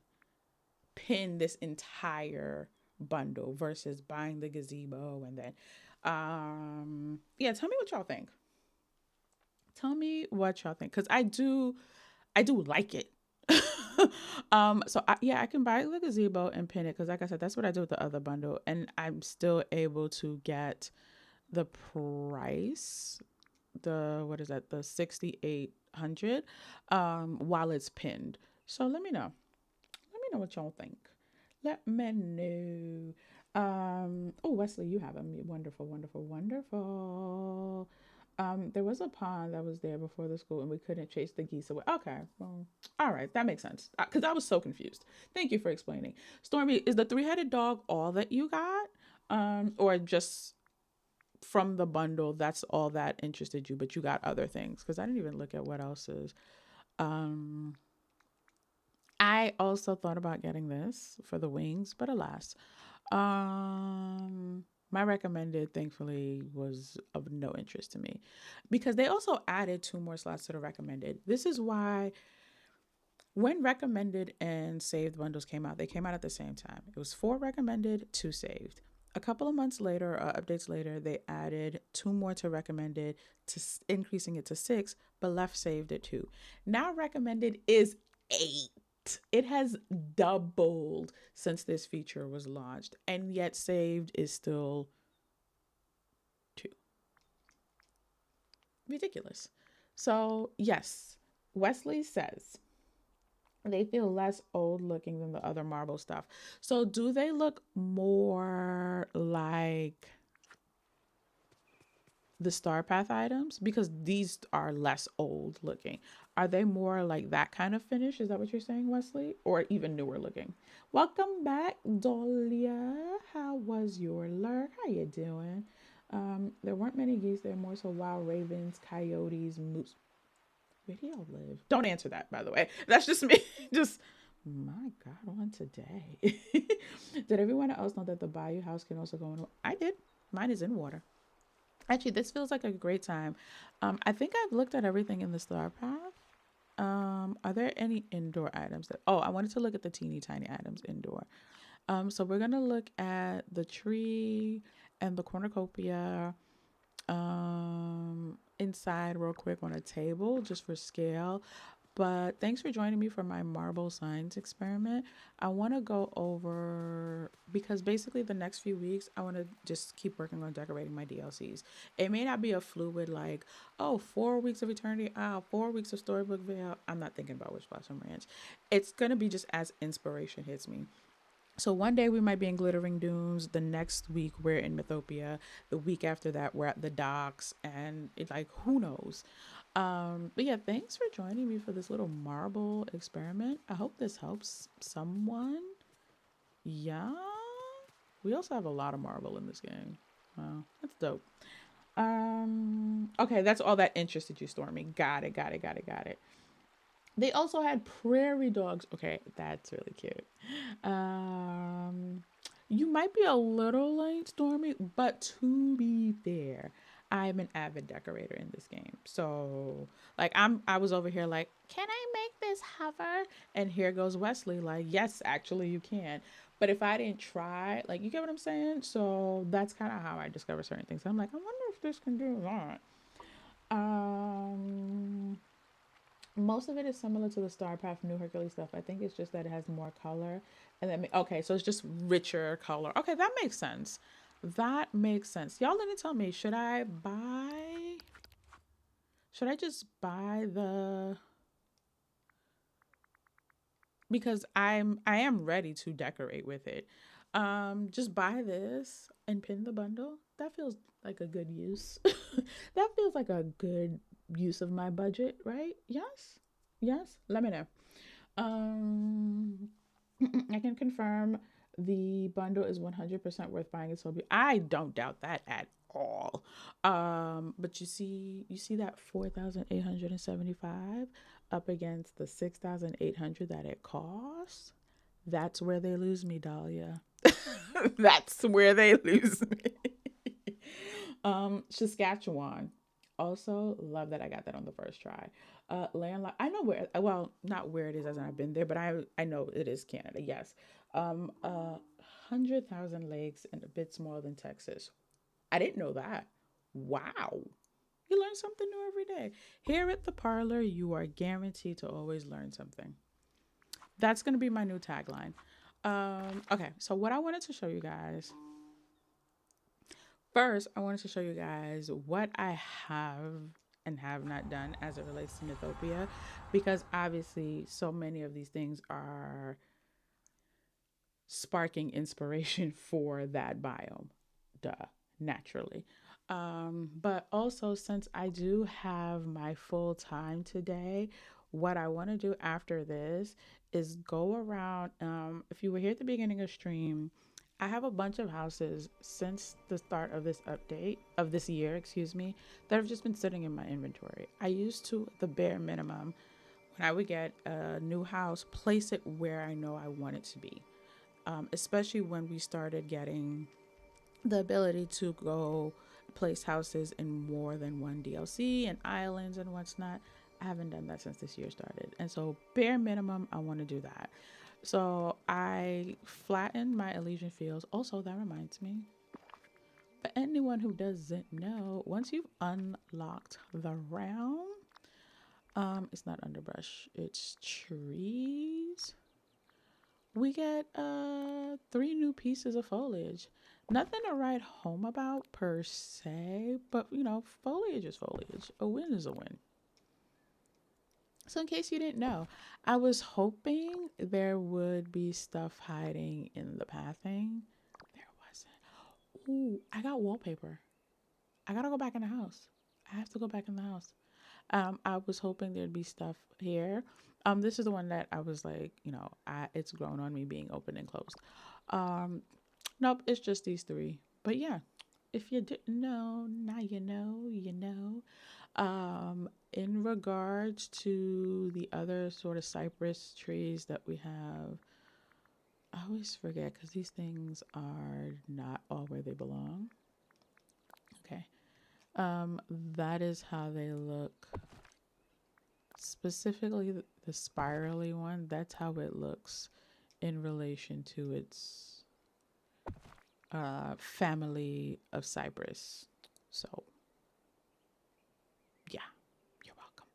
pin this entire bundle versus buying the gazebo and then yeah, tell me what y'all think. Tell me what y'all think, because I do like it. Yeah, I can buy the gazebo and pin it because, like I said, that's what I do with the other bundle, and I'm still able to get the price. The what is that? The 6,800, while it's pinned. So let me know. Let me know what y'all think. Let me know. Oh, Wesley, you have a wonderful, wonderful, wonderful. There was a pond that was there before the school, and we couldn't chase the geese away. Okay, well, all right, that makes sense. Because I was so confused. Thank you for explaining. Stormy, is the three-headed dog all that you got, or just from the bundle? That's all that interested you, but you got other things? Because I didn't even look at what else is. Um, I also thought about getting this for the wings, but alas, my recommended, thankfully, was of no interest to me because they also added 2 more slots to the recommended. This is why when recommended and saved bundles came out, they came out at the same time. It was 4 recommended, 2 saved. A couple of months later, updates later, they added 2 more to recommended, to increasing it to 6, but left saved at 2. Now recommended is 8. It has doubled since this feature was launched, and yet saved is still 2. Ridiculous. So, yes, Wesley says they feel less old looking than the other marble stuff. So, do they look more like the Star Path items? Because these are less old looking. Are they more like that kind of finish? Is that what you're saying, Wesley? Or even newer looking? Welcome back, Dolia. How was your lurk? How you doing? There weren't many geese there, more so wild ravens, coyotes, moose. Where do y'all live? Don't answer that, by the way. That's just me. Just, my God, on today. Did everyone else know that the Bayou house can also go in? I did. Mine is in water. Actually, this feels like a great time. I think I've looked at everything in the Star Path. Are there any indoor items that? Oh, I wanted to look at the teeny tiny items indoor. So we're gonna look at the tree and the cornucopia. Inside real quick on a table just for scale. But thanks for joining me for my marble science experiment. I want to go over, because basically the next few weeks, I want to just keep working on decorating my DLCs. It may not be a fluid like, oh, 4 weeks of Eternity out, 4 weeks of Storybook Veil. I'm not thinking about Witch Blossom Ranch. It's going to be just as inspiration hits me. So one day we might be in Glittering Dunes. The next week we're in Mythopia. The week after that we're at the docks, and it's like, who knows? But yeah, thanks for joining me for this little marble experiment. I hope this helps someone. Yeah. We also have a lot of marble in this game. Wow, that's dope. Okay, that's all that interested you, Stormy. Got it, got it, got it, got it. They also had prairie dogs. Okay, that's really cute. Um, you might be a little late, Stormy, but to be fair, I'm an avid decorator in this game. So, like, I was over here like, can I make this hover? And here goes Wesley, like, yes, actually, you can. But if I didn't try, like, you get what I'm saying? So that's kind of how I discover certain things. I'm like, I wonder if this can do that. Um, Most of it is similar to the Star Path New Hercules stuff. I think it's just that it has more color. And then, okay, so it's just richer color. Okay, that makes sense. That makes sense. Y'all let me tell me, should I just buy the, because I am ready to decorate with it. Just buy this and pin the bundle. That feels like a good use. That feels like a good use of my budget, right? Yes? Yes? Let me know. Um, I can confirm the bundle is 100% worth buying. I don't doubt that at all. But you see that 4,875 up against the 6,800 that it costs. That's where they lose me, Dahlia. That's where they lose me. Saskatchewan. Also, love that I got that on the first try. Landlocked. I know where. Well, not where it is, as I've been there, but I know it is Canada. Yes. 100,000 lakes and a bit smaller than Texas. I didn't know that. Wow. You learn something new every day. Here at the Parlour, you are guaranteed to always learn something. That's going to be my new tagline. Okay, so what I wanted to show you guys. First, I wanted to show you guys what I have and have not done as it relates to Mythopia, because obviously so many of these things are sparking inspiration for that biome. Duh, naturally. But also, since I do have my full time today, what I want to do after this is go around. If you were here at the beginning of stream, I have a bunch of houses since the start of this update of this year, excuse me, that have just been sitting in my inventory. I used to, the bare minimum, when I would get a new house, place it where I know I want it to be. Especially when we started getting the ability to go place houses in more than one DLC and islands and what's not. I haven't done that since this year started. And so bare minimum, I want to do that. So I flattened my Elysian Fields. Also, that reminds me, for anyone who doesn't know, once you've unlocked the realm, it's not underbrush, it's trees. We get 3 new pieces of foliage. Nothing to write home about per se, but you know, foliage is foliage. A win is a win. So in case you didn't know, I was hoping there would be stuff hiding in the pathing. There wasn't. Ooh, I got wallpaper. I gotta go back in the house. I have to go back in the house. I was hoping there'd be stuff here. This is the one that I was like, you know, it's grown on me being open and closed. Nope, it's just these 3. But yeah, if you didn't know, now you know, you know. In regards to the other sort of cypress trees that we have, I always forget because these things are not all where they belong. Okay. That is how they look. Specifically the spirally one, that's how it looks in relation to its family of cypress. So yeah, you're welcome.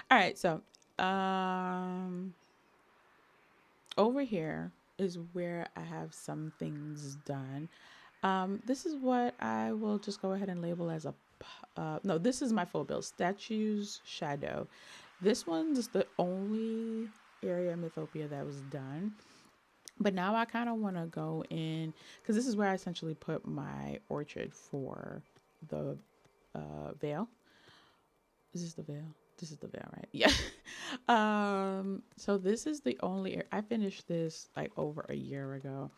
All right, so over here is where I have some things done. This is what I will just go ahead and label as a no, this is my full build. Statues, shadow. This one's the only area in Mythopia that was done. But now I kind of want to go in, because this is where I essentially put my orchard for the veil. Is this the veil? This is the veil, right? Yeah. So this is the only, I finished this like over a year ago.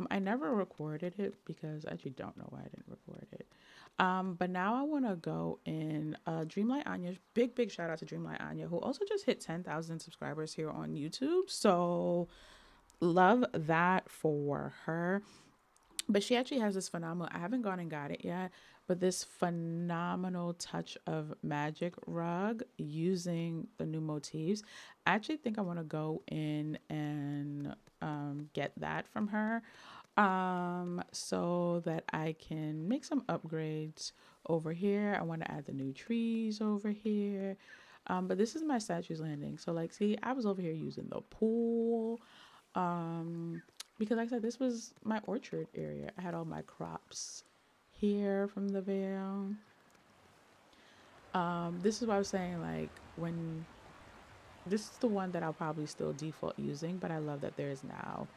I never recorded it because I actually don't know why I didn't record it. But now I want to go in Dreamlight Anya. Big shout out to Dreamlight Anya, who also just hit 10,000 subscribers here on YouTube. So love that for her. But she actually has this phenomenal, I haven't gone and got it yet, but this phenomenal touch of magic rug using the new motifs. I actually think I want to go in and get that from her, so that I can make some upgrades over here. I want to add the new trees over here. But this is my statues landing. So like, see, I was over here using the pool. Because like I said, this was my orchard area. I had all my crops here from the veil. This is what I was saying, like, when this is the one that I'll probably still default using, but I love that there is now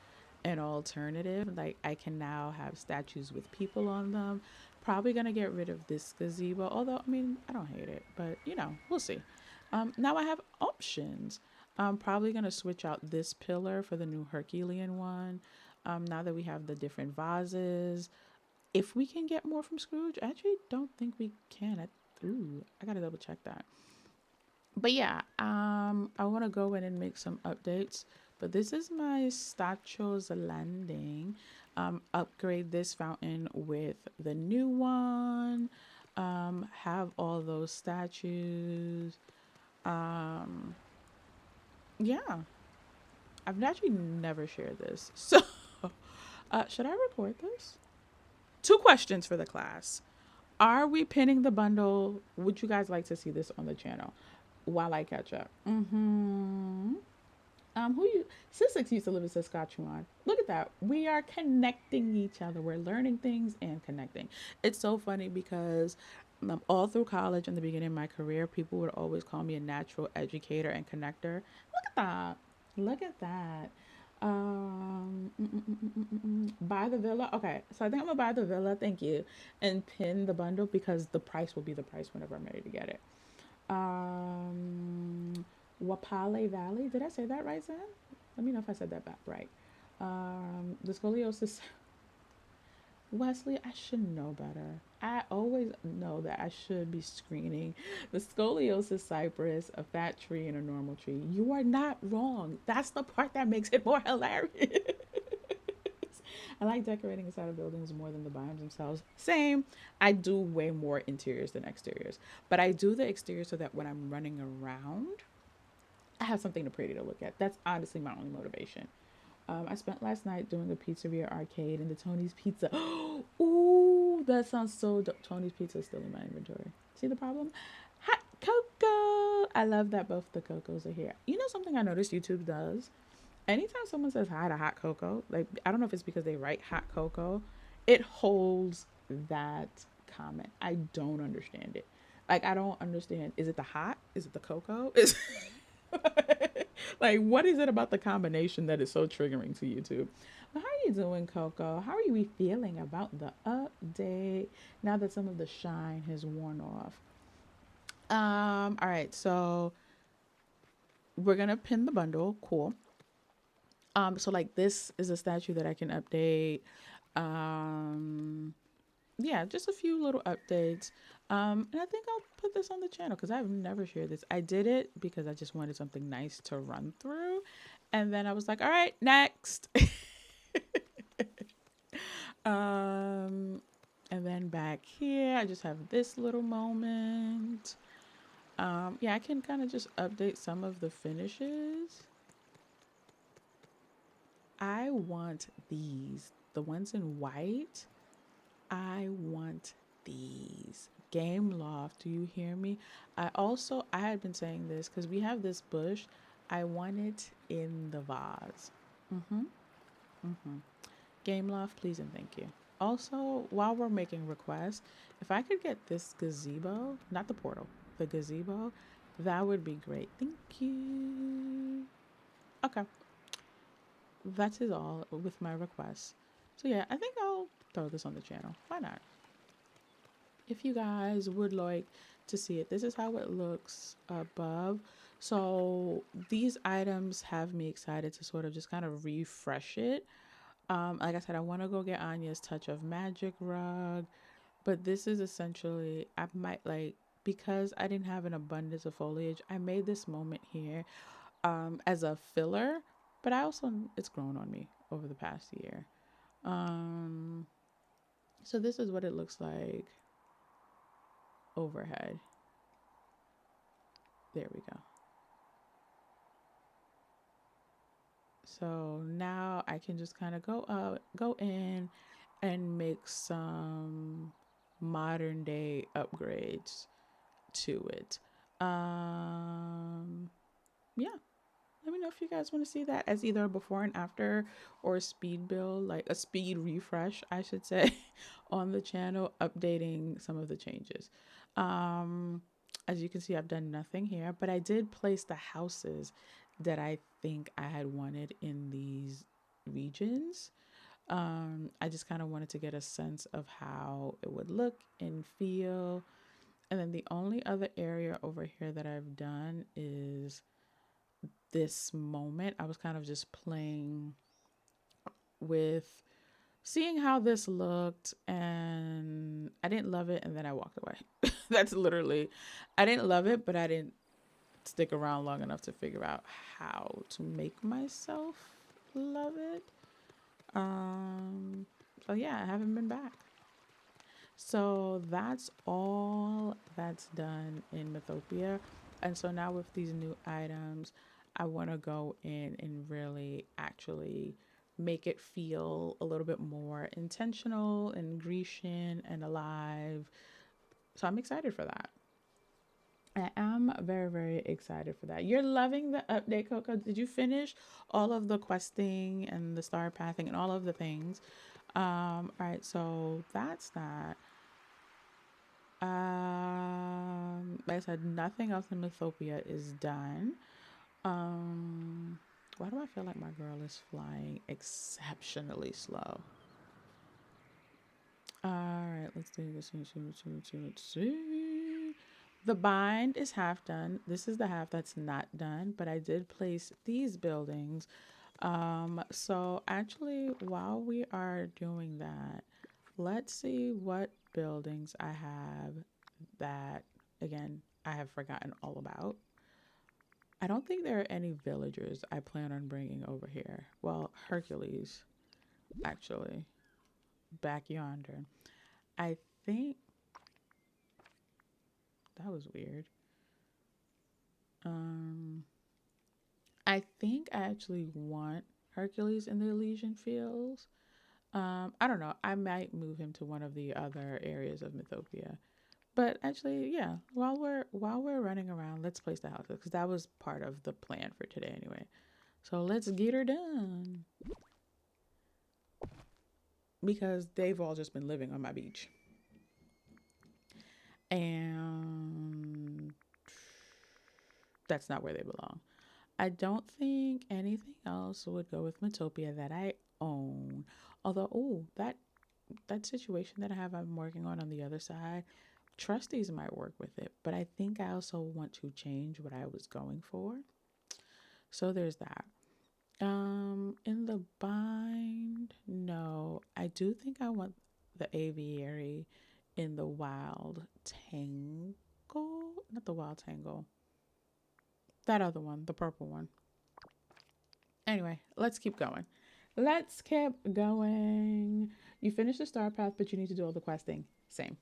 an alternative. Like, I can now have statues with people on them. Probably gonna get rid of this gazebo, although I mean, I don't hate it, but you know, we'll see. Now I have options. I'm probably gonna switch out this pillar for the new Herculean one. Now that we have the different vases, if we can get more from Scrooge, I actually don't think we can. I gotta double check that. But yeah, I want to go in and make some updates. But this is my Stachio's landing. Upgrade this fountain with the new one. Have all those statues. Um, yeah, I've actually never shared this. So, should I record this? Two questions for the class. Are we pinning the bundle? Would you guys like to see this on the channel while I catch up? Who you? Sussex used to live in Saskatchewan. Look at that. We are connecting each other. We're learning things and connecting. It's so funny because all through college and the beginning of my career, people would always call me a natural educator and connector. Look at that. Look at that. Buy the villa. Okay, so I think I'm gonna buy the villa. Thank you, and pin the bundle because the price will be the price whenever I'm ready to get it. Wapale Valley. Did I say that right, Sam? Let me know if I said that back right. The scoliosis. Wesley, I should know better. I always know that I should be screening the scoliosis cypress, a fat tree, and a normal tree. You are not wrong. That's the part that makes it more hilarious. I like decorating inside of buildings more than the biomes themselves. Same. I do way more interiors than exteriors. But I do the exterior so that when I'm running around, I have something pretty to look at. That's honestly my only motivation. I spent last night doing a pizzeria arcade in the Tony's Pizza. Ooh, that sounds so dope. Tony's Pizza is still in my inventory. See the problem? Hot cocoa. I love that both the cocos are here. You know something I noticed YouTube does? Anytime someone says hi to hot cocoa, like I don't know if it's because they write hot cocoa, it holds that comment. I don't understand it. Like I don't understand. Is it the hot? Is it the cocoa? Is like what is it about the combination that is so triggering to YouTube? Well, how are you doing, Coco? How are you feeling about the update now that some of the shine has worn off? All right, so we're gonna pin the bundle. Cool. So like this is a statue that I can update. Um, yeah, just a few little updates. And I think I'll put this on the channel because I've never shared this. I did it because I just wanted something nice to run through. And then I was like, all right, next. um, and then back here, I just have this little moment. Yeah, I can kind of just update some of the finishes. I want these, the ones in white. I want these. Game Loft, do you hear me? I had been saying this because we have this bush. I want it in the vase. Game Loft, please and thank you. Also, while we're making requests, if I could get this gazebo, not the portal, the gazebo, that would be great. Thank you. Okay. That is all with my requests. So yeah, I think I'll throw this on the channel. Why not? If you guys would like to see it, this is how it looks above. So these items have me excited to sort of just kind of refresh it. Like I said, I want to go get Anya's Touch of Magic rug, but this is essentially, I might like, because I didn't have an abundance of foliage, I made this moment here as a filler, but I also, it's grown on me over the past year. So this is what it looks like overhead. There we go. So now I can just kind of go in and make some modern day upgrades to it. Yeah. Let me know if you guys want to see that as either a before and after or a speed build, like a speed refresh, I should say, on the channel, updating some of the changes. As you can see, I've done nothing here, but I did place the houses that I think I had wanted in these regions. I just kind of wanted to get a sense of how it would look and feel. And then the only other area over here that I've done is this moment. I was kind of just playing with seeing how this looked, and I didn't love it, and then I walked away. That's literally, I didn't love it, but I didn't stick around long enough to figure out how to make myself love it. So yeah, I haven't been back. So that's all that's done in Mythopia. And so now with these new items, I want to go in and really actually make it feel a little bit more intentional and Grecian and alive. So I'm excited for that. I am very, very excited for that. You're loving the update, Coco. Did you finish all of the questing and the star pathing and all of the things? All right, so that's that. Like I said, nothing else in Mythopia is done. Why do I feel like my girl is flying exceptionally slow? All right, let's do this. Let's see. The bind is half done. This is the half that's not done, but I did place these buildings. So actually, while we are doing that, let's see what buildings I have that, again, I have forgotten all about. I don't think there are any villagers I plan on bringing over here. Well, Hercules, actually, back yonder. I think that was weird. I think I actually want Hercules in the Elysian Fields. I don't know. I might move him to one of the other areas of Mythopia. But actually, yeah. While we're running around, let's place the houses because that was part of the plan for today anyway. So let's get her done because they've all just been living on my beach, and that's not where they belong. I don't think anything else would go with Mythopia that I own. Although, oh, that situation that I'm working on the other side, trustees might work with it, but I think I also want to change what I was going for. So there's that. In the bind, no, I do think I want the aviary in the wild tangle, not the wild tangle, that other one, the purple one. Anyway, let's keep going. Let's keep going. You finished the star path, but you need to do all the questing. Same.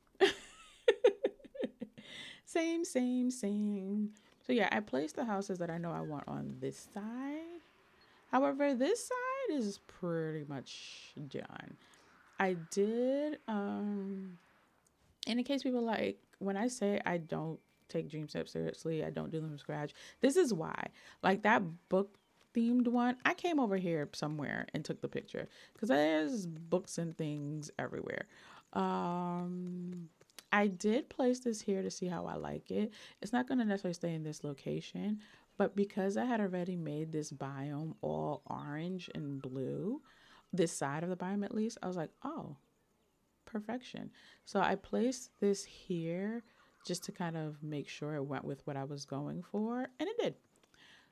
Same. So yeah, I placed the houses that I know I want on this side. However, this side is pretty much done. I did, and in case people like, when I say I don't take dream steps seriously, I don't do them from scratch, this is why. Like that book themed one, I came over here somewhere and took the picture because there's books and things everywhere. I did place this here to see how I like it. It's not going to necessarily stay in this location, but because I had already made this biome all orange and blue, this side of the biome at least, I was like, oh, perfection. So I placed this here just to kind of make sure it went with what I was going for, and it did.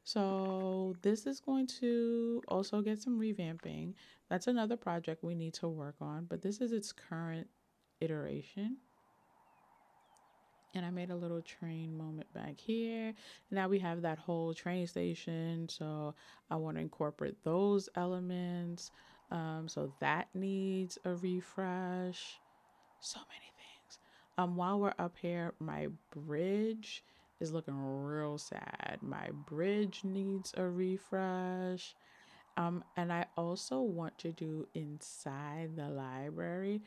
So this is going to also get some revamping. That's another project we need to work on, but this is its current iteration. And I made a little train moment back here. Now we have that whole train station, so I want to incorporate those elements. So that needs a refresh. So many things. While we're up here, my bridge is looking real sad. My bridge needs a refresh. And I also want to do inside the library.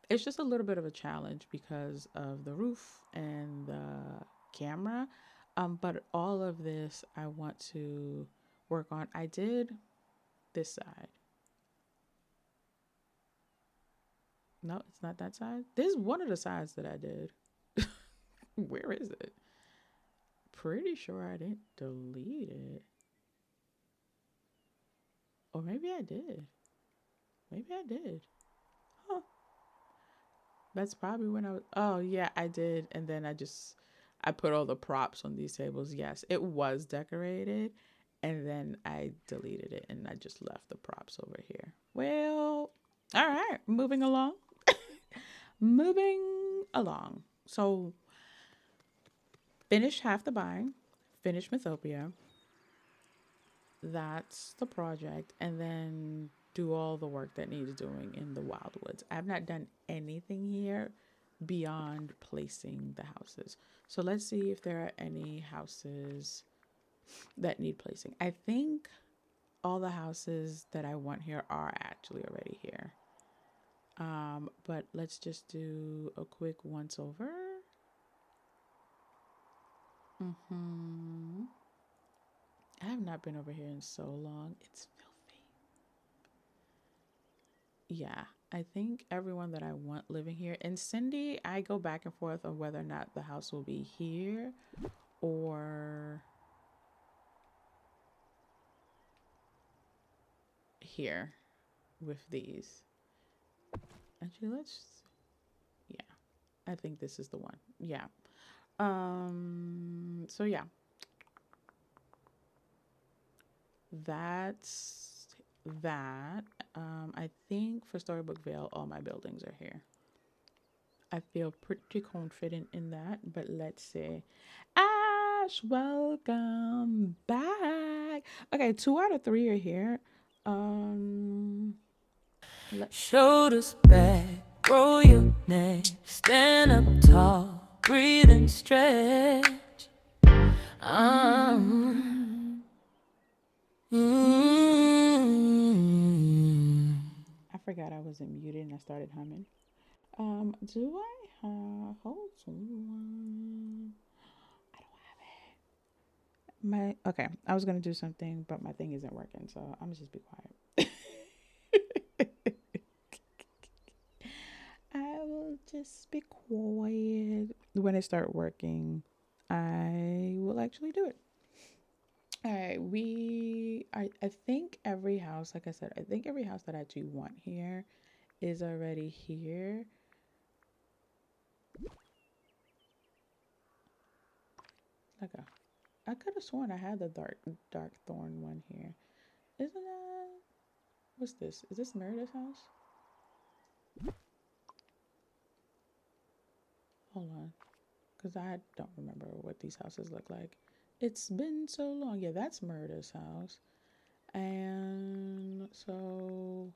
It's just a little bit of a challenge because of the roof and the camera. But all of this I want to work on. I did this side. No, it's not that side. This is one of the sides that I did. Where is it? Pretty sure I didn't delete it. Or maybe I did. Maybe I did. Huh. That's probably when I was. Oh, yeah, I did. And then I put all the props on these tables. Yes, it was decorated. And then I deleted it and I just left the props over here. Well, all right, moving along. Moving along. So, finish half the buying, finish Mythopia. That's the project. And then do all the work that needs doing in the Wildwoods. I've not done anything here beyond placing the houses. So let's see if there are any houses that need placing. I think all the houses that I want here are actually already here. But let's just do a quick once over. I have not been over here in so long. It's filthy. Yeah, I think everyone that I want living here. And Cindy, I go back and forth on whether or not the house will be here or here with these. Actually, yeah, I think this is the one. Yeah. So yeah, that's that. I think for Storybook Vale, all my buildings are here. I feel pretty confident in that, but let's see. Ash, welcome back. Okay, 2 out of 3 are here. Shoulders back, roll your neck, stand up tall, breathe and stretch. I forgot I wasn't muted and I started humming. Do I have, hold on. I don't have it. Okay, I was gonna do something, but my thing isn't working, so I'm gonna just be quiet. I will just be quiet. When it start working, I will actually do it. All right, I think every house, like I said, I think every house that I actually want here is already here. Okay. I could have sworn I had the dark thorn one here. Isn't that, what's this? Is this Merida's house? Hold on. Because I don't remember what these houses look like. It's been so long. Yeah, that's Merida's house. And so,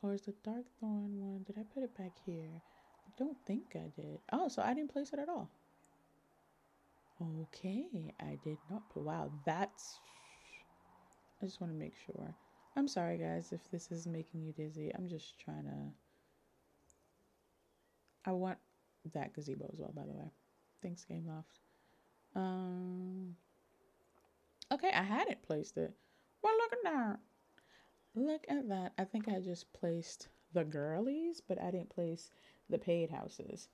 or is the dark thorn one, did I put it back here? I don't think I did. Oh, so I didn't place it at all. Okay, I did not. Wow, that's, I just want to make sure. I'm sorry, guys, if this is making you dizzy. I'm just trying to, I want that gazebo as well, by the way. Thanks, Game Loft. Okay, I hadn't placed it. Well, look at that. Look at that. I think I just placed the girlies, but I didn't place the paid houses.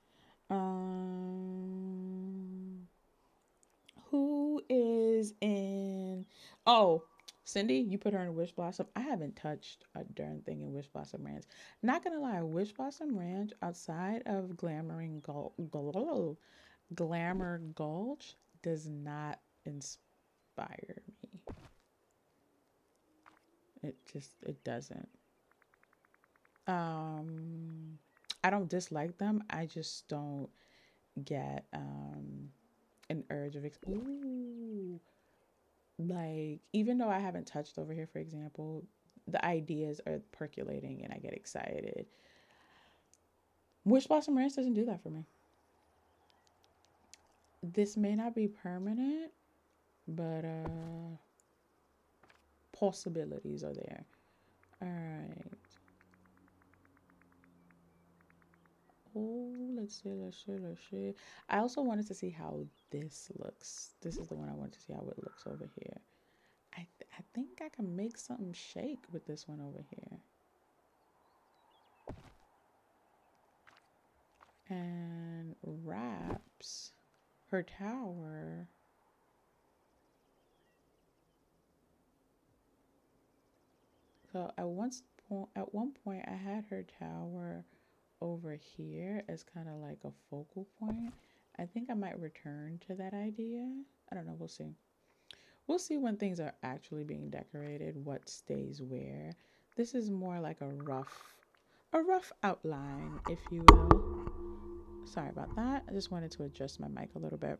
Who is in? Oh, Cindy, you put her in Wish Blossom. I haven't touched a darn thing in Wish Blossom Ranch. Not gonna lie, Wish Blossom Ranch outside of Glamour Gulch does not inspire me. It doesn't. I don't dislike them. I just don't get an urge of ooh, like, even though I haven't touched over here, for example, the ideas are percolating and I get excited. Wish Blossom Ranch doesn't do that for me. This may not be permanent, but possibilities are there. All right. Oh, let's see. I also wanted to see how this looks. This is the one I wanted to see how it looks over here. I think I can make something shake with this one over here. And wraps her tower. So at one point I had her tower over here as kind of like a focal point, I think I might return to that idea. I don't know. We'll see. We'll see when things are actually being decorated, what stays where. This is more like a rough outline, if you will. Sorry about that. I just wanted to adjust my mic a little bit.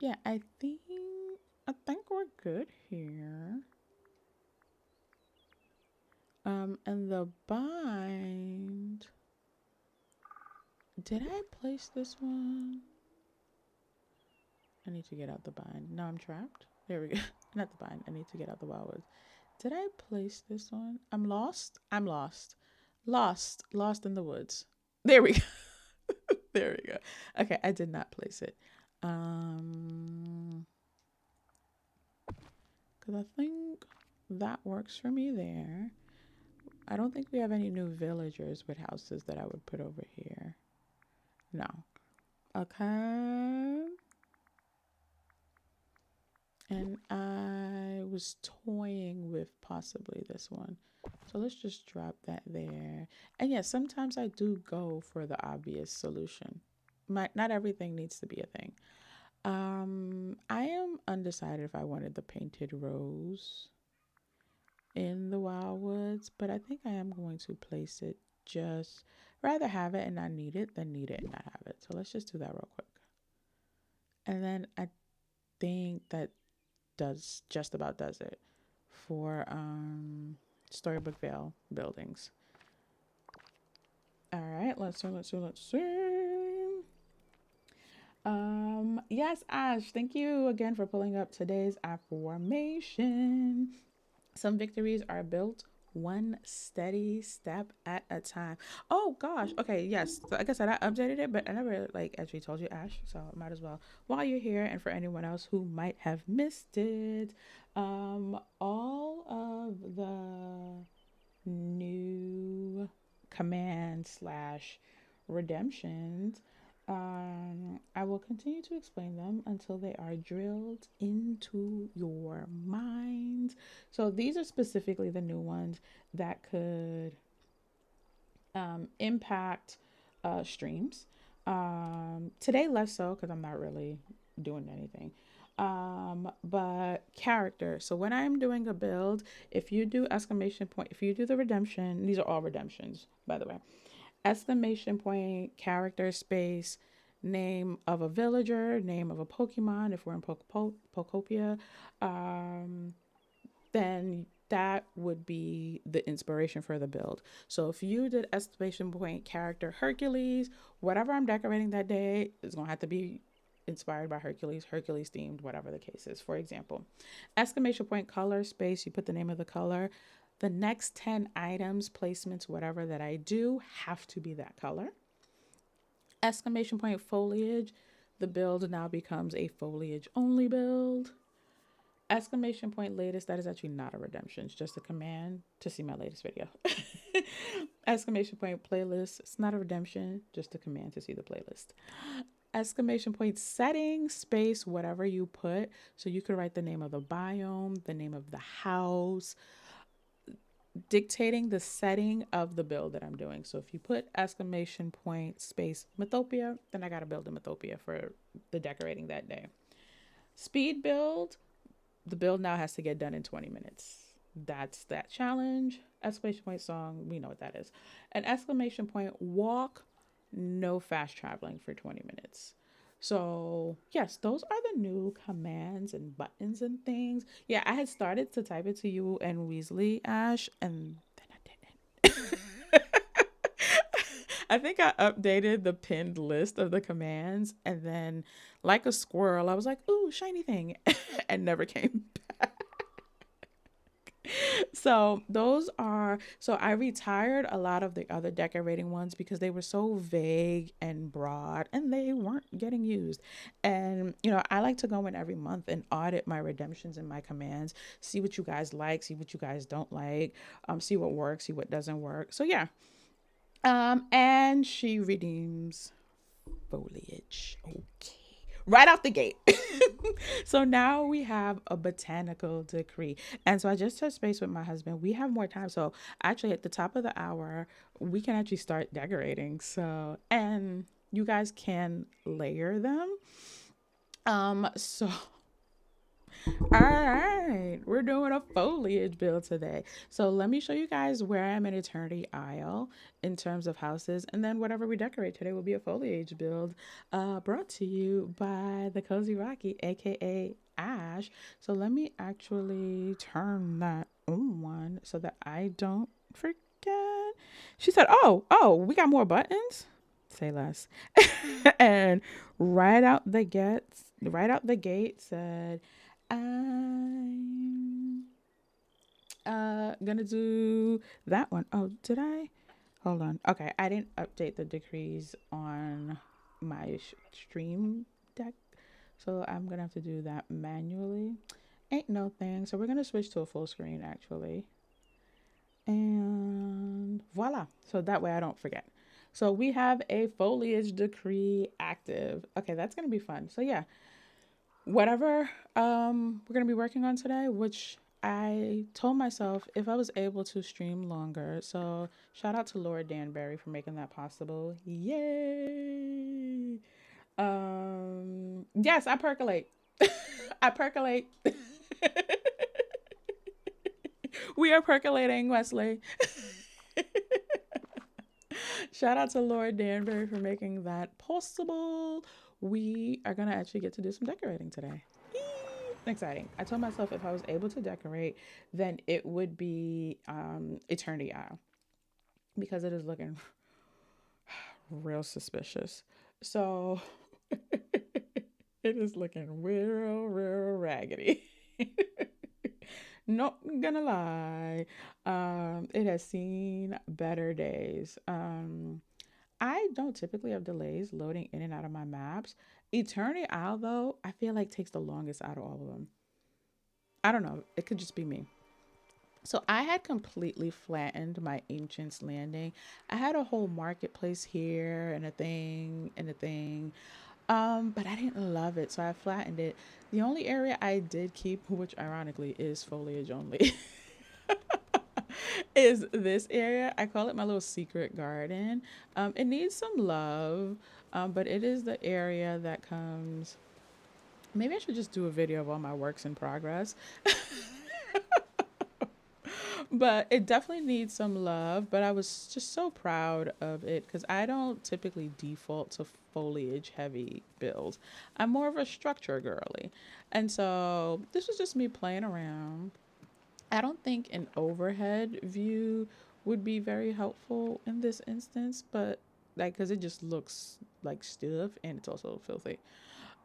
Yeah, I think we're good here. And the bind. Did I place this one? I need to get out the bind. No, I'm trapped. There we go. Not the bind. I need to get out the wildwoods. Did I place this one? I'm lost. I'm lost. Lost in the woods. There we go. There we go. Okay, I did not place it. Because I think that works for me there. I don't think we have any new villagers with houses that I would put over here. No. Okay. And I was toying with possibly this one. So let's just drop that there. And yes, sometimes I do go for the obvious solution. Not everything needs to be a thing. I am undecided if I wanted the painted rose in the wildwoods, but I think I am going to place it, just rather have it and not need it than need it and not have it. So let's just do that real quick. And then I think that just about does it for Storybook Vale buildings. All right, let's see. Yes, Ash, thank you again for pulling up today's affirmation. Some victories are built one steady step at a time. Oh gosh. Okay, yes. So like I said, I updated it, but I never actually told you, Ash. So I might as well while you're here, and for anyone else who might have missed it, all of the new command / redemptions, I will continue to explain them until they are drilled into your mind. So these are specifically the new ones that could impact streams. Today less so because I'm not really doing anything. But character. So when I'm doing a build, if you do exclamation point, if you do the redemption, these are all redemptions, by the way. Exclamation point, character space, name of a villager, name of a Pokemon, if we're in Pokopia, then that would be the inspiration for the build. So if you did exclamation point, character Hercules, whatever I'm decorating that day is going to have to be inspired by Hercules themed, whatever the case is. For example, exclamation point, color space, you put the name of the color. The next 10 items, placements, whatever that I do have to be that color. Exclamation point, foliage. The build now becomes a foliage only build. Exclamation point, latest. That is actually not a redemption. It's just a command to see my latest video. Exclamation point, playlist. It's not a redemption, just a command to see the playlist. Exclamation point, setting, space, whatever you put. So you could write the name of the biome, the name of the house, dictating the setting of the build that I'm doing. So if you put exclamation point, space, Mythopia, then I got to build a Mythopia for the decorating that day. Speed build, the build now has to get done in 20 minutes. That's that challenge. Exclamation point, song, we know what that is. An exclamation point, walk, no fast traveling for 20 minutes. So yes, those are the new commands and buttons and things. Yeah, I had started to type it to you and Weasley, Ash, and then I didn't. I think I updated the pinned list of the commands, and then like a squirrel, I was like, ooh, shiny thing, and never came back. So I retired a lot of the other decorating ones because they were so vague and broad and they weren't getting used. And, I like to go in every month and audit my redemptions and my commands, see what you guys like, see what you guys don't like, see what works, see what doesn't work. So yeah. And she redeems foliage. Okay. right out the gate. So now we have a botanical decree. And so I just touched base with my husband. We have more time. So actually, at the top of the hour, we can actually start decorating. So, and you guys can layer them. So all right, we're doing a foliage build today. So let me show you guys where I'm in Eternity Isle in terms of houses, and then whatever we decorate today will be a foliage build, brought to you by the Cozy Rocky, aka Ash. So let me actually turn that on so that I don't forget. She said, "Oh, we got more buttons." Say less. And right out the gate said, I'm gonna do that one. Oh, did I? Hold on. Okay, I didn't update the decrees on my stream deck, so I'm gonna have to do that manually. Ain't no thing. So we're gonna switch to a full screen actually, and voila. So that way I don't forget. So we have a foliage decree active. Okay, that's gonna be fun. So yeah, whatever we're gonna be working on today, which I told myself if I was able to stream longer. So shout out to Lord Danbury for making that possible. Yay. Yes, I percolate. I percolate. We are percolating, Wesley. Shout out to Lord Danbury for making that possible. We are gonna actually get to do some decorating today. Exciting. I told myself if I was able to decorate, then it would be Eternity Isle because it is looking real suspicious. So it is looking real raggedy. Not gonna lie. It has seen better days. I don't typically have delays loading in and out of my maps. Eternity Isle, though, I feel like takes the longest out of all of them. I don't know. It could just be me. So I had completely flattened my Ancients Landing. I had a whole marketplace here and a thing and a thing. But I didn't love it, so I flattened it. The only area I did keep, which ironically is foliage only, is this area. I call it my little secret garden. It needs some love, but it is the area that comes. Maybe I should just do a video of all my works in progress. But it definitely needs some love. But I was just so proud of it because I don't typically default to foliage heavy builds. I'm more of a structure girly. And so this was just me playing around. I don't think an overhead view would be very helpful in this instance, but like, because it just looks like stiff and it's also filthy.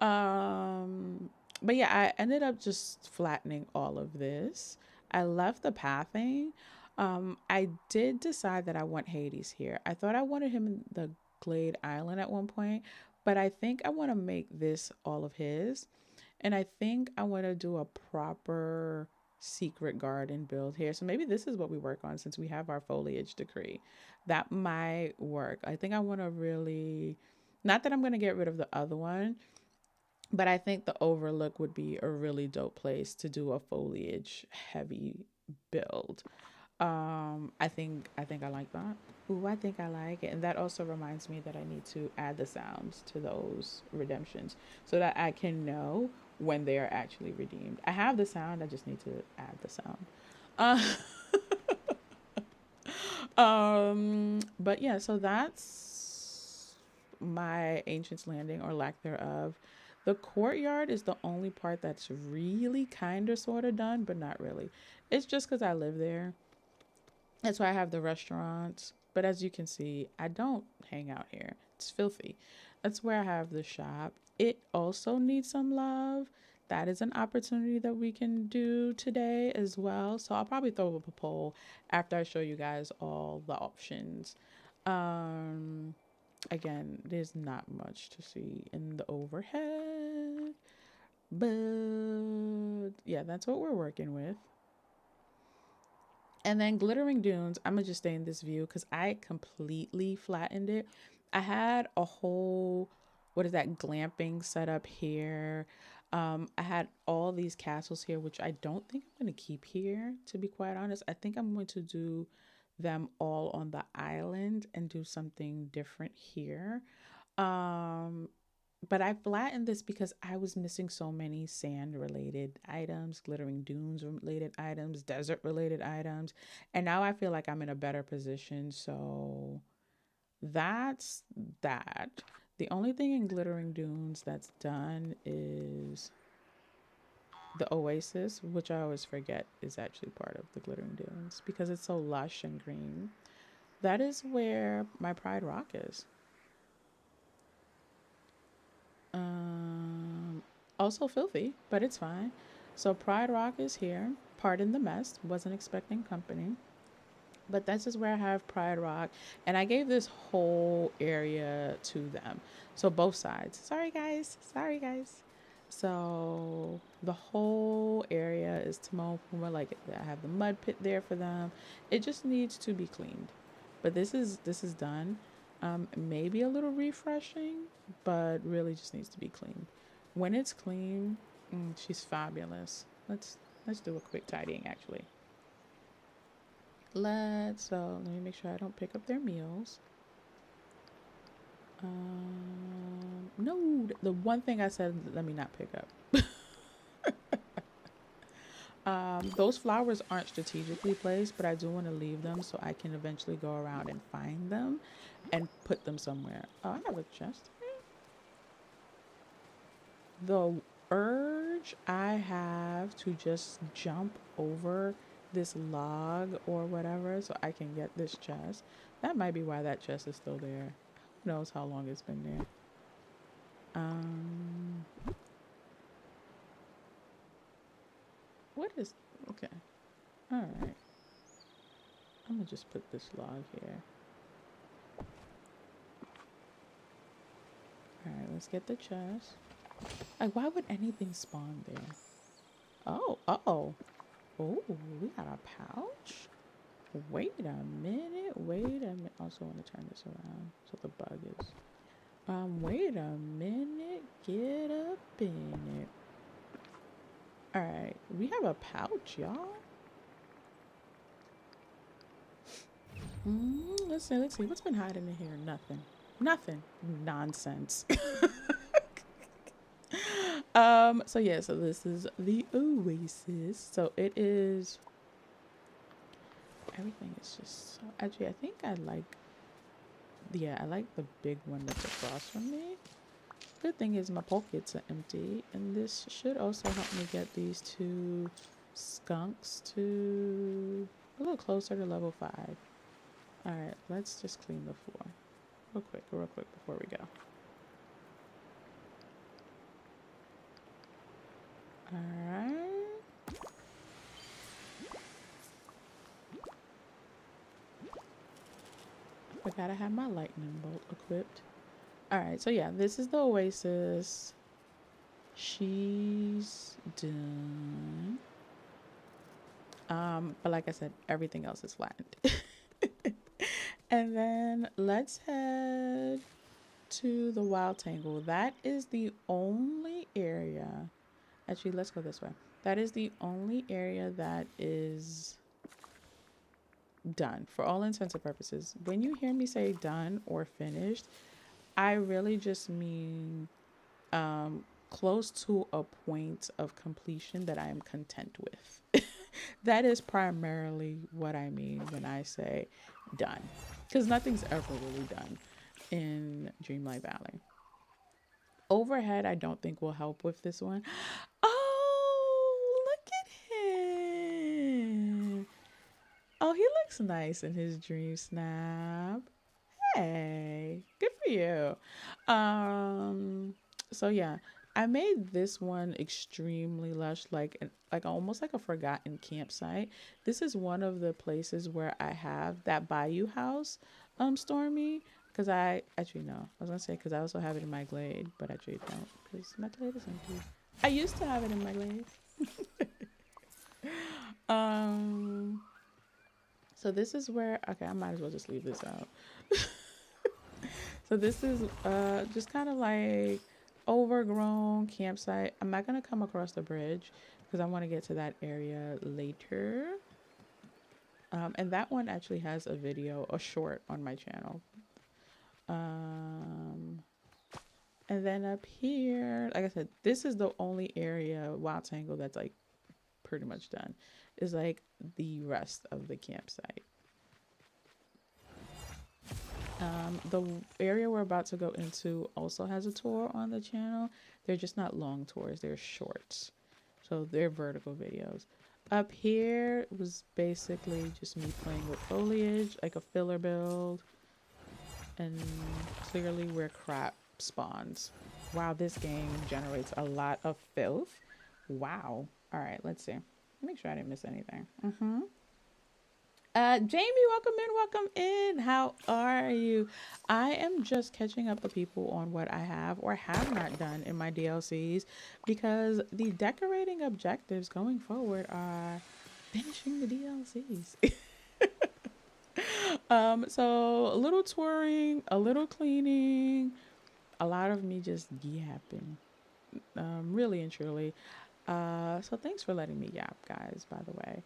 Um, but yeah, I ended up just flattening all of this. I left the pathing. I did decide that I want Hades here. I thought I wanted him in the Glade Island at one point, but I think I want to make this all of his. And I think I want to do a proper secret garden build here. So maybe this is what we work on since we have our foliage decree. That might work. I think I want to really, not that I'm going to get rid of the other one, but I think the Overlook would be a really dope place to do a foliage heavy build. I think I like that. Ooh, I think I like it. And that also reminds me that I need to add the sounds to those redemptions so that I can know when they are actually redeemed. I have the sound, I just need to add the sound. Uh, but yeah, so that's my Ancient's Landing or lack thereof. The courtyard is the only part that's really kind of sort of done, but not really. It's just because I live there. That's why I have the restaurants. But as you can see, I don't hang out here. It's filthy. That's where I have the shop. It also needs some love. That is an opportunity that we can do today as well. So I'll probably throw up a poll after I show you guys all the options. Um, Again, there's not much to see in the overhead. But yeah, that's what we're working with. And then Glittering Dunes, I'm going to just stay in this view because I completely flattened it. I had a whole, what is that, glamping setup here. I had all these castles here, which I don't think I'm going to keep here, to be quite honest. I think I'm going to do them all on the island and do something different here. But I flattened this because I was missing so many sand related items, glittering dunes related items, desert related items. And now I feel like I'm in a better position. So that's that. The only thing in glittering dunes that's done is the oasis, which I always forget is actually part of the glittering dunes because it's so lush and green. That is where my Pride Rock is. Also filthy, but it's fine. So Pride Rock is here. Pardon the mess. Wasn't expecting company. But this is where I have Pride Rock. And I gave this whole area to them. So both sides. Sorry, guys. Sorry, guys. So the whole area is Timon Puma. Like, I have the mud pit there for them. It just needs to be cleaned. But this is done. Maybe a little refreshing, but really just needs to be cleaned. When it's clean, she's fabulous. Let's do a quick tidying actually. Let me make sure I don't pick up their meals. No, the one thing I said, let me not pick up. Those flowers aren't strategically placed, but I do want to leave them so I can eventually go around and find them and put them somewhere. Oh, I have a chest. The urge I have to just jump over this log or whatever so I can get this chest. That might be why that chest is still there. Who knows how long it's been there. What is, okay. All right. I'm gonna just put this log here. All right, let's get the chest. Like, why would anything spawn there? Oh, uh-oh. Oh, we got a pouch? Wait a minute. I also want to turn this around so the bug is. Wait a minute. Get up in it. Alright, we have a pouch, y'all. Let's see. What's been hiding in here? Nothing. Nonsense. So yeah, so this is the oasis. So it is, everything is just so, actually I think I like the big one that's across from me. Good thing is my pockets are empty, and this should also help me get these two skunks to a little closer to level 5. All right, let's just clean the floor real quick before we go. All right. I gotta have my lightning bolt equipped. All right, so yeah, this is the oasis. She's done. But like I said, everything else is flattened. And then let's head to the Wild Tangle. That is the only area. Actually, let's go this way. That is the only area that is done for all intents and purposes. When you hear me say done or finished, I really just mean close to a point of completion that I am content with. That is primarily what I mean when I say done, because nothing's ever really done in Dreamlight Valley. Overhead, I don't think will help with this one. Oh, look at him. Oh, he looks nice in his dream snap. Hey, good for you. So yeah, I made this one extremely lush, like almost like a forgotten campsite. This is one of the places where I have that Bayou house, Stormy. Because I actually no, I was gonna say because I also have it in my glade, but actually don't because my glade is empty. I used to have it in my glade. So this is where, okay, I might as well just leave this out. So this is just kind of like overgrown campsite. I'm not gonna come across the bridge because I want to get to that area later. And that one actually has a video, a short on my channel. And then up here, like I said, this is the only area, Wild Tangle, that's like pretty much done. Is like the rest of the campsite. The area we're about to go into also has a tour on the channel. They're just not long tours, they're shorts. So they're vertical videos. Up here was basically just me playing with foliage, like a filler build. And clearly where crap spawns. Wow, this game generates a lot of filth. Wow. All right, let's see. Make sure I didn't miss anything. Jamie, welcome in. How are you? I am just catching up with people on what I have or have not done in my DLCs because the decorating objectives going forward are finishing the DLCs. So a little touring, a little cleaning, a lot of me just yapping, really and truly. So thanks for letting me yap, guys, by the way.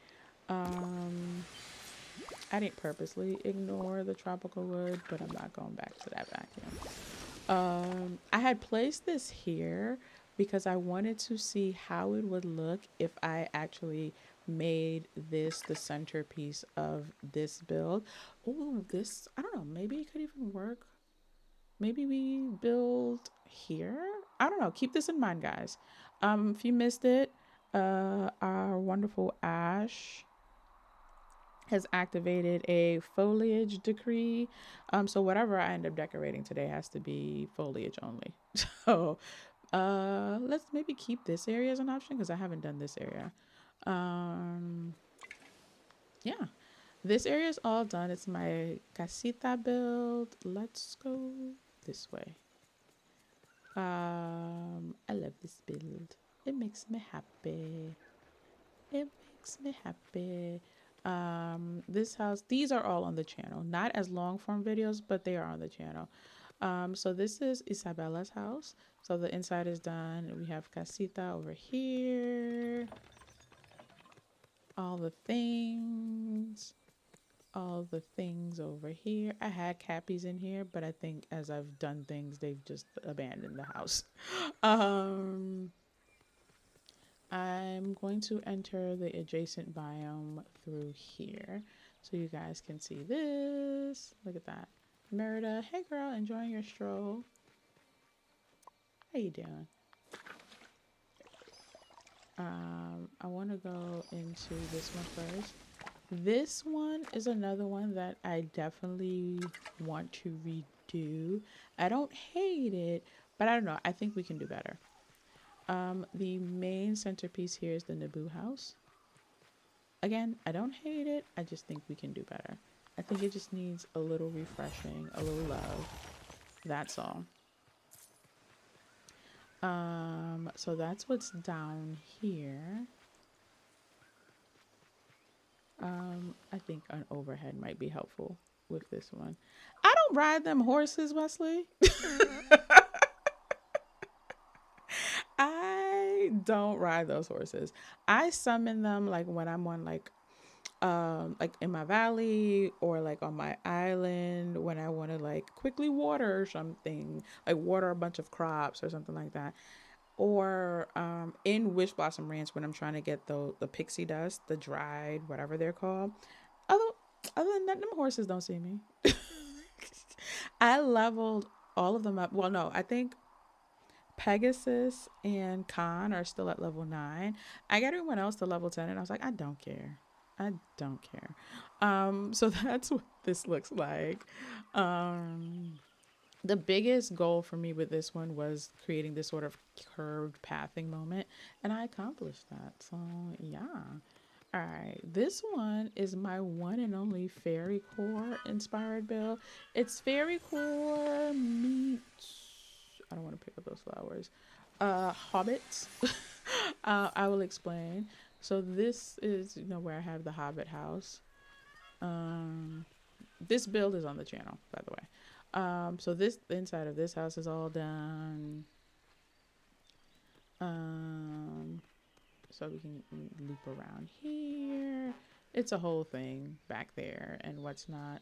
I didn't purposely ignore the tropical wood, but I'm not going back to that vacuum. I had placed this here because I wanted to see how it would look if I actually made this the centerpiece of this build. Oh, this, I don't know, maybe it could even work. Maybe we build here. I don't know. Keep this in mind, guys. If you missed it, our wonderful Ash has activated a foliage decree. So whatever I end up decorating today has to be foliage only. So let's maybe keep this area as an option because I haven't done this area. Yeah, this area is all done. It's my casita build. Let's go this way. I love this build. It makes me happy. It makes me happy. This house, these are all on the channel, not as long form videos, but they are on the channel. So this is Isabella's house. So the inside is done. We have casita over here. All the things over here. I had cappies in here, but I think as I've done things, they've just abandoned the house. I'm going to enter the adjacent biome through here so you guys can see this. Look at that. Merida, hey girl, enjoying your stroll. How you doing? I want to go into this one first. This one is another one that I definitely want to redo. I don't hate it, but I don't know. I think we can do better. The main centerpiece here is the Naboo house. Again, I don't hate it. I just think we can do better. I think it just needs a little refreshing, a little love. That's all. So that's what's down here. I think an overhead might be helpful with this one. I don't ride them horses, Wesley. I don't ride those horses. I summon them like when I'm on like in my valley or like on my island when I want to like quickly water something, like water a bunch of crops or something like that. Or in Wish Blossom Ranch when I'm trying to get the pixie dust, the dried, whatever they're called. Other than that, them horses don't see me. I leveled all of them up. Well, no, I think Pegasus and Khan are still at level 9. I got everyone else to level 10 and I was like, I don't care. I don't care. So that's what this looks like. The biggest goal for me with this one was creating this sort of curved pathing moment, and I accomplished that. So yeah. All right, this one is my one and only fairy core inspired build. It's fairy core meets, I don't want to pick up those flowers, hobbits. I will explain. So this is, where I have the Hobbit house. This build is on the channel, by the way. So this, the inside of this house is all done. So we can loop around here. It's a whole thing back there and what's not.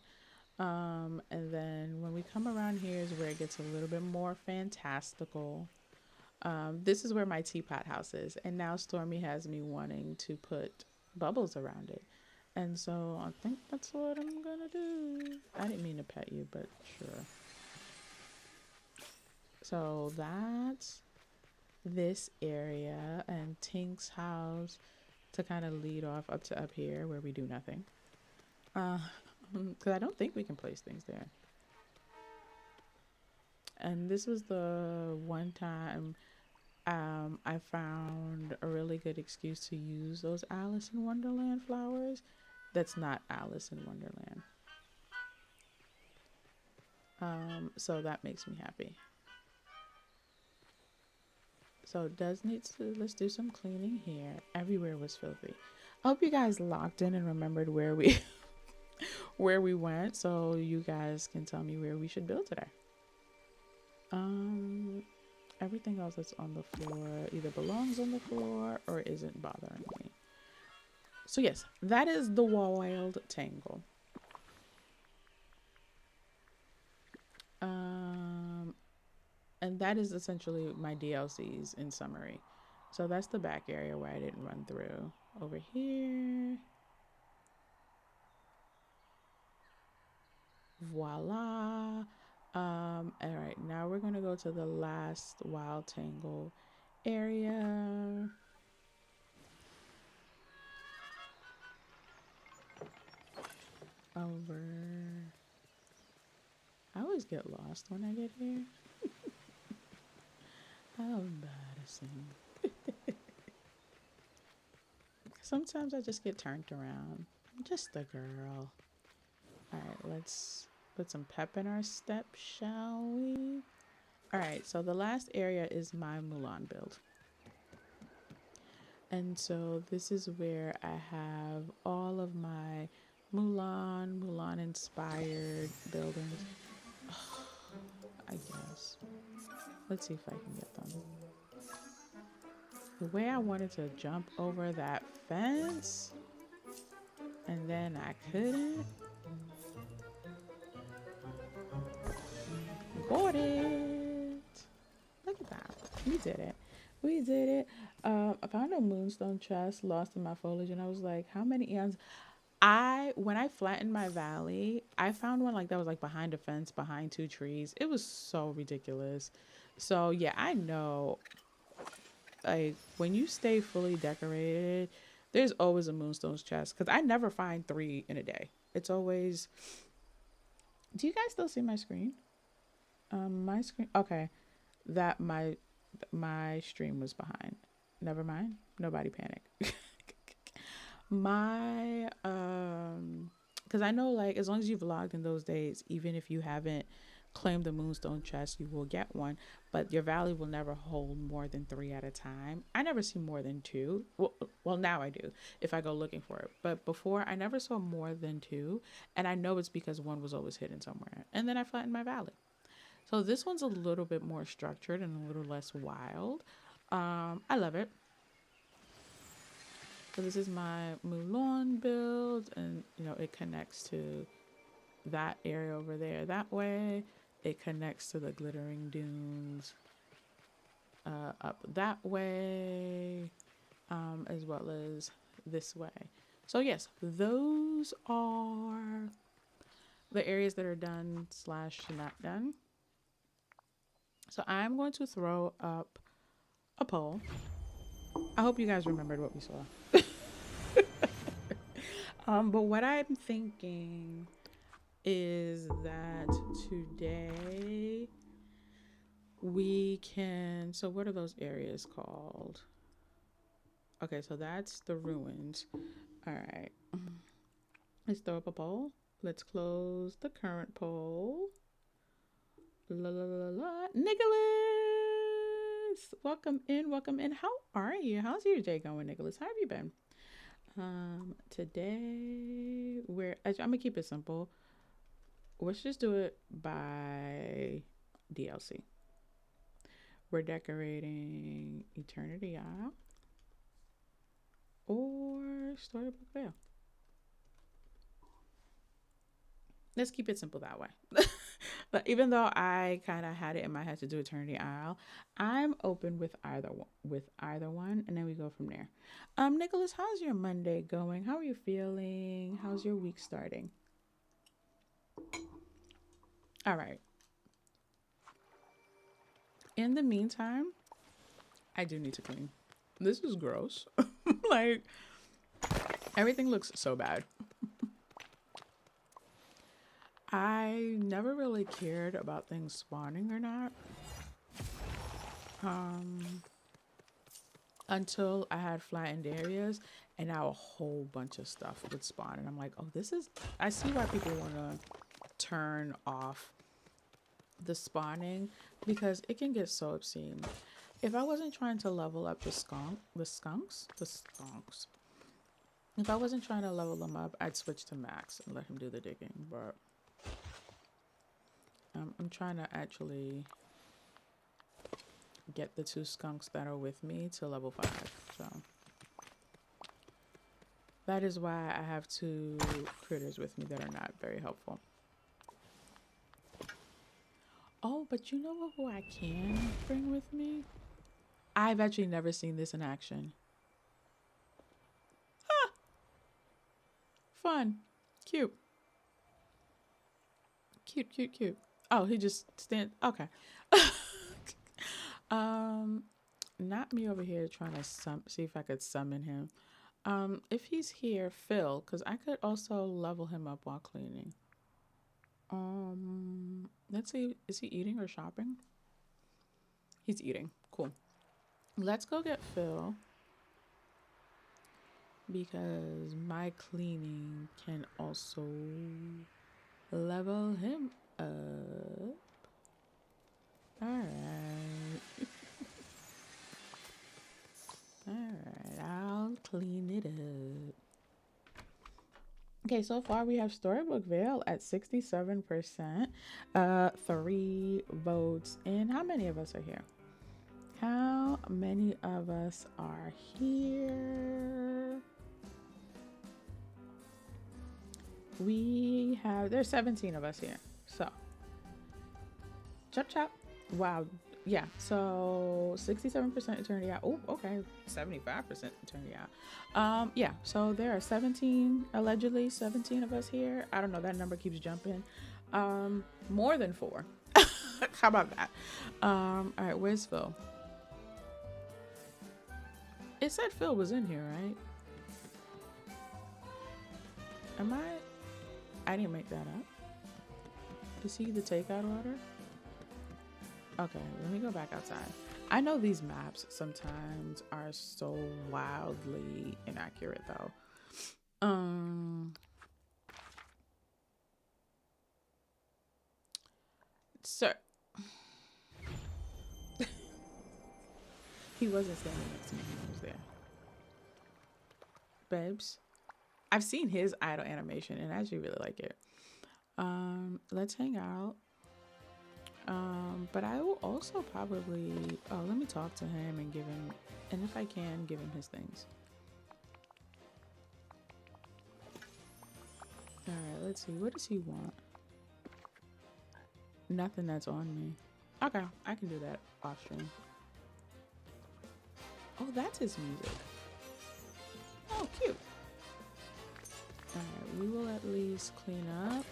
And then when we come around here is where it gets a little bit more fantastical. This is where my teapot house is. And now Stormy has me wanting to put bubbles around it. And so I think that's what I'm gonna do. I didn't mean to pet you, but sure. So that's this area, and Tink's house to kind of lead off up to up here where we do nothing. Because I don't think we can place things there. And this was the one time I found a really good excuse to use those Alice in Wonderland flowers. That's not Alice in Wonderland. So that makes me happy. So it does need to, let's do some cleaning here. Everywhere was filthy. I hope you guys locked in and remembered where we where we went, so you guys can tell me where we should build today. Everything else that's on the floor either belongs on the floor or isn't bothering me. So yes, that is the wild tangle. And that is essentially my DLCs in summary. So that's the back area where I didn't run through. Over here. Voila. All right, now we're gonna go to the last wild tangle area. Over. I always get lost when I get here. How embarrassing. Sometimes I just get turned around. I'm just a girl. Alright, let's put some pep in our step, shall we? Alright, so the last area is my Mulan build. And so this is where I have all of my Mulan inspired buildings. I guess. Let's see if I can get them. The way I wanted to jump over that fence, and then I couldn't. Got it. Look at that. We did it. We did it. I found a moonstone chest lost in my foliage, and I was like, how many eons? When I flattened my valley, I found one like that was like behind a fence, behind two trees. It was so ridiculous. So yeah, I know, like, when you stay fully decorated, there's always a moonstone chest, because I never find 3 in a day. It's always, do you guys still see my screen? My screen, okay, that my stream was behind. Never mind, nobody panic. My because I know, like, as long as you've logged in those days, even if you haven't claimed the moonstone chest, you will get one, but your valley will never hold more than 3 at a time. I never see more than 2. Well, now I do if I go looking for it, but before I never saw more than 2, and I know it's because one was always hidden somewhere. And then I flattened my valley. So this one's a little bit more structured and a little less wild. I love it. So this is my Mulan build, and you know, it connects to that area over there that way. It connects to the glittering dunes up that way, as well as this way. So yes, those are the areas that are done / not done. So I'm going to throw up a poll. I hope you guys remembered what we saw. But what I'm thinking is that today we can, so what are those areas called? Okay, so that's the ruins. All right, let's throw up a poll. Let's close the current poll. La la la la. Nicholas, welcome in. How are you? How's your day going, Nicholas? How have you been? Today I'm gonna keep it simple. let's just do it by DLC. We're decorating Eternity Isle or Storybook Vale. Let's keep it simple that way. But even though I kind of had it in my head to do Eternity Isle, I'm open with either one, and then we go from there. Nicholas, how's your Monday going? How are you feeling? How's your week starting? All right. In the meantime, I do need to clean. This is gross. Like, everything looks so bad. I never really cared about things spawning or not. Until I had flattened areas, and now a whole bunch of stuff would spawn. And I'm like, oh, I see why people want to turn off the spawning, because it can get so obscene. If I wasn't trying to level up the skunks. If I wasn't trying to level them up, I'd switch to Max and let him do the digging. But I'm trying to actually get the 2 skunks that are with me to level 5. So that is why I have 2 critters with me that are not very helpful. Oh, but you know who I can bring with me? I've actually never seen this in action. Ah! Fun. Cute. Cute. Oh, he just okay. Not me over here trying to see if I could summon him. If he's here, Phil, because I could also level him up while cleaning. Let's see, is he eating or shopping? He's eating. Cool. Let's go get Phil, because my cleaning can also level him up. Alright. Alright, I'll clean it up. Okay, so far we have Storybook Vale at 67%. 3 votes. And how many of us are here? How many of us are here? There's 17 of us here. So, chop. Wow. Yeah, so 67% Eternity Out. Oh, okay. 75% Eternity Out. Yeah, so there are allegedly 17 of us here. I don't know, that number keeps jumping. More than 4. How about that? All right, where's Phil? It said Phil was in here, right? I didn't make that up. Is he the takeout order? Okay, let me go back outside. I know these maps sometimes are so wildly inaccurate though. Sir. He wasn't standing next to me, he was there. Babes. I've seen his idle animation and I actually really like it. Let's hang out. But I will also probably, let me talk to him and give him, and if I can, give him his things. All right, let's see. What does he want? Nothing that's on me. Okay, I can do that off stream. Oh, that's his music. Oh, cute. All right, we will at least clean up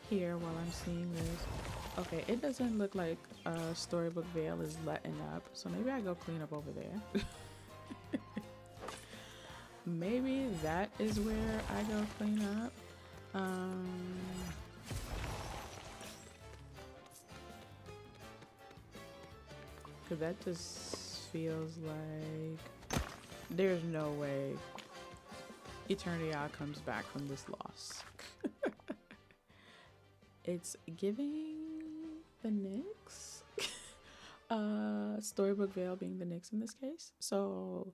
here while I'm seeing this. Okay, it doesn't look like Storybook Vale is letting up, so maybe I go clean up over there. Maybe that is where I go clean up. Cause that just feels like there's no way Eternity Out comes back from this loss. It's giving the Knicks. Storybook Vale being the Knicks in this case. So,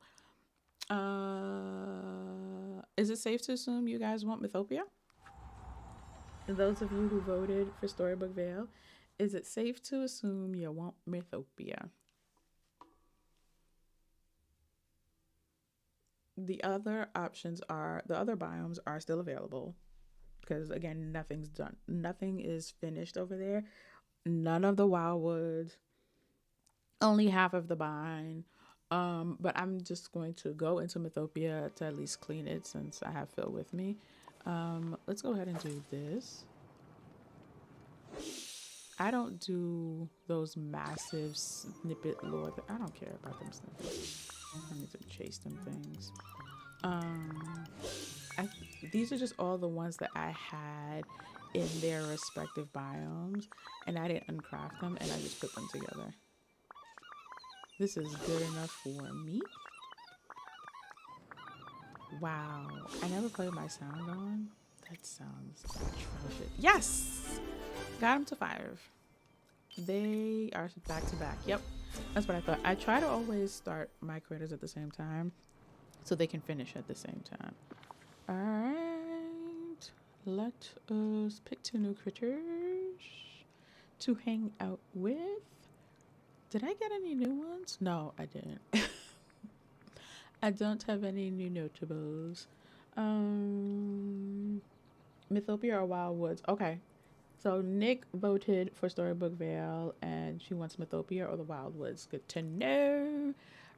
is it safe to assume you guys want Mythopia? those of you who voted for Storybook Vale, is it safe to assume you want Mythopia? The other options are, the other biomes are still available because, again, nothing's done. Nothing is finished over there. None of the wildwoods, only half of the bind. But I'm just going to go into Mythopia to at least clean it since I have Phil with me. Let's go ahead and do this. I don't do those massive snippet lore. I don't care about them snippets. I need to chase them things. These are just all the ones that I had in their respective biomes, and I didn't uncraft them, and I just put them together. This is good enough for me. Wow, I never played my sound on. That sounds atrocious. Yes! Got him to 5. They are back to back. Yep, that's what I thought. I try to always start my critters at the same time so they can finish at the same time. All right, let us pick 2 new critters to hang out with. Did I get any new ones? No, I didn't. I don't have any new notables. Mythopia or Wildwoods? Okay. So Nick voted for Storybook Vale, and she wants Mythopia or the Wildwoods. Good to know.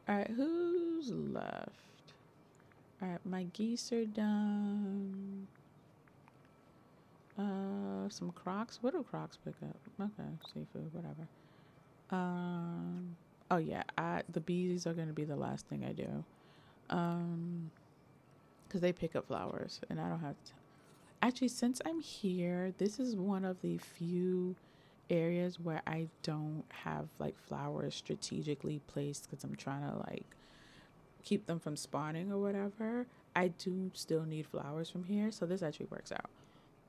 All right, who's left? All right, my geese are done. Some crocs. What do crocs pick up? Okay, seafood, whatever. Oh yeah, the bees are gonna be the last thing I do. Because they pick up flowers, and I don't have to. Actually, since I'm here, this is one of the few areas where I don't have like flowers strategically placed because I'm trying to like keep them from spawning or whatever. I do still need flowers from here, so this actually works out.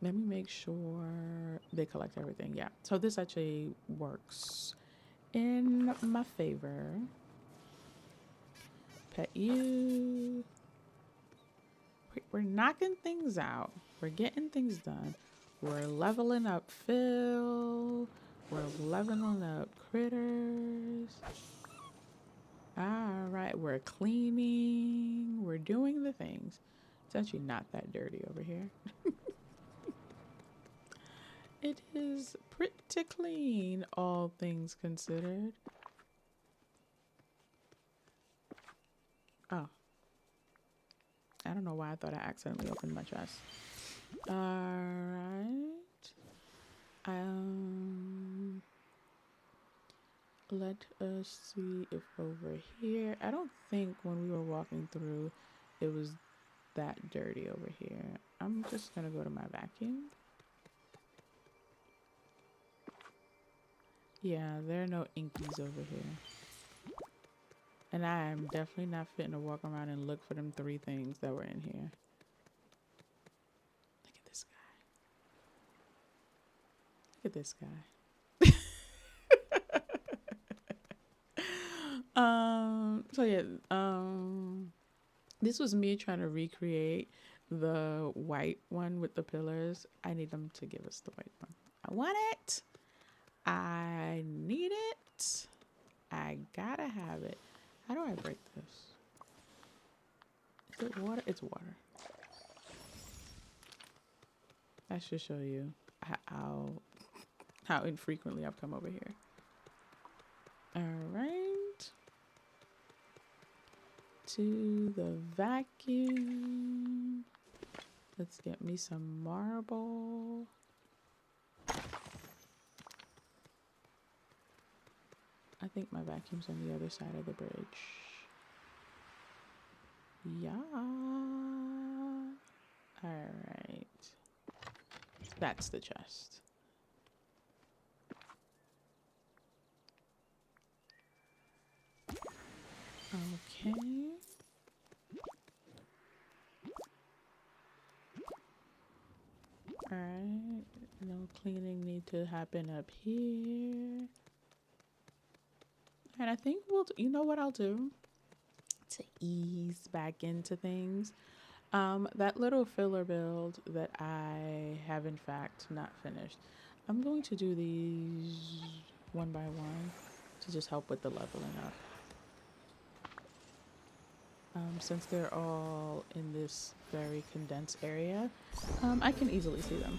Let me make sure they collect everything. Yeah, so this actually works in my favor. Pet you. We're knocking things out. We're getting things done. We're leveling up Phil. We're leveling up critters. All right, we're cleaning. We're doing the things. It's actually not that dirty over here. It is pretty clean, all things considered. Oh. I don't know why I thought I accidentally opened my chest. All right. Let us see if over here. I don't think when we were walking through, it was that dirty over here. I'm just gonna go to my vacuum. Yeah, there are no inkies over here. And I am definitely not fitting to walk around and look for them 3 things that were in here. Look at this guy. Look at this guy. So yeah, this was me trying to recreate the white one with the pillars. I need them to give us the white one. I want it. I need it. I gotta have it. How do I break this? Is it water? It's water. That should show you how infrequently I've come over here. All right. To the vacuum. Let's get me some marble. I think my vacuum's on the other side of the bridge. Yeah. All right. That's the chest. Okay. All right. No cleaning need to happen up here. And I think you know what I'll do to ease back into things. That little filler build that I have in fact not finished. I'm going to do these one by one to just help with the leveling up. Since they're all in this very condensed area, I can easily see them.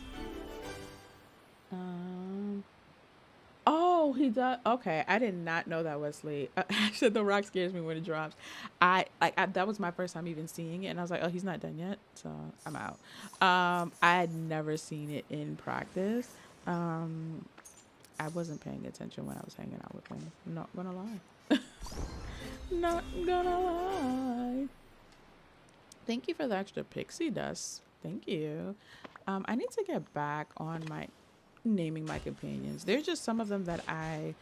Oh, he does. Okay, I did not know that, Wesley. Actually, the rock scares me when it drops. That was my first time even seeing it, and I was like, oh, he's not done yet, so I'm out. I had never seen it in practice. I wasn't paying attention when I was hanging out with him. I'm not gonna lie. Not gonna lie. Thank you for the extra pixie dust. Thank you. I need to get back on my naming my companions. There's just some of them that I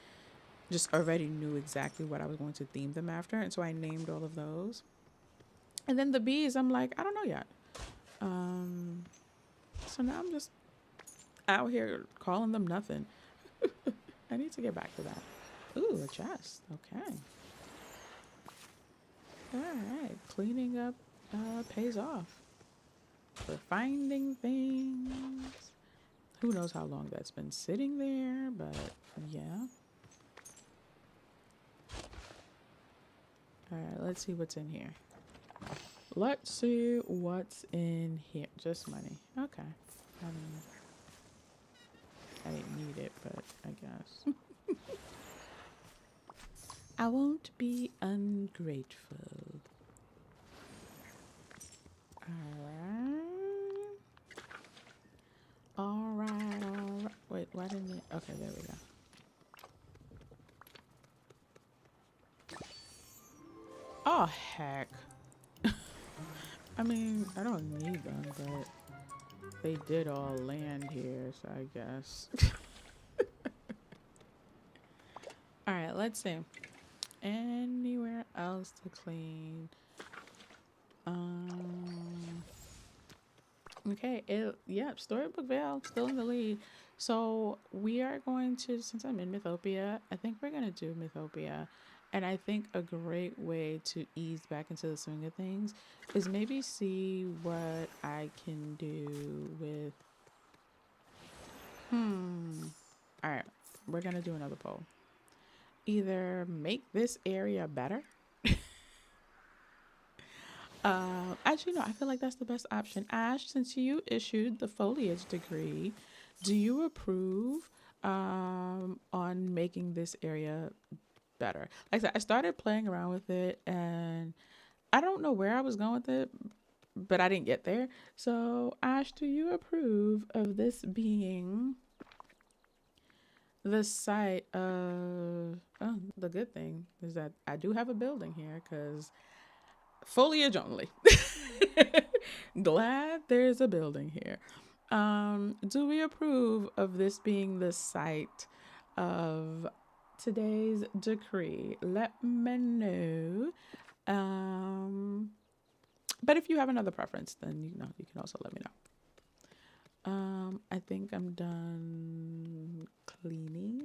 just already knew exactly what I was going to theme them after, and so I named all of those. And then the bees, I'm like, I don't know yet. So now I'm just out here calling them nothing. I need to get back to that. Ooh, a chest. Okay. All right, cleaning up pays off. For finding things. Who knows how long that's been sitting there, but yeah. All right, let's see what's in here. Let's see what's in here. Just money. Okay. I didn't need it, but I guess. I won't be ungrateful. All right. Wait, why didn't it? Okay, there we go. Oh, heck. I mean, I don't need them, but they did all land here, so I guess. All right, let's see. Anywhere else to clean? Okay, Storybook Vale still in the lead. So we are going to, since I'm in Mythopia, I think we're going to do Mythopia. And I think a great way to ease back into the swing of things is maybe see what I can do with... All right, we're going to do another poll. Either make this area better. Actually, no, I feel like that's the best option. Ash, since you issued the foliage degree, do you approve on making this area better? Like I said, I started playing around with it and I don't know where I was going with it, but I didn't get there. So, Ash, do you approve of this being the site of... Oh, the good thing is that I do have a building here because foliage only. Glad there's a building here. Do we approve of this being the site of today's decree? Let me know. But if you have another preference, then you can also let me know. I think I'm done cleaning.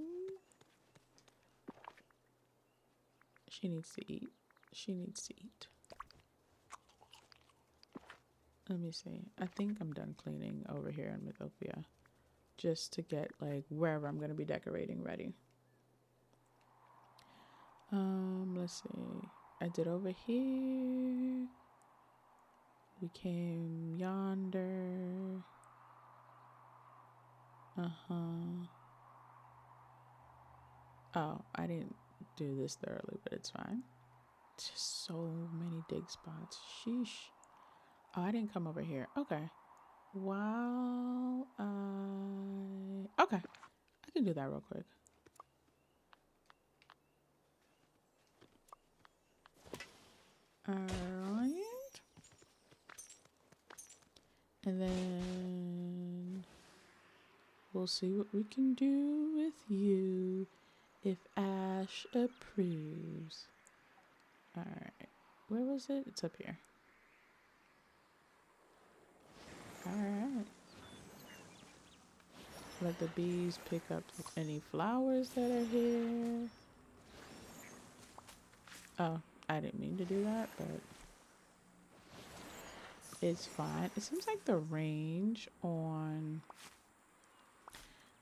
She needs to eat. Let me see. I think I'm done cleaning over here in Mythopia. Just to get like wherever I'm going to be decorating ready. Let's see. I did over here. We came yonder. Oh, I didn't do this thoroughly, but it's fine. Just so many dig spots. Sheesh. Oh, I didn't come over here. Okay. Okay. I can do that real quick. Alright. And then we'll see what we can do with you if Ash approves. Alright. Where was it? It's up here. Alright. Let the bees pick up any flowers that are here. Oh, I didn't mean to do that, but... is fine. It seems like the range on,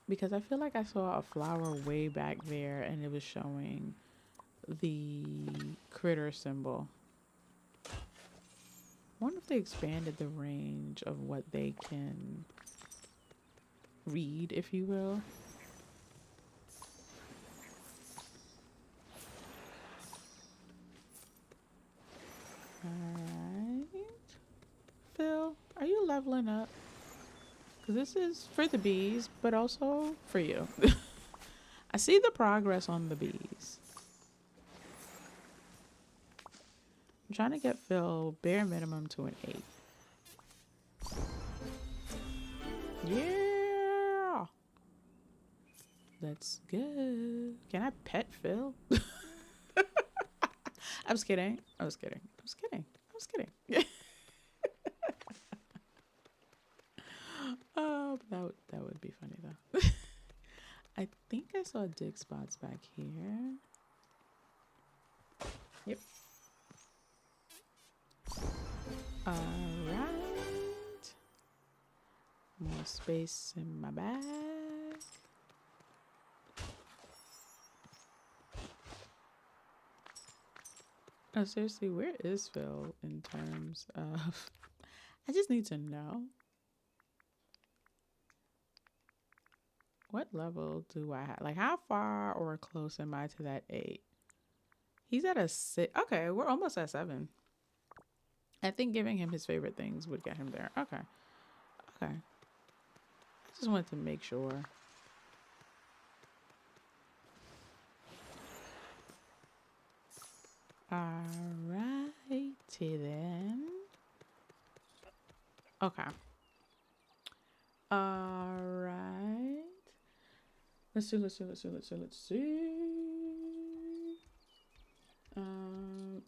because I feel like I saw a flower way back there and it was showing the critter symbol. I wonder if they expanded the range of what they can read, if you will. Alright. Phil, are you leveling up? Because this is for the bees, but also for you. I see the progress on the bees. I'm trying to get Phil bare minimum to an 8. Yeah! That's good. Can I pet Phil? I was kidding. I was kidding. I was kidding. I was kidding. Oh, that would be funny though. I think I saw dig spots back here. Yep. All right. More space in my bag. Oh, seriously, where is Phil in terms of... I just need to know. What level do I have? Like, how far or close am I to that 8? He's at a 6. Okay, we're almost at 7. I think giving him his favorite things would get him there. Okay. Okay. I just wanted to make sure. Alrighty then. Okay. Alright. Let's see.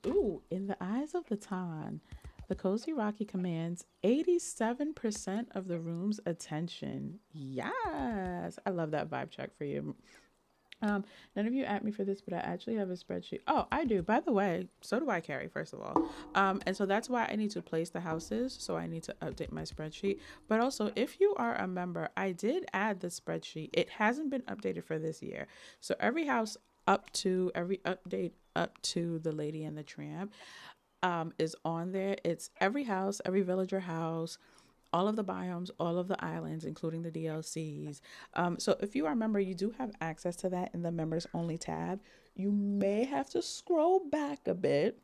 Ooh, in the eyes of the Tan, the Cozy Rocky commands 87% of the room's attention. Yes. I love that vibe check for you. None of you at me for this, but I actually have a spreadsheet. Oh, I do. By the way, so do I, Carrie, first of all. And so that's why I need to place the houses. So I need to update my spreadsheet. But also, if you are a member, I did add the spreadsheet. It hasn't been updated for this year. So every house every update up to the Lady and the Tramp is on there. It's every house, every villager house, all of the biomes, all of the islands, including the DLCs. So if you are a member, you do have access to that in the members only tab. You may have to scroll back a bit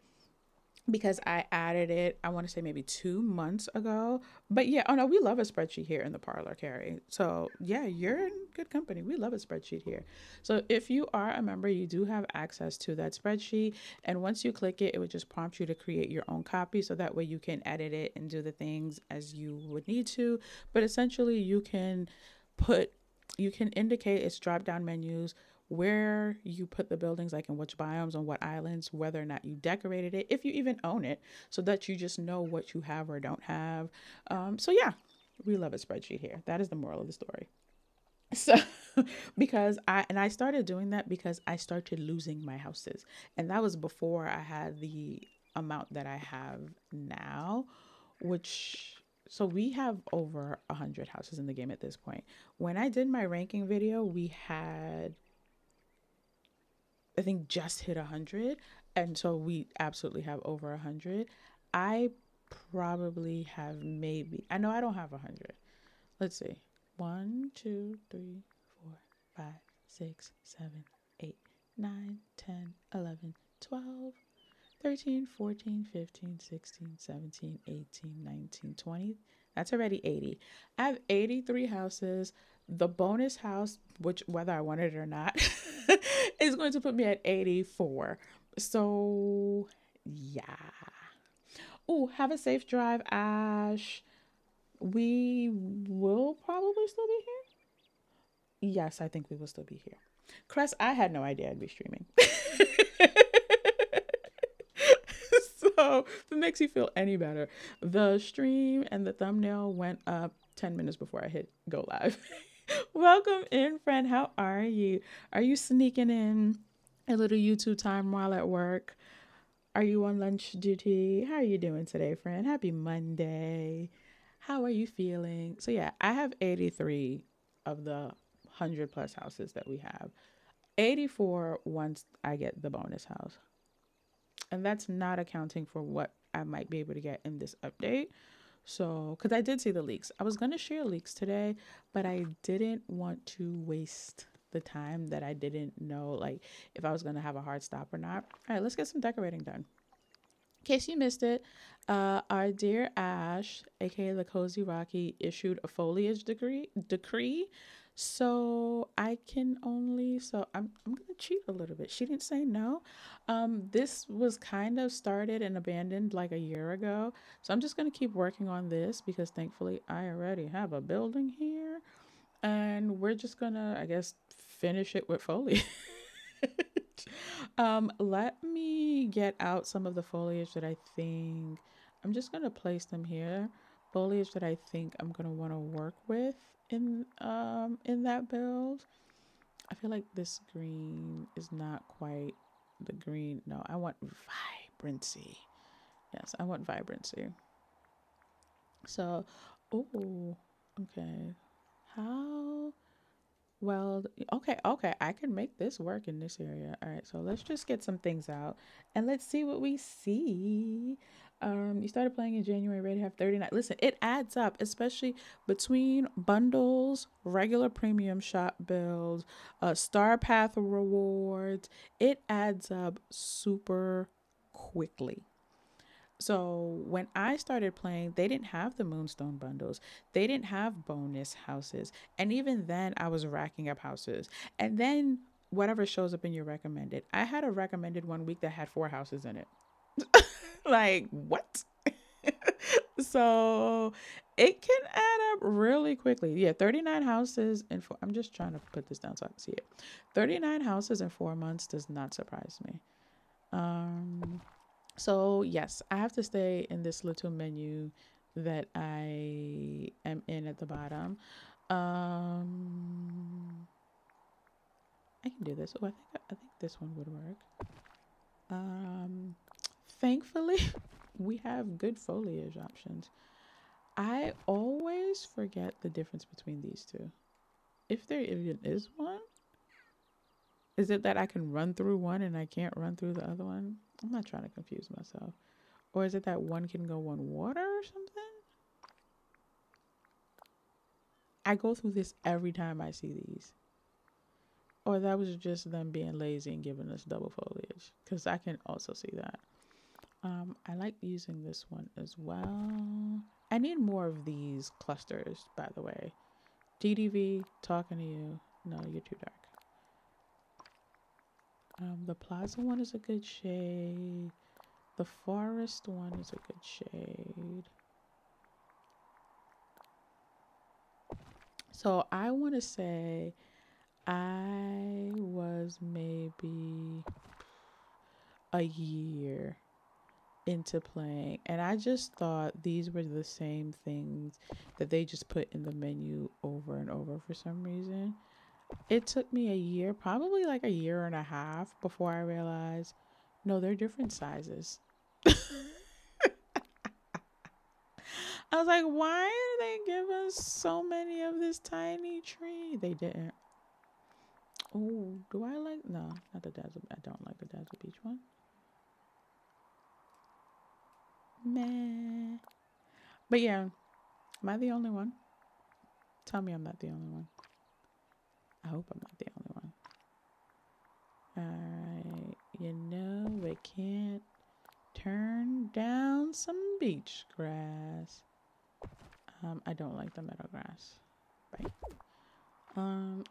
because I added it, I want to say maybe 2 months ago. But yeah, oh no, we love a spreadsheet here in the parlor, Carrie. So yeah, you're in good company. We love a spreadsheet here. So if you are a member, you do have access to that spreadsheet. And once you click it, it would just prompt you to create your own copy. So that way you can edit it and do the things as you would need to. But essentially you can indicate its drop down menus, where you put the buildings, like in which biomes, on what islands, whether or not you decorated it, if you even own it, so that you just know what you have or don't have. So yeah, we love a spreadsheet here. That is the moral of the story. So because I started doing that because I started losing my houses, and that was before I had the amount that I have now, which, so we have over 100 houses in the game at this point. When I did my ranking video, we had, I think, just hit 100, and so we absolutely have over 100. I probably have maybe, I know I don't have 100. Let's see. 1, 2, 3, 4, 5, 6, 7, 8, 9, 10, 11, 12, 13, 14, 15, 16, 17, 18, 19, 20. That's already 80. I have 83 houses. The bonus house, which whether I want it or not, is going to put me at 84. So yeah. Oh, have a safe drive, Ash. We will probably still be here. Yes, I think we will still be here. Cress, I had no idea I'd be streaming. So if it makes you feel any better, the stream and the thumbnail went up 10 minutes before I hit go live. Welcome in, friend. How are you? Are you sneaking in a little YouTube time while at work? Are you on lunch duty? How are you doing today, friend? Happy Monday. How are you feeling? So yeah, I have 83 of the 100 plus houses that we have. 84 once I get the bonus house. And that's not accounting for what I might be able to get in this update. So, because I did see the leaks. I was going to share leaks today, but I didn't want to waste the time that I didn't know, like, if I was going to have a hard stop or not. All right, let's get some decorating done. In case you missed it, our dear Ash, aka the Cozy Rocky, issued a foliage decree. So I'm gonna cheat a little bit. She didn't say no. This was kind of started and abandoned like a year ago. So I'm just gonna keep working on this because thankfully I already have a building here. And we're just gonna, I guess, finish it with foliage. Let me get out some of the foliage that I think I'm just gonna place them here. Foliage that I think I'm gonna want to work with in that build. I feel like this green is not quite the green. No, I want vibrancy. Yes, I want vibrancy. So, oh, okay. How well, okay, I can make this work in this area. All right, so let's just get some things out and let's see what we see. You started playing in January, ready to have 39. Listen, it adds up, especially between bundles, regular premium shop builds, Star Path rewards. It adds up super quickly. So when I started playing, they didn't have the Moonstone bundles. They didn't have bonus houses. And even then, I was racking up houses. And then whatever shows up in your recommended. I had a recommended 1 week that had 4 houses in it. Like, what? So it can add up really quickly. Yeah, 39 houses in four. I'm just trying to put this down so I can see it. 39 houses in 4 months does not surprise me. So yes, I have to stay in this little menu that I am in at the bottom. I can do this. Oh, I think this one would work. Thankfully, we have good foliage options. I always forget the difference between these two. If there even is one, is it that I can run through one and I can't run through the other one? I'm not trying to confuse myself. Or is it that one can go on water or something? I go through this every time I see these. Or that was just them being lazy and giving us double foliage. Because I can also see that. I like using this one as well. I need more of these clusters, by the way. DDV, talking to you. No, you're too dark. The plaza one is a good shade. The forest one is a good shade. So I want to say I was maybe a year into playing, and I just thought these were the same things that they just put in the menu over and over for some reason. It took me a year, probably like a year and a half, before I realized no, they're different sizes. I was like, why did they give us so many of this tiny tree? They didn't. Oh, do I like? No, not the Dazzle. I don't like the Dazzle Beach one. Meh. But yeah, am I the only one? Tell me I'm not the only one. I hope I'm not the only one. Alright, we can't turn down some beach grass. I don't like the meadow grass. Right.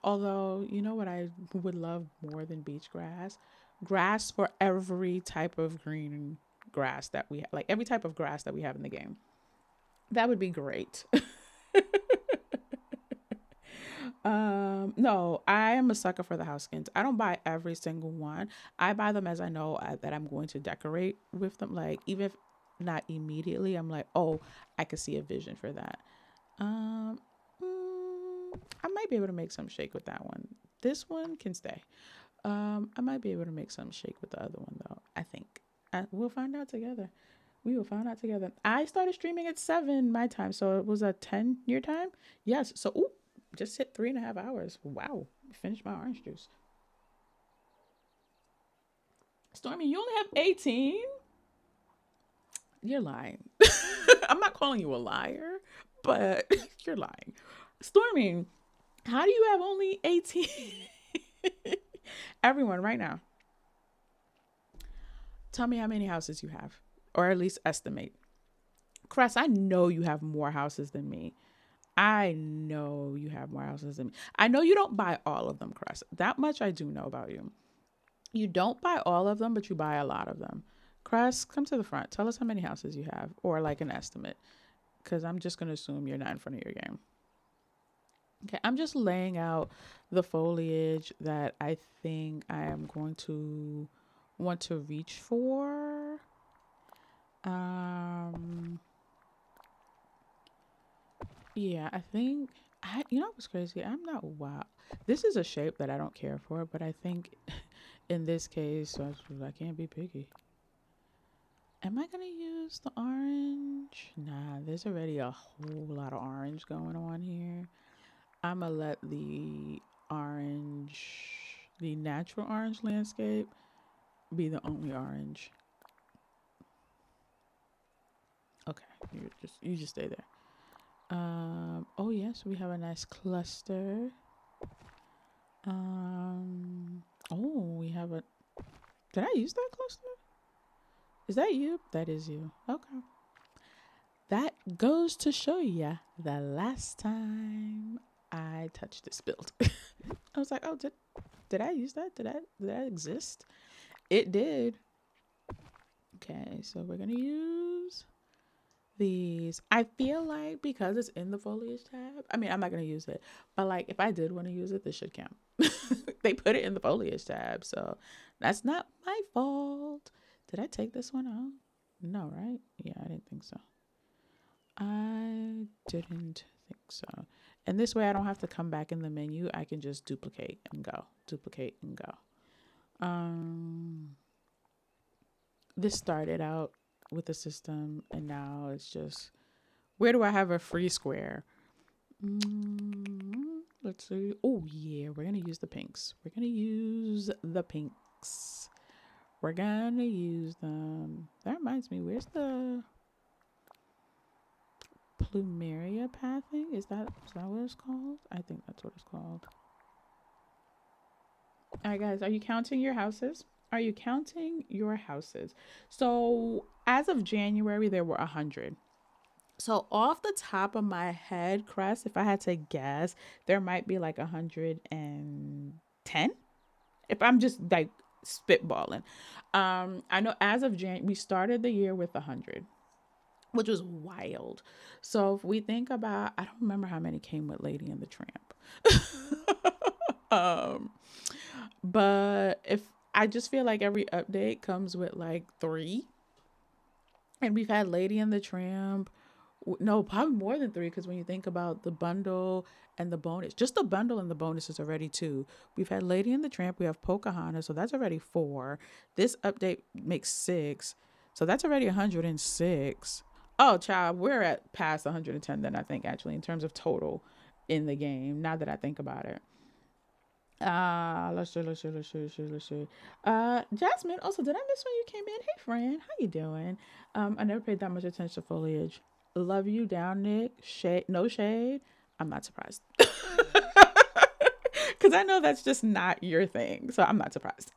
Although, you know what I would love more than beach grass? Grass for every type of green grass that we have, like every type of grass that we have in the game. That would be great. No, I am a sucker for the house skins. I don't buy every single one. I buy them as I know that I'm going to decorate with them. Like, even if not immediately, I'm like, oh, I could see a vision for that. I might be able to make some shake with that one. This one can stay. I might be able to make some shake with the other one though. I think. We'll find out together. We will find out together. I started streaming at 7 my time, so it was a 10 your time. Yes. So, just hit 3.5 hours. Wow. Finished my orange juice. Stormy, you only have 18? You're lying. I'm not calling you a liar, but you're lying. Stormy, how do you have only 18? Everyone, right now, tell me how many houses you have, or at least estimate. Cress, I know you have more houses than me. I know you have more houses than me. I know you don't buy all of them, Cress. That much I do know about you. You don't buy all of them, but you buy a lot of them. Cress, come to the front. Tell us how many houses you have, or like an estimate, because I'm just going to assume you're not in front of your game. Okay, I'm just laying out the foliage that I think I am going to want to reach for. Yeah, I think you know what's crazy? I'm not wow. This is a shape that I don't care for, but I think in this case, I can't be picky. Am I gonna use the orange? Nah, there's already a whole lot of orange going on here. I'm gonna let the natural orange landscape be the only orange. Okay, you just stay there. Oh yes, we have a nice cluster. Oh, we have a. Did I use that cluster? Is that you? That is you. Okay. That goes to show ya the last time I touched this build. I was like, oh, did I use that? Did that exist? It did. Okay, so we're gonna use these. I feel like because it's in the foliage tab, I mean, I'm not gonna use it, but like if I did want to use it, this should count. They put it in the foliage tab, so that's not my fault. Did I take this one out? No, right? Yeah, I didn't think so. I didn't think so. And this way I don't have to come back in the menu. I can just duplicate and go. Duplicate and go. This started out with the system and now it's just, where do I have a free square? Let's see. Oh yeah, we're gonna use the pinks. We're gonna use the pinks. We're gonna use them. That reminds me, where's the plumeria pathing? Is that what it's called? I think that's what it's called. All right, guys, are you counting your houses? Are you counting your houses? So as of January, there were 100. So off the top of my head, Crest, if I had to guess, there might be like 110. If I'm just like spitballing. I know as of January, we started the year with 100, which was wild. So if we think about, I don't remember how many came with Lady and the Tramp. But if I just feel like every update comes with like 3. And we've had Lady and the Tramp. No, probably more than 3, because when you think about the bundle and the bonus, just the bundle and the bonus is already 2. We've had Lady and the Tramp. We have Pocahontas, so that's already 4. This update makes 6, so that's already 106. Oh, child, we're at past 110 then, I think, actually, in terms of total in the game, now that I think about it. Let's see. Jasmine, also, did I miss when you came in? Hey, friend, how you doing? I never paid that much attention to foliage. Love you down, Nick. Shade, no shade. I'm not surprised. Because I know that's just not your thing, so I'm not surprised.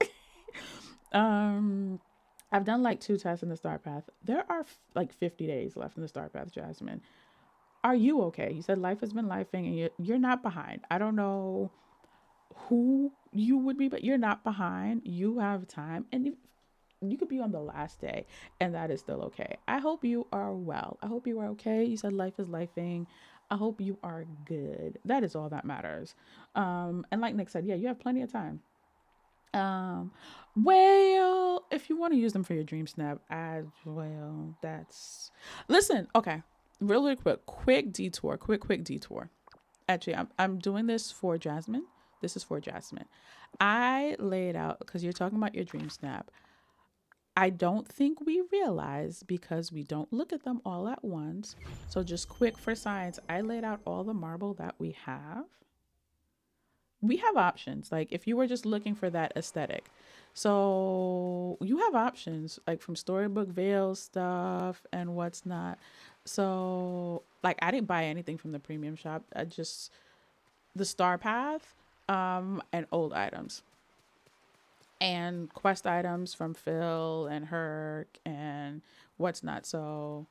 I've done like 2 tests in the Star Path. There are like 50 days left in the Star Path, Jasmine. Are you okay? You said life has been lifing and you're not behind. I don't know who you would be, but you're not behind. You have time, and you could be on the last day, and that is still okay. I hope you are well. I hope you are okay. You said life is lifing. I hope you are good. That is all that matters. And like Nick said, yeah, you have plenty of time. Well, if you want to use them for your dream snap as well, listen, okay, really quick detour. Actually, I'm doing this for Jasmine. This is for Jasmine. I laid out, because you're talking about your dream snap. I don't think we realize because we don't look at them all at once. So just quick for science, I laid out all the marble that we have. We have options. Like if you were just looking for that aesthetic. So you have options like from storybook veil stuff and what's not. So like I didn't buy anything from the premium shop. I just the star path and old items and quest items from Phil and Herc and what's not. So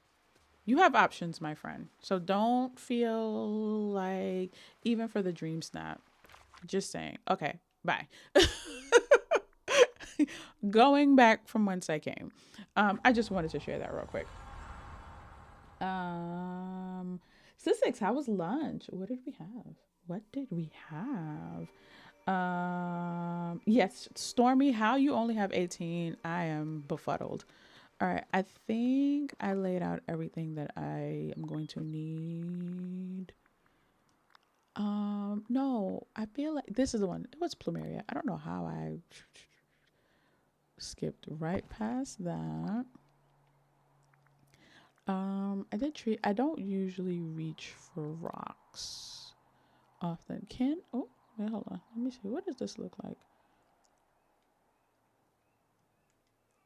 you have options, my friend. So don't feel like even for the dream snap. Just saying. Okay, bye. Going back from whence I came. I just wanted to share that real quick. Sissix, how was lunch? What did we have? What did we have? Yes, Stormy, how you only have 18? I am befuddled. All right, I think I laid out everything that I am going to need. No, I feel like this is the one. It was plumeria. I don't know how I skipped right past that. I did treat. I don't usually reach for rocks often. Oh, wait, hold on. Let me see. What does this look like?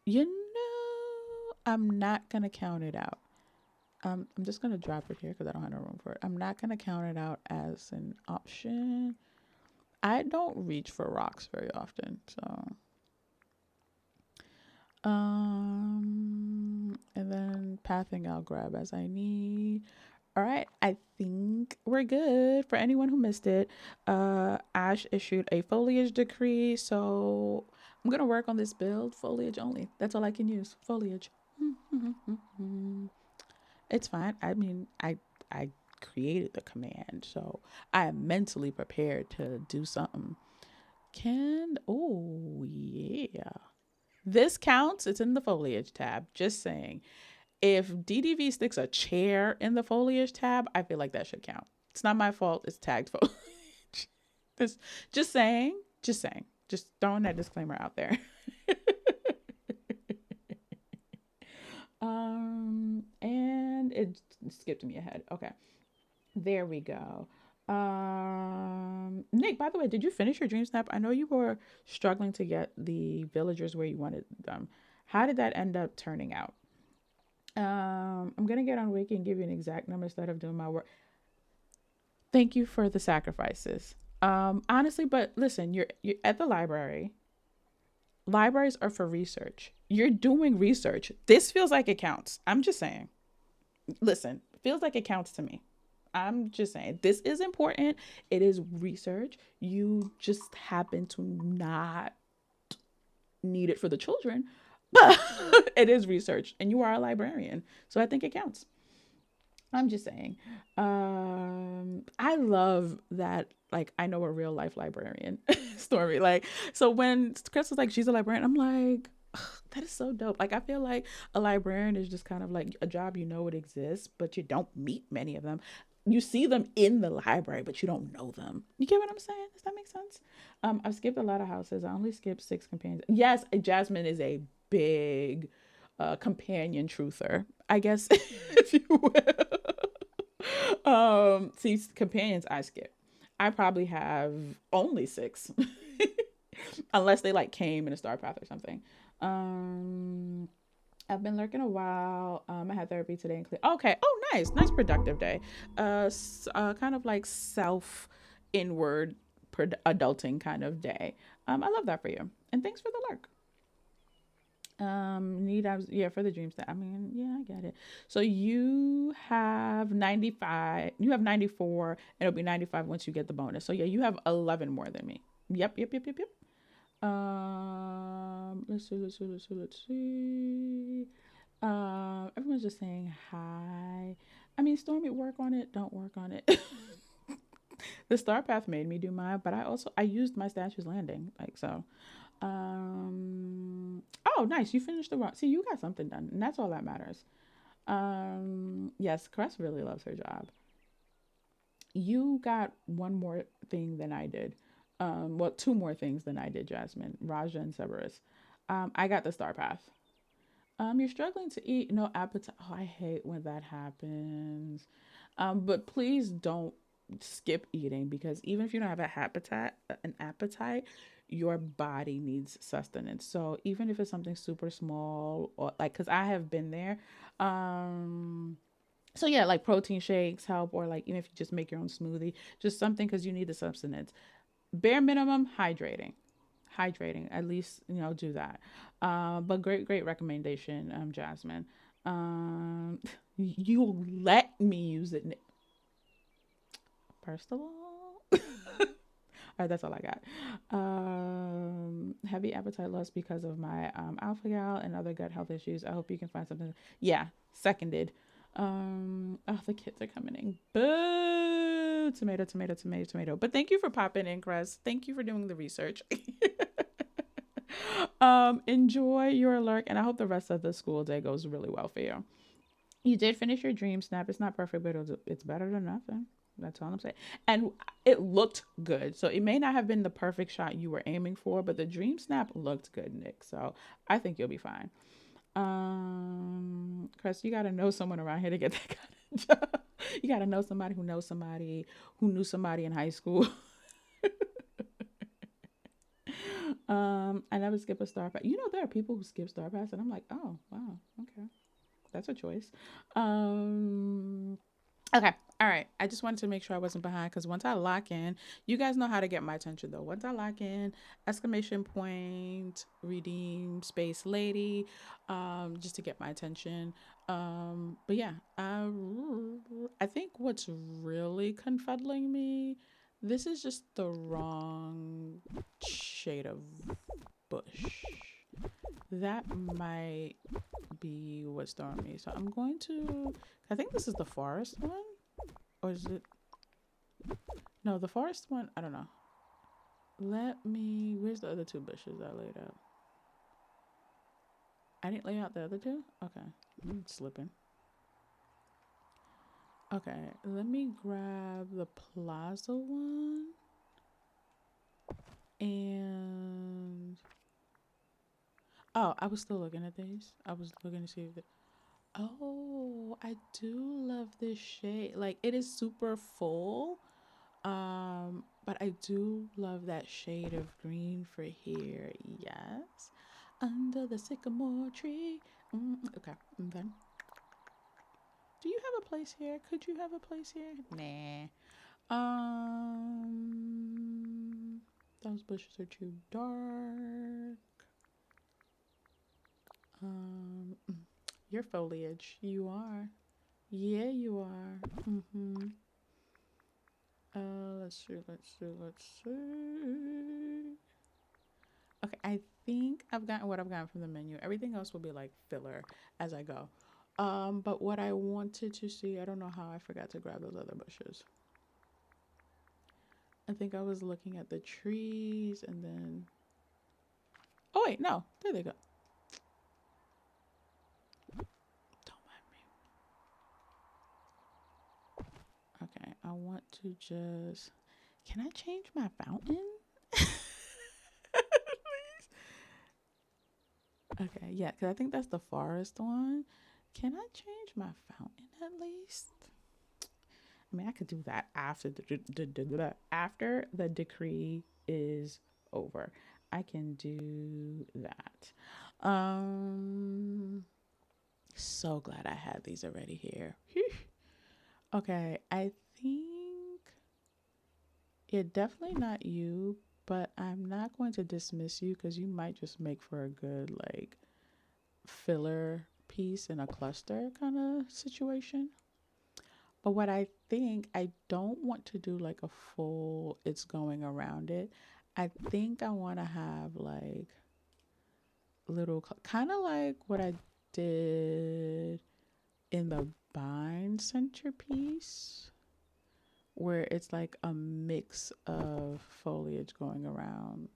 You know, I'm not gonna count it out. I'm just gonna drop it here because I don't have no room for it. I'm not gonna count it out as an option. I don't reach for rocks very often, so and then pathing I'll grab as I need. All right, I think we're good. For anyone who missed it, Ash issued a foliage decree, so I'm gonna work on this build foliage only. That's all I can use, foliage. It's fine. I mean, I created the command, so I am mentally prepared to do something. Oh yeah, this counts. It's in the foliage tab. Just saying. If DDV sticks a chair in the foliage tab, I feel like that should count. It's not my fault. It's tagged foliage. Just saying. Just saying. Just throwing that disclaimer out there. And it skipped me ahead. Okay. There we go. Nick, by the way, did you finish your dream snap? I know you were struggling to get the villagers where you wanted them. How did that end up turning out? I'm gonna get on Wiki and give you an exact number instead of doing my work. Thank you for the sacrifices. Honestly, but listen, you're at the library. Libraries are for research. You're doing research. This feels like it counts. I'm just saying. Listen, feels like it counts to me. I'm just saying. This is important. It is research. You just happen to not need it for the children, but it is research and you are a librarian. So I think it counts. I'm just saying. I love that. Like, I know a real life librarian story. Like, so when Chris was like, she's a librarian, I'm like, that is so dope. Like, I feel like a librarian is just kind of like a job, you know, it exists, but you don't meet many of them. You see them in the library, but you don't know them. You get what I'm saying? Does that make sense? I've skipped a lot of houses. I only skipped 6 companions. Yes, Jasmine is a big companion truther, I guess, if you will. See, companions I skip. I probably have only 6, unless they like came in a star path or something. I've been lurking a while. I had therapy today and clear. Okay. Oh, nice productive day. Kind of like self inward adulting kind of day. I love that for you, and thanks for the lurk. For the dreams that I mean, yeah, I get it. So you have 95, you have 94, and it'll be 95 once you get the bonus. So yeah, you have 11 more than me. Yep. Let's see. Everyone's just saying hi. I mean, Stormy, work on it, don't work on it. The star path made me do mine, but I used my statue's landing, like so. Oh, nice. You finished the run. See, you got something done, and that's all that matters. Yes, Cress really loves her job. You got one more thing than I did. Well, 2 more things than I did, Jasmine, Raja, and Cerberus. I got the star path. You're struggling to eat, no appetite. Oh, I hate when that happens. But please don't skip eating, because even if you don't have an appetite, your body needs sustenance. So even if it's something super small, or like, because I have been there. Um, so yeah, like protein shakes help, or like even if you just make your own smoothie, just something, because you need the sustenance. Bare minimum, hydrating, at least, do that. But great recommendation, Jasmine. You let me use it. First of all, all right, that's all I got. Heavy appetite loss because of my alpha gal and other gut health issues. I hope you can find something. Yeah, seconded. Oh, the kids are coming in. Boo! Tomato, tomato, tomato, tomato. But thank you for popping in, Cress. Thank you for doing the research. Enjoy your lurk, and I hope the rest of the school day goes really well for you. You did finish your dream snap. It's not perfect, but it's better than nothing. That's all I'm saying. And it looked good. So it may not have been the perfect shot you were aiming for, but the dream snap looked good, Nick. So I think you'll be fine. Chris, you gotta know someone around here to get that kind of job. You gotta know somebody who knows somebody who knew somebody in high school. I never skip a star pass. There are people who skip star pass, and I'm like, oh wow, okay, that's a choice. Um, Okay. All right. I just wanted to make sure I wasn't behind, because once I lock in, you guys know how to get my attention though. Once I lock in, exclamation point, redeem space lady, just to get my attention. But yeah, I think what's really confuddling me, this is just the wrong shade of bush. That might be what's throwing me. So I'm going to, I think this is the forest one. Or is it? No, the forest one, I don't know. Where's the other two bushes I laid out? I didn't lay out the other two? Okay. I'm slipping. Okay, let me grab the plaza one. And oh, I was still looking at these. I was looking to see if oh, I do love this shade. Like, it is super full. But I do love that shade of green for here. Yes. Under the sycamore tree. Okay, I'm done. Do you have a place here? Could you have a place here? Nah. Those bushes are too dark. Um, your foliage. You are. Yeah, you are. Let's see. Okay, I think I've gotten what I've gotten from the menu. Everything else will be like filler as I go. But what I wanted to see, I don't know how I forgot to grab those other bushes. I think I was looking at the trees and then. Oh wait, no, there they go. Don't mind me. Okay, I want to just. Can I change my fountain? Okay, yeah, because I think that's the forest one. Can I change my fountain at least? I mean, I could do that after after the decree is over. I can do that. So glad I had these already here. Okay, I think definitely not you, but I'm not going to dismiss you, because you might just make for a good like filler piece in a cluster kind of situation. But what I think, I don't want to do like a full it's going around it. I think I want to have like little, kind of like what I did in the bind centerpiece, where it's like a mix of foliage going around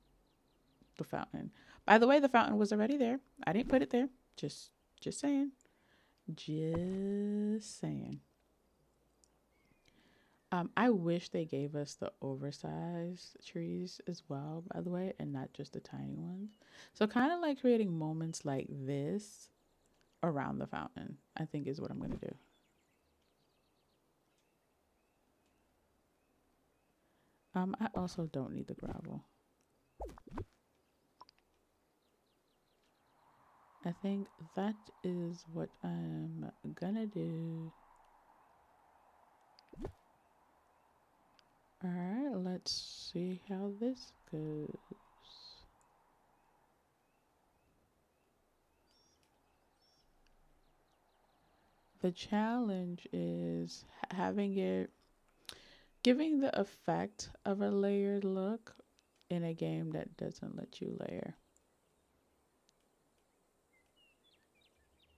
the fountain. By the way, the fountain was already there. I didn't put it there. Just saying. Just saying. I wish they gave us the oversized trees as well, by the way, and not just the tiny ones. So kind of like creating moments like this, around the fountain, I think is what I'm going to do. I also don't need the gravel. I think that is what I'm gonna do. Alright, let's see how this goes. The challenge is having it, giving the effect of a layered look in a game that doesn't let you layer.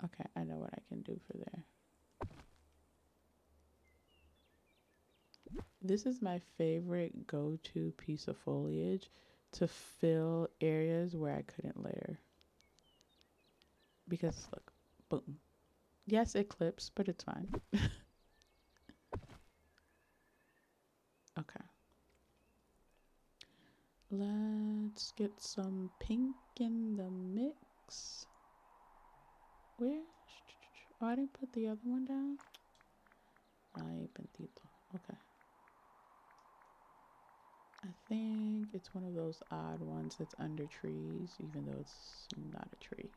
Okay, I know what I can do for there. This is my favorite go-to piece of foliage to fill areas where I couldn't layer. Because look, boom. Yes, it clips, but it's fine. Okay. Let's get some pink in the mix. Where? Oh, I didn't put the other one down. Ay, bendito. Okay. I think it's one of those odd ones that's under trees, even though it's not a tree.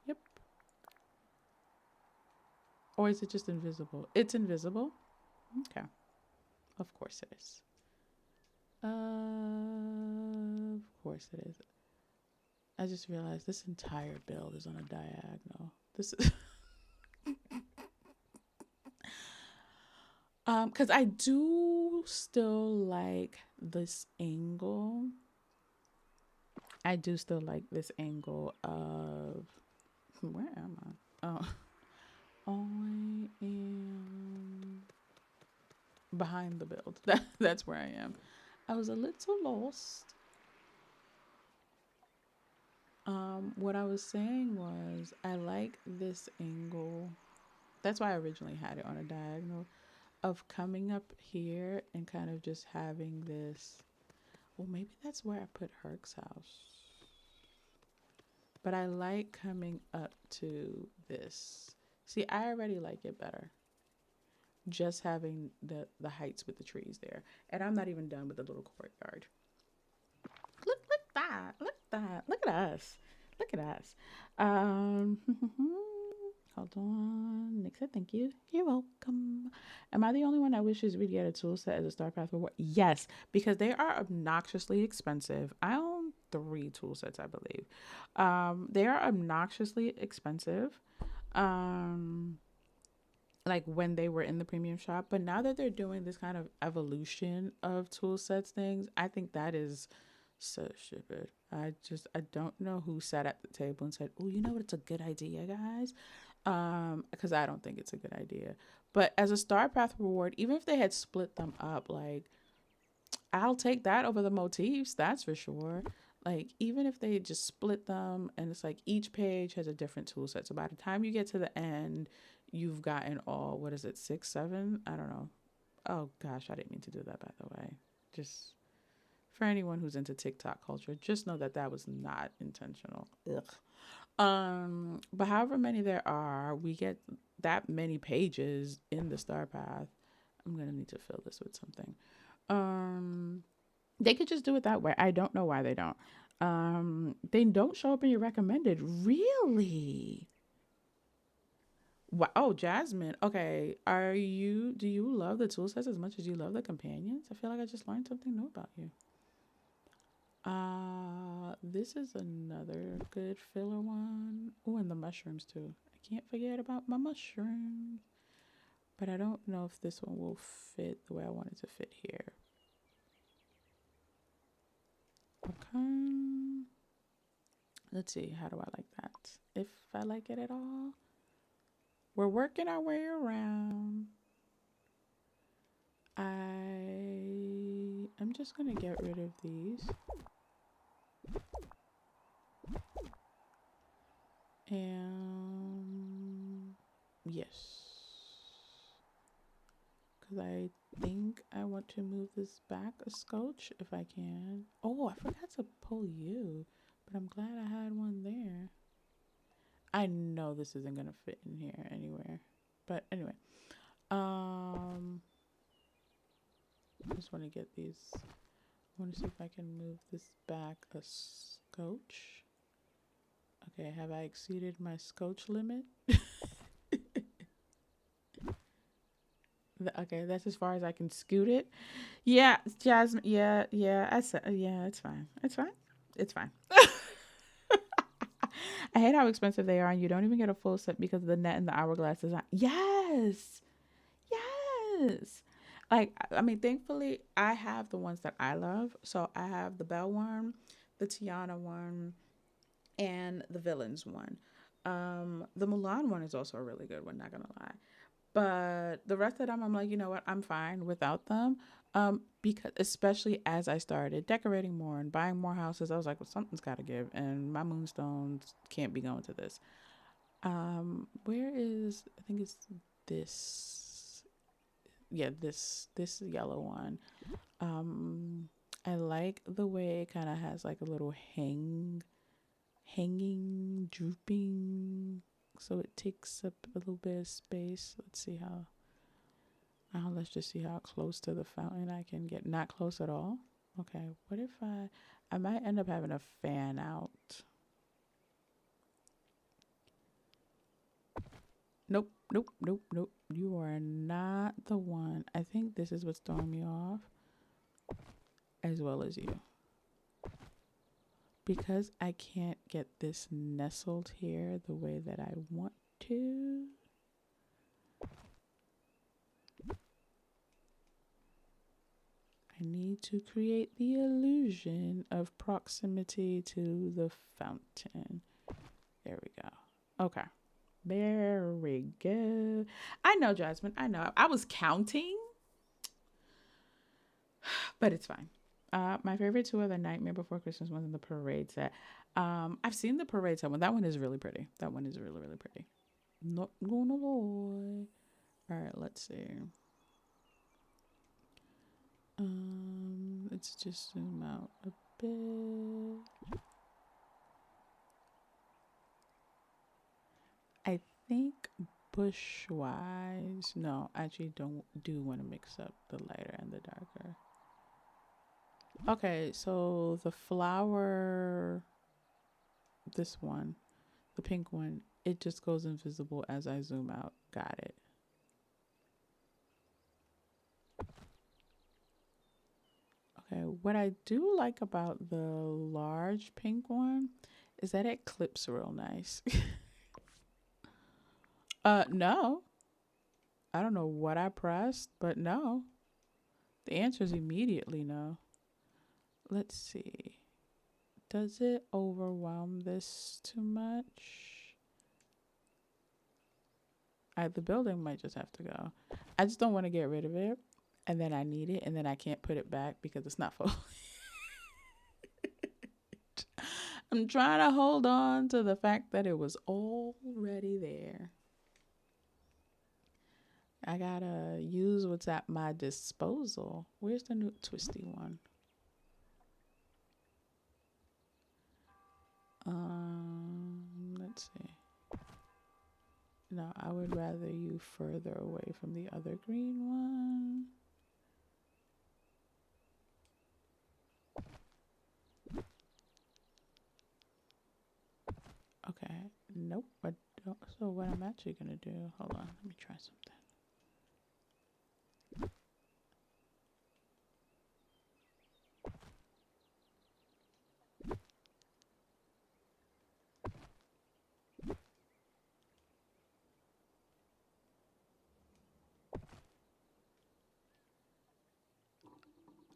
Yep. Or is it just invisible? It's invisible? Okay. Of course it is. Of course it is. I just realized this entire build is on a diagonal. This is because I do still like this angle. I do still like this angle of, where am I? Oh, I am behind the build. That's where I am. I was a little lost. What I was saying was I like this angle. That's why I originally had it on a diagonal, of coming up here and kind of just having this. Well, maybe that's where I put Herc's house. But I like coming up to this. See, I already like it better. Just having the heights with the trees there. And I'm not even done with the little courtyard. Look that. Look at that. Look at us. Look at us. Hold on. Nick said thank you. You're welcome. Am I the only one that wishes we'd get a tool set as a Star Path reward? Yes, because they are obnoxiously expensive. I own 3 tool sets, I believe. They are obnoxiously expensive. Like when they were in the premium shop, but now that they're doing this kind of evolution of tool sets things, I think that is so stupid. I don't know who sat at the table and said, oh, you know what, it's a good idea, guys. Because I don't think it's a good idea. But as a Star Path reward, even if they had split them up, like, I'll take that over the motifs, that's for sure. Like, even if they just split them and it's like each page has a different tool set. So by the time you get to the end, you've gotten all, what is it, 6, 7? I don't know. Oh gosh, I didn't mean to do that, by the way. Just for anyone who's into TikTok culture, just know that that was not intentional. Ugh. But however many there are, we get that many pages in the Star Path. I'm gonna need to fill this with something. They could just do it that way. I don't know why they don't. They don't show up in your recommended. Really? Wow. Oh, Jasmine. Okay. Do you love the tool sets as much as you love the companions? I feel like I just learned something new about you. This is another good filler one. Oh, and the mushrooms too. I can't forget about my mushrooms. But I don't know if this one will fit the way I want it to fit here. Okay. Let's see. How do I like that? If I like it at all. We're working our way around. I'm just going to get rid of these. And yes. Because I think I want to move this back a scotch if I can. Oh, I forgot to pull you. But I'm glad I had one there. I know this isn't gonna fit in here anywhere. But anyway. I just want to get these. I want to see if I can move this back a scotch. Okay, have I exceeded my scotch limit? Okay, that's as far as I can scoot it. Yeah, Jasmine. Yeah, yeah. I said, yeah, it's fine. It's fine. It's fine. I hate how expensive they are, and you don't even get a full set because of the net and the hourglass design. Yes, yes. Like, I mean, thankfully, I have the ones that I love. So I have the Belle one, the Tiana one, and the Villains one. The Mulan one is also a really good one, not gonna lie. But the rest of them, I'm like, you know what? I'm fine without them. Because especially as I started decorating more and buying more houses, I was like, well, something's got to give, and my moonstones can't be going to this. Where is? I think it's this. Yeah, this yellow one. I like the way it kind of has like a little hanging, drooping, so it takes up a little bit of space. Let's see how. Let's just see how close to the fountain I can get. Not close at all. Okay. What if I might end up having a fan out. Nope, nope, nope, nope. You are not the one. I think this is what's throwing me off, as well as you. Because I can't get this nestled here the way that I want to. I need to create the illusion of proximity to the fountain. There we go. Okay. There we go. I know, Jasmine. I know. I was counting, but it's fine. My favorite two are the Nightmare Before Christmas ones and the parade set. I've seen the parade set one. That one is really pretty. That one is really, really pretty. Not gonna lie. All right, let's see. Let's just zoom out a bit. I think bush wise, no, I actually do want to mix up the lighter and the darker. Okay, so the flower, this one, the pink one, it just goes invisible as I zoom out. Got it. Okay, what I do like about the large pink one is that it clips real nice. No. I don't know what I pressed, but no. The answer is immediately no. Let's see. Does it overwhelm this too much? The building might just have to go. I just don't want to get rid of it. And then I need it. And then I can't put it back because it's not full. I'm trying to hold on to the fact that it was already there. I gotta use what's at my disposal. Where's the new twisty one? Let's see. No, I would rather you further away from the other green one. Okay. Nope. I don't. So what I'm actually gonna do? Hold on. Let me try something.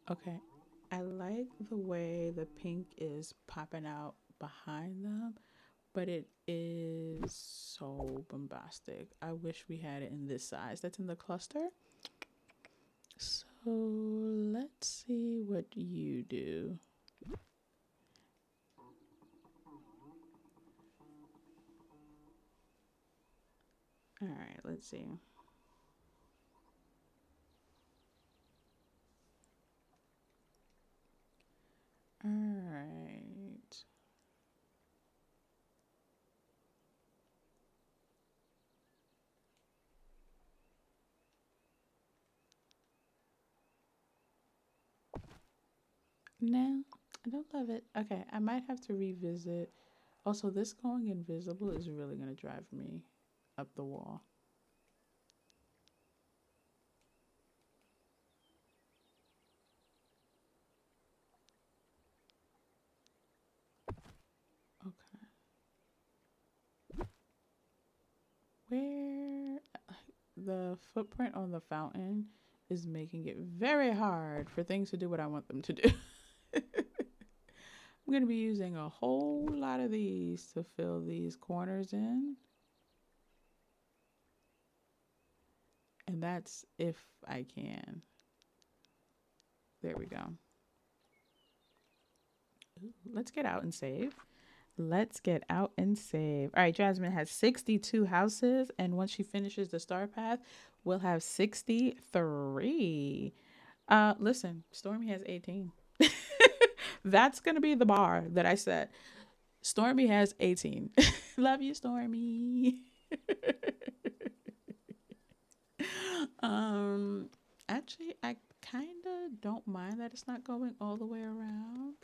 Okay. I like the way the pink is popping out behind them, but it is so bombastic. I wish we had it in this size that's in the cluster. So let's see what you do. All right, let's see. All right. No, I don't love it. Okay, I might have to revisit. Also, this going invisible is really going to drive me up the wall. Okay. Where the footprint on the fountain is making it very hard for things to do what I want them to do. I'm going to be using a whole lot of these to fill these corners in. And that's if I can. There we go. Ooh, let's get out and save. Let's get out and save. All right, Jasmine has 62 houses, and once she finishes the star path, we'll have 63. Listen, Stormy has 18. That's gonna be the bar that I set. Stormy has 18. Love you, Stormy. um, actually, I kind of don't mind that it's not going all the way around.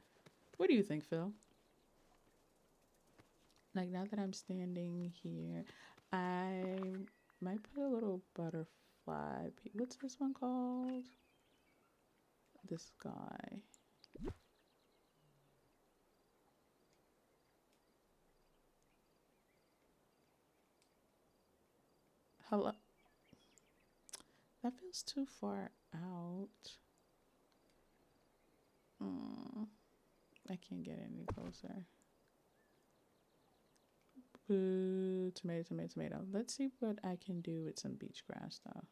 What do you think, Phil? Like, now that I'm standing here, I might put a little butterfly. What's this one called? This guy. Hello. That feels too far out. I can't get any closer. Boo, tomato, tomato, tomato. Let's see what I can do with some beach grass, though.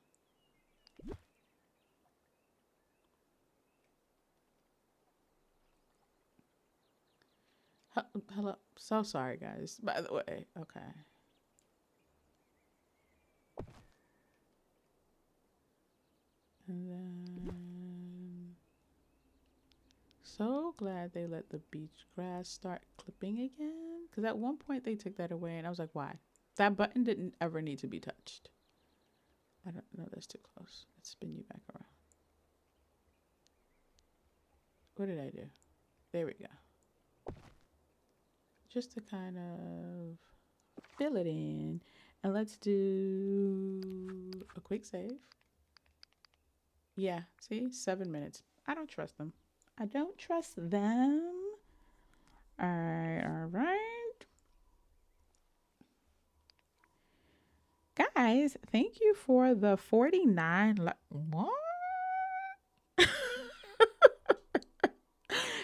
Hello. So sorry, guys. By the way. Okay. And then... So glad they let the beach grass start clipping again. Because at one point they took that away and I was like, why? That button didn't ever need to be touched. I don't know, that's too close. Let's spin you back around. What did I do? There we go. Just to kind of fill it in. And let's do a quick save. Yeah, see? 7 minutes. I don't trust them. I don't trust them. All right, all right. Guys, thank you for the 49 what?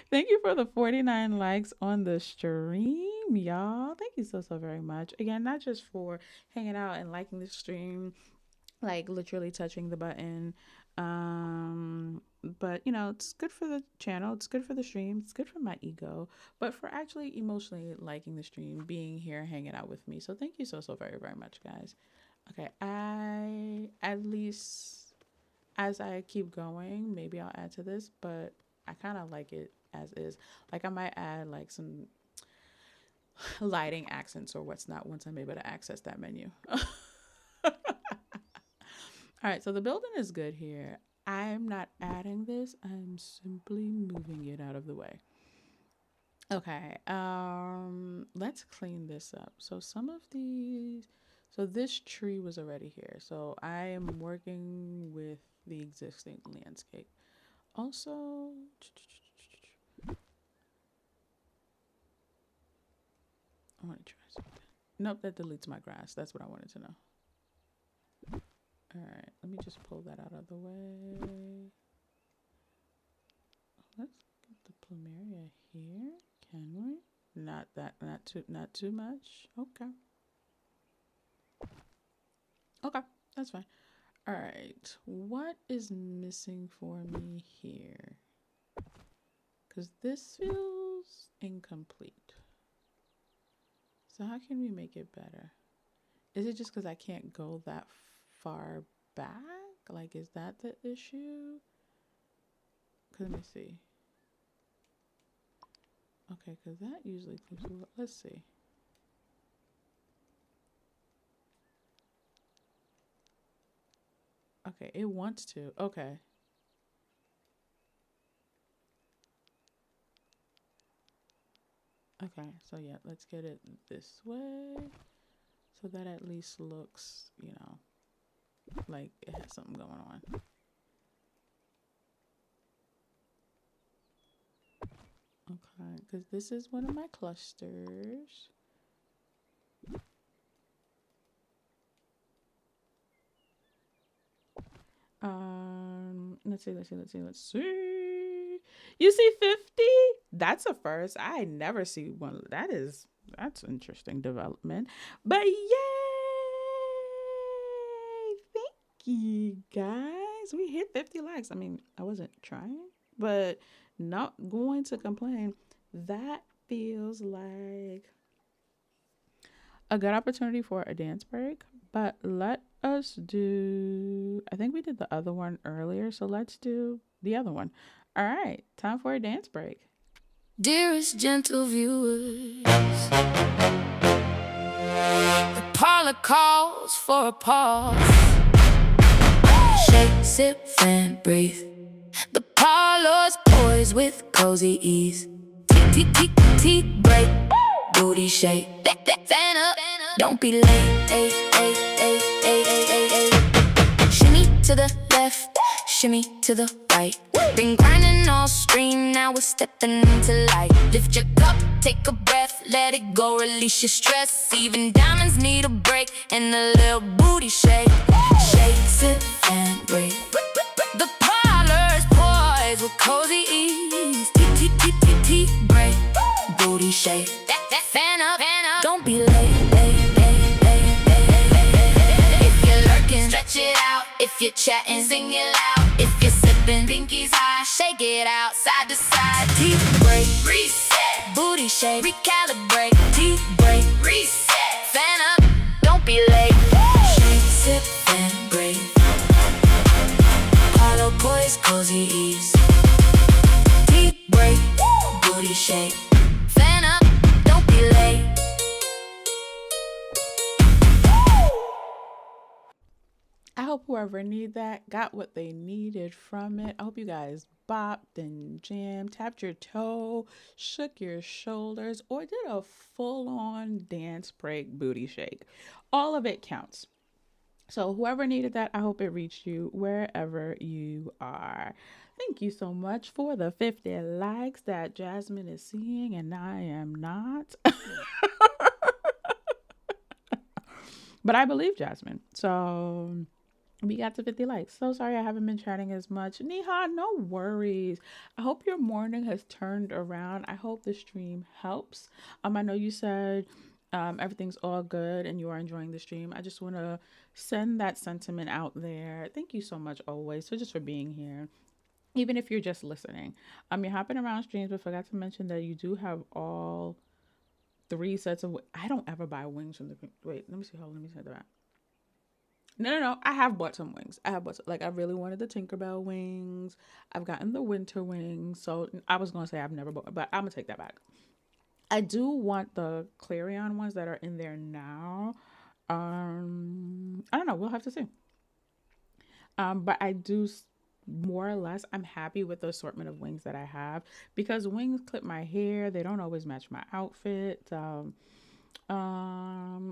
Thank you for the 49 likes on the stream, y'all. Thank you so, so very much. Again, not just for hanging out and liking the stream, like literally touching the button. But you know, it's good for the channel, it's good for the stream, it's good for my ego, but for actually emotionally liking the stream, being here, hanging out with me. So thank you so, so very, very much, guys. Okay, I at least as I keep going, maybe I'll add to this, but I kind of like it as is. Like I might add like some lighting accents or what's not once I'm able to access that menu. All right, so the building is good here. I'm not adding this. I'm simply moving it out of the way. Okay, let's clean this up. So some of these, so this tree was already here. So I am working with the existing landscape. Also, I want to try something. Nope, that deletes my grass. That's what I wanted to know. All right, let me just pull that out of the way. Let's get the plumeria here. Can we? Not too much. Okay. Okay, that's fine. All right, what is missing for me here? Because this feels incomplete. So how can we make it better? Is it just because I can't go that far back? Like, is that the issue? Let me see. Okay, because that usually clips. Let's see. Okay, it wants to. Okay. Okay, so yeah, let's get it this way so that at least looks, like it has something going on. Okay, because this is one of my clusters. Let's see. You see 50? That's a first. I never see one. That's interesting development. But yay! Thank you guys. We hit 50 likes. I mean, I wasn't trying, but not going to complain. That feels like a good opportunity for a dance break, but let us do, I think we did the other one earlier, so let's do the other one. All right, time for a dance break. Dearest gentle viewers, the parlor calls for a pause. Shake, sip, and breathe. The parlor's poised with cozy ease. Tea break, booty shake. Fan up, don't be late. Ay, ay, ay, ay, ay, ay, ay. Shimmy to the left, shimmy to the right. Been grinding all spring, now we're stepping into light. Lift your cup, take a breath, let it go, release your stress. Even diamonds need a break, and a little booty shake. Shake, sip, and break. The parlor's poised with cozy ease. Tea break, booty shake. Fan up, don't be late. If you're lurking, stretch it out. If you're chatting, sing it loud. If you're sipping, pinkies high, shake it out, side to side. Tea break, reset, booty shake, recalibrate. Tea break, reset, fan up, don't be late. Shake, sip, and break. Parlour poise, cozy ease. Tea break, booty shake, fan up, don't be late. I hope whoever needed that got what they needed from it. I hope you guys bopped and jammed, tapped your toe, shook your shoulders, or did a full-on dance break booty shake. All of it counts. So whoever needed that, I hope it reached you wherever you are. Thank you so much for the 50 likes that Jasmine is seeing and I am not. But I believe Jasmine. So we got to 50 likes. So sorry I haven't been chatting as much. Neha, no worries. I hope your morning has turned around. I hope the stream helps. I know you said everything's all good and you are enjoying the stream. I just want to send that sentiment out there. Thank you so much always for being here. Even if you're just listening. You're hopping around streams, but forgot to mention that you do have all 3 sets of, I don't ever buy wings from the, wait, let me see that. No. I have bought some wings. I really wanted the Tinkerbell wings. I've gotten the winter wings. So I was going to say I've never bought, but I'm going to take that back. I do want the Clarion ones that are in there now. I don't know. We'll have to see. But I do more or less, I'm happy with the assortment of wings that I have because wings clip my hair. They don't always match my outfit.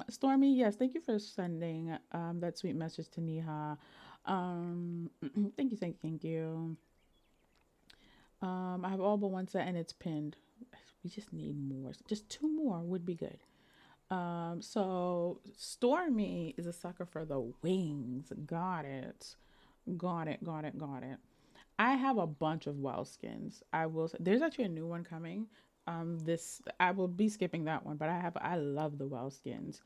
Stormy, yes, thank you for sending that sweet message to Neha. Thank you. I have all but one set and it's pinned. We just need more. Just 2 more would be good. So Stormy is a sucker for the wings. Got it. I have a bunch of wild skins. I will say there's actually a new one coming. I will be skipping that one, but I love the well skins.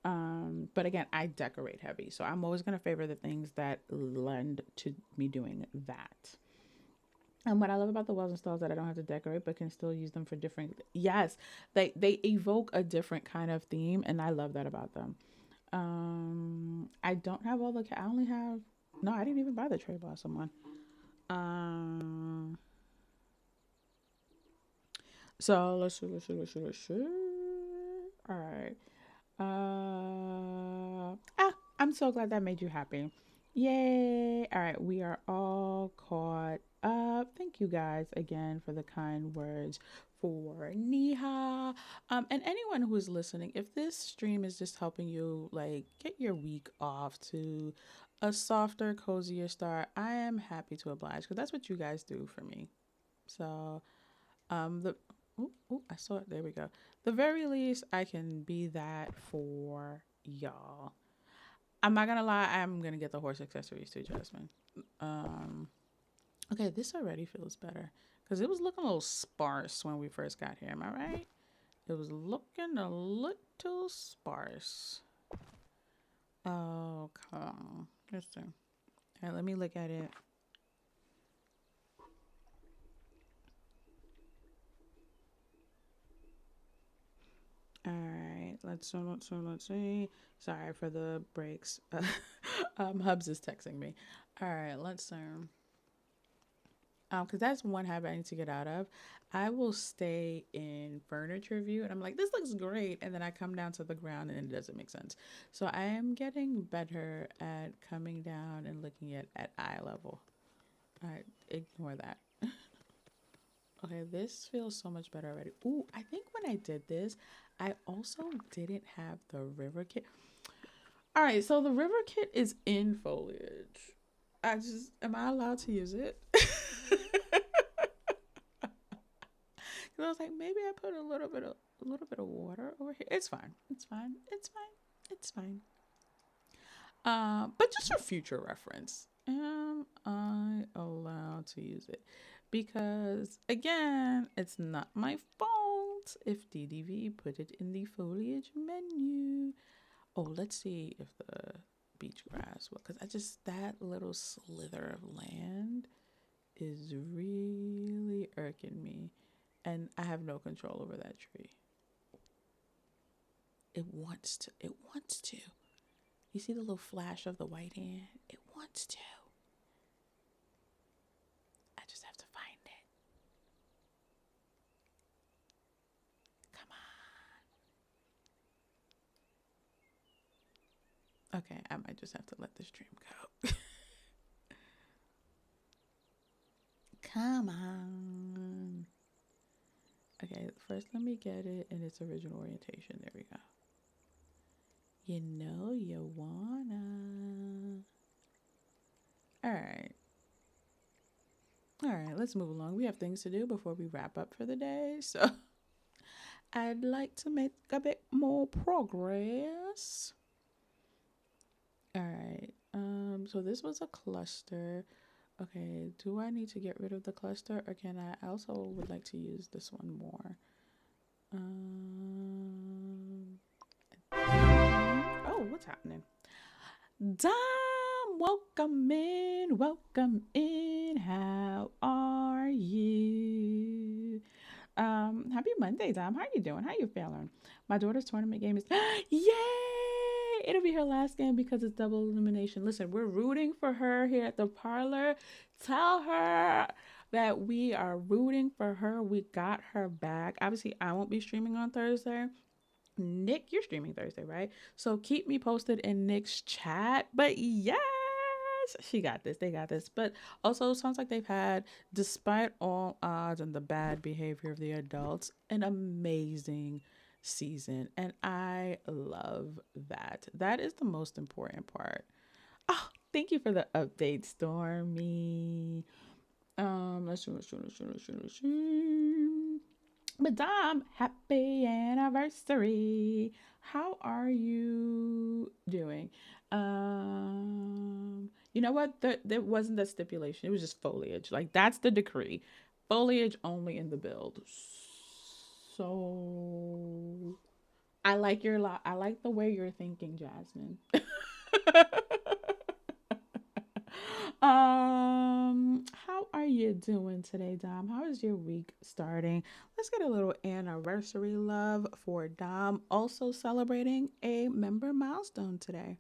But again, I decorate heavy, so I'm always gonna favor the things that lend to me doing that. And what I love about the wells and stalls that I don't have to decorate, but can still use them for different. Yes, they evoke a different kind of theme, and I love that about them. I don't have all the. I only have. No, I didn't even buy the Cherry Blossom one. So let's see. All right. I'm so glad that made you happy. Yay. All right. We are all caught up. Thank thank you guys again for the kind words for Niha. And anyone who is listening, if this stream is just helping you like get your week off to a softer, cozier start, I am happy to oblige because that's what you guys do for me. So, the I saw it. There we go. The very least, I can be that for y'all. I'm not gonna lie. I'm gonna get the horse accessories too, Jasmine. Okay, this already feels better because it was looking a little sparse when we first got here. Am I right? It was looking a little sparse. Oh, come on. Let's see. All right, let me look at it. All right, let's see. Sorry for the breaks. Hubs is texting me. All right, let's because that's one habit I need to get out of. I will stay in furniture view and I'm like, this looks great, and then I come down to the ground and it doesn't make sense. So I am getting better at coming down and looking at eye level. All right, ignore that. Okay, this feels so much better already. Ooh, I think when I did this, I also didn't have the river kit. All right, so the river kit is in foliage. Am I allowed to use it? I was like, maybe I put a little bit of water over here. It's fine. But just for future reference, am I allowed to use it? Because again, it's not my fault if DDV put it in the foliage menu. Oh, let's see if the beach grass will, because that little slither of land is really irking me, and I have no control over that tree. It wants to. You see the little flash of the white hand? It wants to. I just have to find it. Come on. Okay, I might just have to let the stream go. Come on. Okay, first let me get it in its original orientation. There we go. You know you wanna. All right, let's move along. We have things to do before we wrap up for the day. So I'd like to make a bit more progress. All right. So this was a cluster. Okay, do I need to get rid of the cluster, or can I also would like to use this one more? Oh, what's happening? Dom, welcome in. How are you? Happy Monday, Dom. How are you doing? How you feeling? My daughter's tournament game is yay! It'll be her last game because it's double elimination. Listen, we're rooting for her here at the parlor. Tell her that we are rooting for her. We got her back. Obviously, I won't be streaming on Thursday. Nick, you're streaming Thursday, right? So keep me posted in Nick's chat. But yes, she got this. They got this. But also, it sounds like they've had, despite all odds and the bad behavior of the adults, an amazing season, and I love that. That is the most important part. Oh, thank you for the update, Stormy. Let's see. Madame, happy anniversary. How are you doing? You know what? There wasn't a stipulation. It was just foliage. Like, that's the decree. Foliage only in the build. So I like I like the way you're thinking, Jasmine. How are you doing today, Dom? How is your week starting? Let's get a little anniversary love for Dom, also celebrating a member milestone today.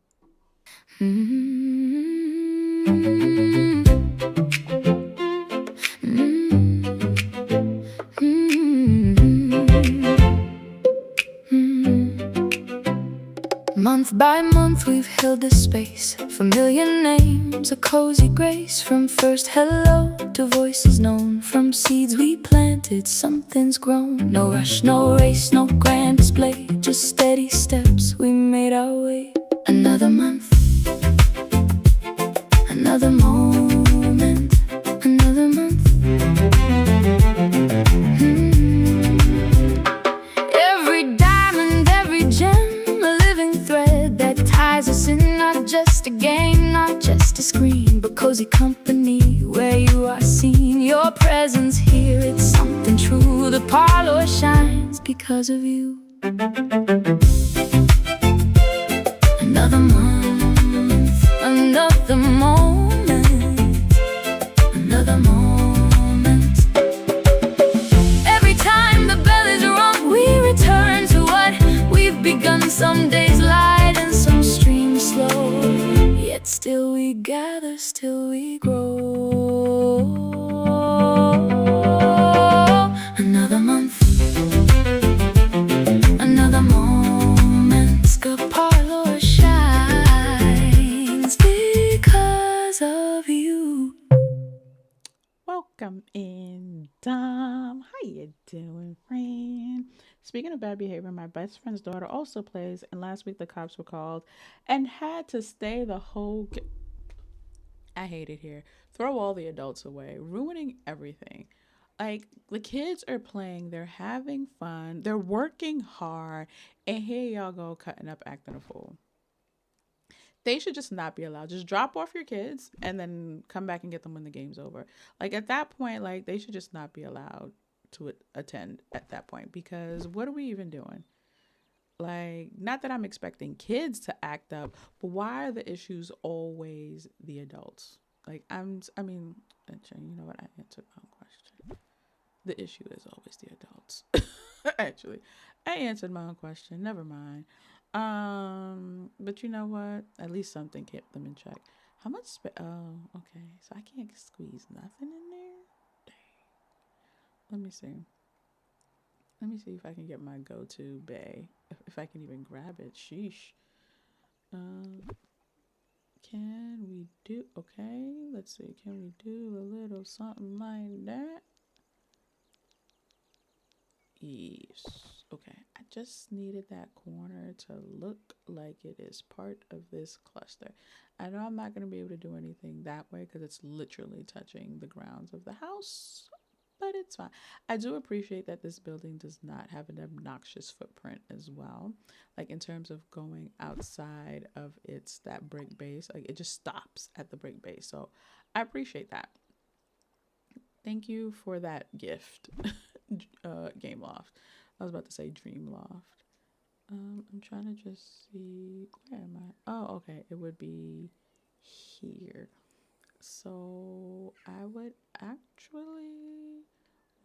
Month by month we've held this space, familiar names, a cozy grace from first hello to voices known. From seeds we planted, something's grown. No rush, no race, no grand display, just steady steps, we made our way. Another month, another moment, another month. Every diamond, every gem, a living thread that ties us in. Not just a game, not just a screen, but cozy company where you are seen. Your presence here, it's something true. The parlor shines because of you. Another month, another moment, another moment. Every time the bell is rung, we return to what we've begun. Some days light and some streams slow, yet still we gather, still we grow. Another month, another moment. The parlor shines because of you. Welcome in, Dom. How you doing, friend? Speaking of bad behavior, my best friend's daughter also plays, and last week the cops were called and had to stay the whole I hate it here. Throw all the adults away, ruining everything. Like, the kids are playing, they're having fun, they're working hard, and here y'all go cutting up, acting a fool. They should just not be allowed. Just drop off your kids and then come back and get them when the game's over. Like, at that point, like, they should just not be allowed to attend at that point, because what are we even doing? Like, not that I'm expecting kids to act up, but why are the issues always the adults? Like, actually, you know what? I answered my own question. The issue is always the adults. Actually, I answered my own question. Never mind. But you know what? At least something kept them in check. How much oh, okay. So I can't squeeze nothing in there? Dang. Let me see. Let me see if I can get my go-to bay. If I can even grab it. Sheesh. Can we do... Okay, let's see. Can we do a little something like that? Yes. Okay. I just needed that corner to look like it is part of this cluster. I know I'm not going to be able to do anything that way because it's literally touching the grounds of the house, but it's fine. I do appreciate that this building does not have an obnoxious footprint as well. Like, in terms of going outside of that brick base, like, it just stops at the brick base. So I appreciate that. Thank you for that gift, Game Loft. I was about to say Dream Loft. I'm trying to just see, where am I? Oh, okay. It would be here. So I would actually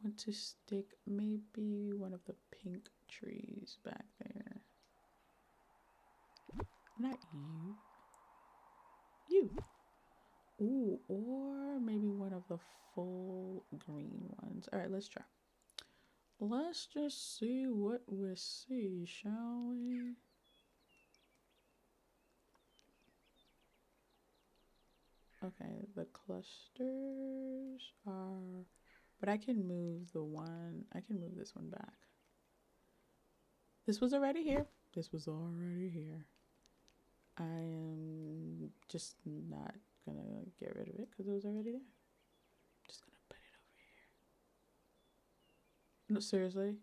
want to stick maybe one of the pink trees back there. Not you. You. Ooh, or maybe one of the full green ones. All right, let's try. Let's just see what we see, shall we? Okay, the clusters are... But I can move this one back. This was already here. This was already here. I am just not gonna get rid of it because it was already there. Just gonna put it over here. No, seriously?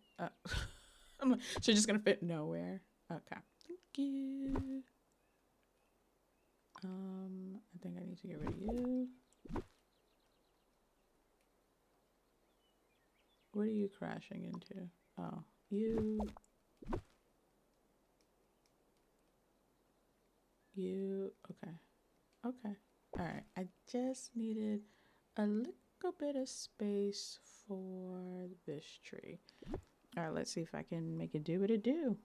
So just gonna fit nowhere? Okay. Thank you. I think I need to get rid of you. What are you crashing into? Oh, you. You. Okay. Okay. All right. I just needed a little bit of space for this tree. All right. Let's see if I can make it do what it do.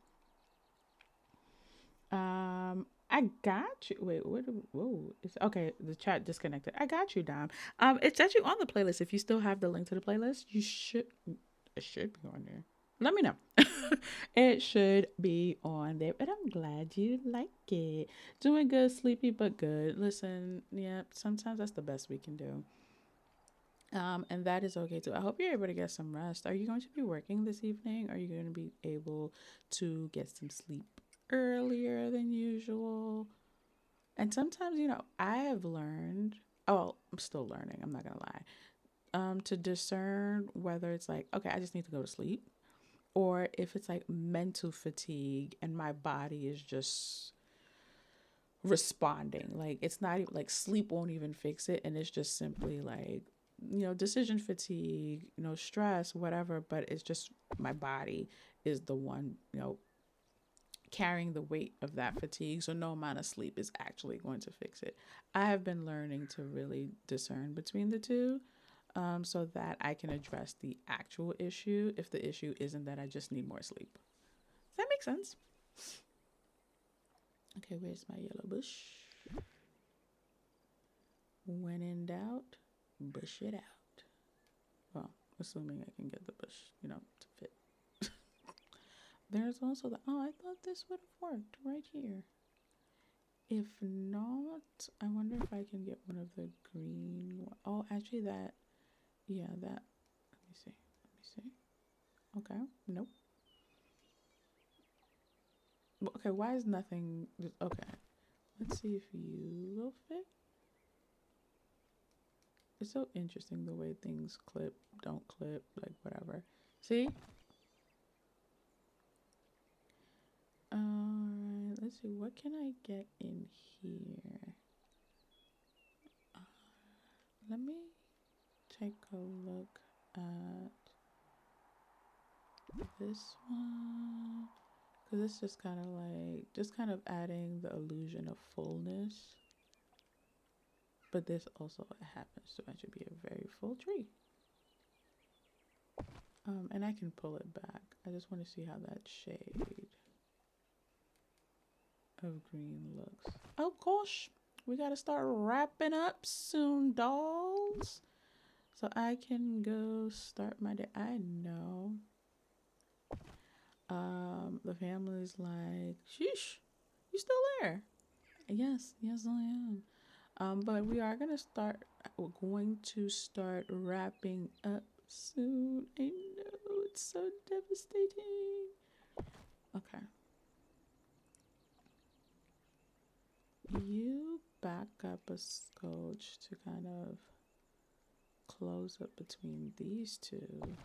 I got you. Wait, what? Whoa. It's okay. The chat disconnected. I got you, Dom. It's actually on the playlist. If you still have the link to the playlist, it should be on there. Let me know. It should be on there, but I'm glad you like it. Doing good, sleepy but good. Listen, yeah, sometimes that's the best we can do. And that is okay too. I hope you're able to get some rest. Are you going to be working this evening? Are you going to be able to get some sleep earlier than usual? And sometimes, I have learned, oh, I'm still learning, I'm not going to lie, to discern whether it's like, okay, I just need to go to sleep, or if it's like mental fatigue and my body is just responding. Like, it's not even like sleep won't even fix it. And it's just simply like, decision fatigue, stress, whatever. But it's just my body is the one, carrying the weight of that fatigue. So no amount of sleep is actually going to fix it. I have been learning to really discern between the two, so that I can address the actual issue if the issue isn't that I just need more sleep. Does that make sense? Okay, where's my yellow bush? When in doubt, bush it out. Well, assuming I can get the bush, to fit. There's also I thought this would have worked right here. If not, I wonder if I can get one of the green one. Oh, actually that, yeah, that, let me see. Okay, nope. Okay, why is nothing, okay. Let's see if you will fit. It's so interesting the way things clip, don't clip, like whatever. See? Alright, let's see. What can I get in here? Let me take a look at this one. Because it's just kind of like, just kind of adding the illusion of fullness. But this also happens to actually be a very full tree. And I can pull it back. I just want to see how that shade of green looks. Oh gosh, we gotta start wrapping up soon, dolls. So I can go start my day. I know. The family's like, sheesh, you still there? Yes, I am. But we are we're going to start wrapping up soon. I know, it's so devastating. Okay. You back up a scotch to kind of close up between these two.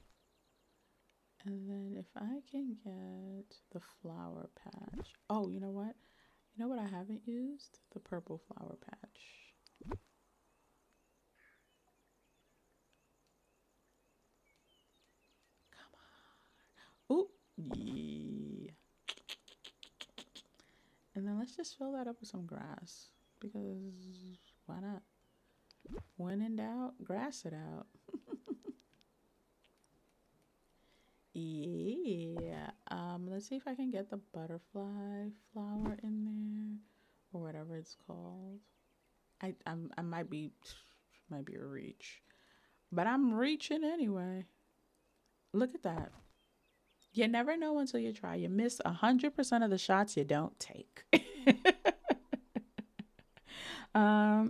And then if I can get the flower patch. Oh, you know what? You know what I haven't used? The purple flower patch. Come on. Ooh, yeah. And then let's just fill that up with some grass. Because why not? When in doubt, grass it out. Yeah. Let's see if I can get the butterfly flower in there, or whatever it's called. I might be a reach, but I'm reaching anyway. Look at that. You never know until you try. You miss 100% of the shots you don't take.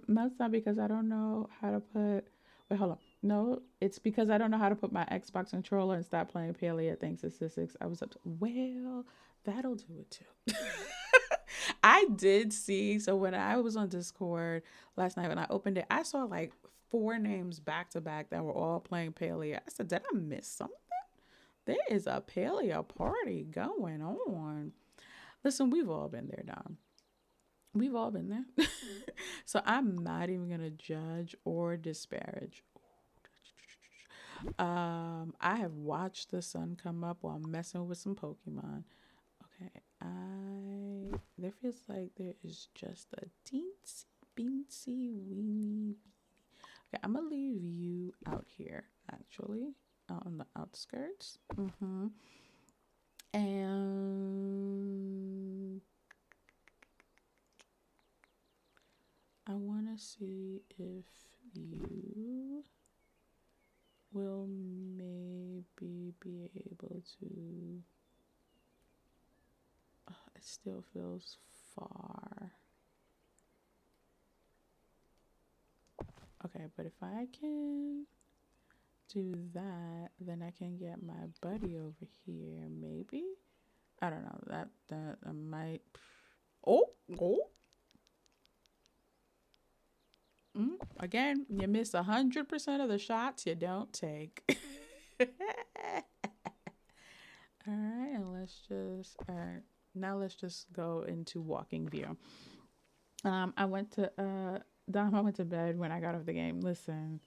That's not because I don't know how to put. Wait, hold on. No, it's because I don't know how to put my Xbox controller and stop playing Paleo thanks to Sissix. I was up to, well, that'll do it too. I did see, so when I was on Discord last night, when I opened it, I saw like 4 names back to back that were all playing Paleo. I said, did I miss something? There is a Paleo party going on. Listen, we've all been there, Dom. We've all been there. So I'm not even going to judge or disparage. I have watched the sun come up while messing with some Pokemon. Okay, there feels like there is just a teensy beensy weeny. Okay, I'm gonna leave you out here, actually, out on the outskirts. And I want to see if you will maybe be able to. It still feels far. Okay, but if I can do that, then I can get my buddy over here. Maybe, I don't know. That I might. Oh, oh. Again, you miss 100% of the shots you don't take. All right, and all right. Now let's just go into walking view. I went to Dom. I went to bed when I got off the game. Listen.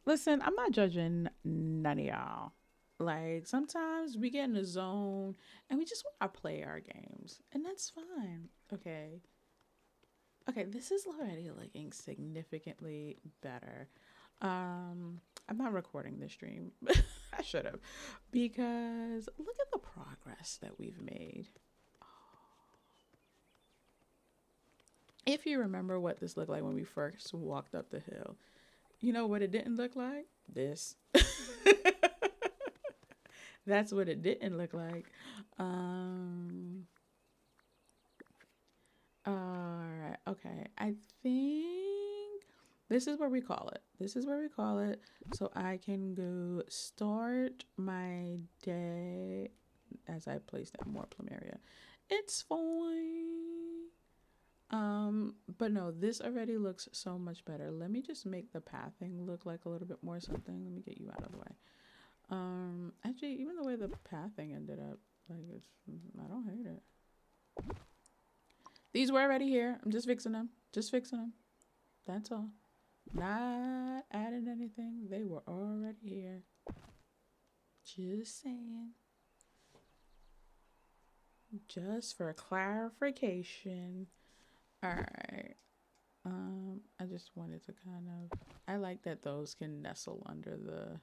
I'm not judging none of y'all. Like sometimes we get in the zone and we just want to play our games, and that's fine. Okay. This is already looking significantly better. I'm not recording this stream. I should have, because look at the progress that we've made. If you remember what this looked like when we first walked up the hill, you know what it didn't look like? This. That's what it didn't look like. All right. Okay. I think this is where we call it. This is where we call it. So I can go start my day as I place that more plumeria. It's fine. But no, this already looks so much better. Let me just make the pathing look like a little bit more something. Let me get you out of the way. Actually, even the way the pathing ended up, like I don't hate it. These were already here. I'm just fixing them. That's all. Not adding anything. They were already here. Just saying. Just for clarification. All right. I just wanted to kind of, I like that those can nestle under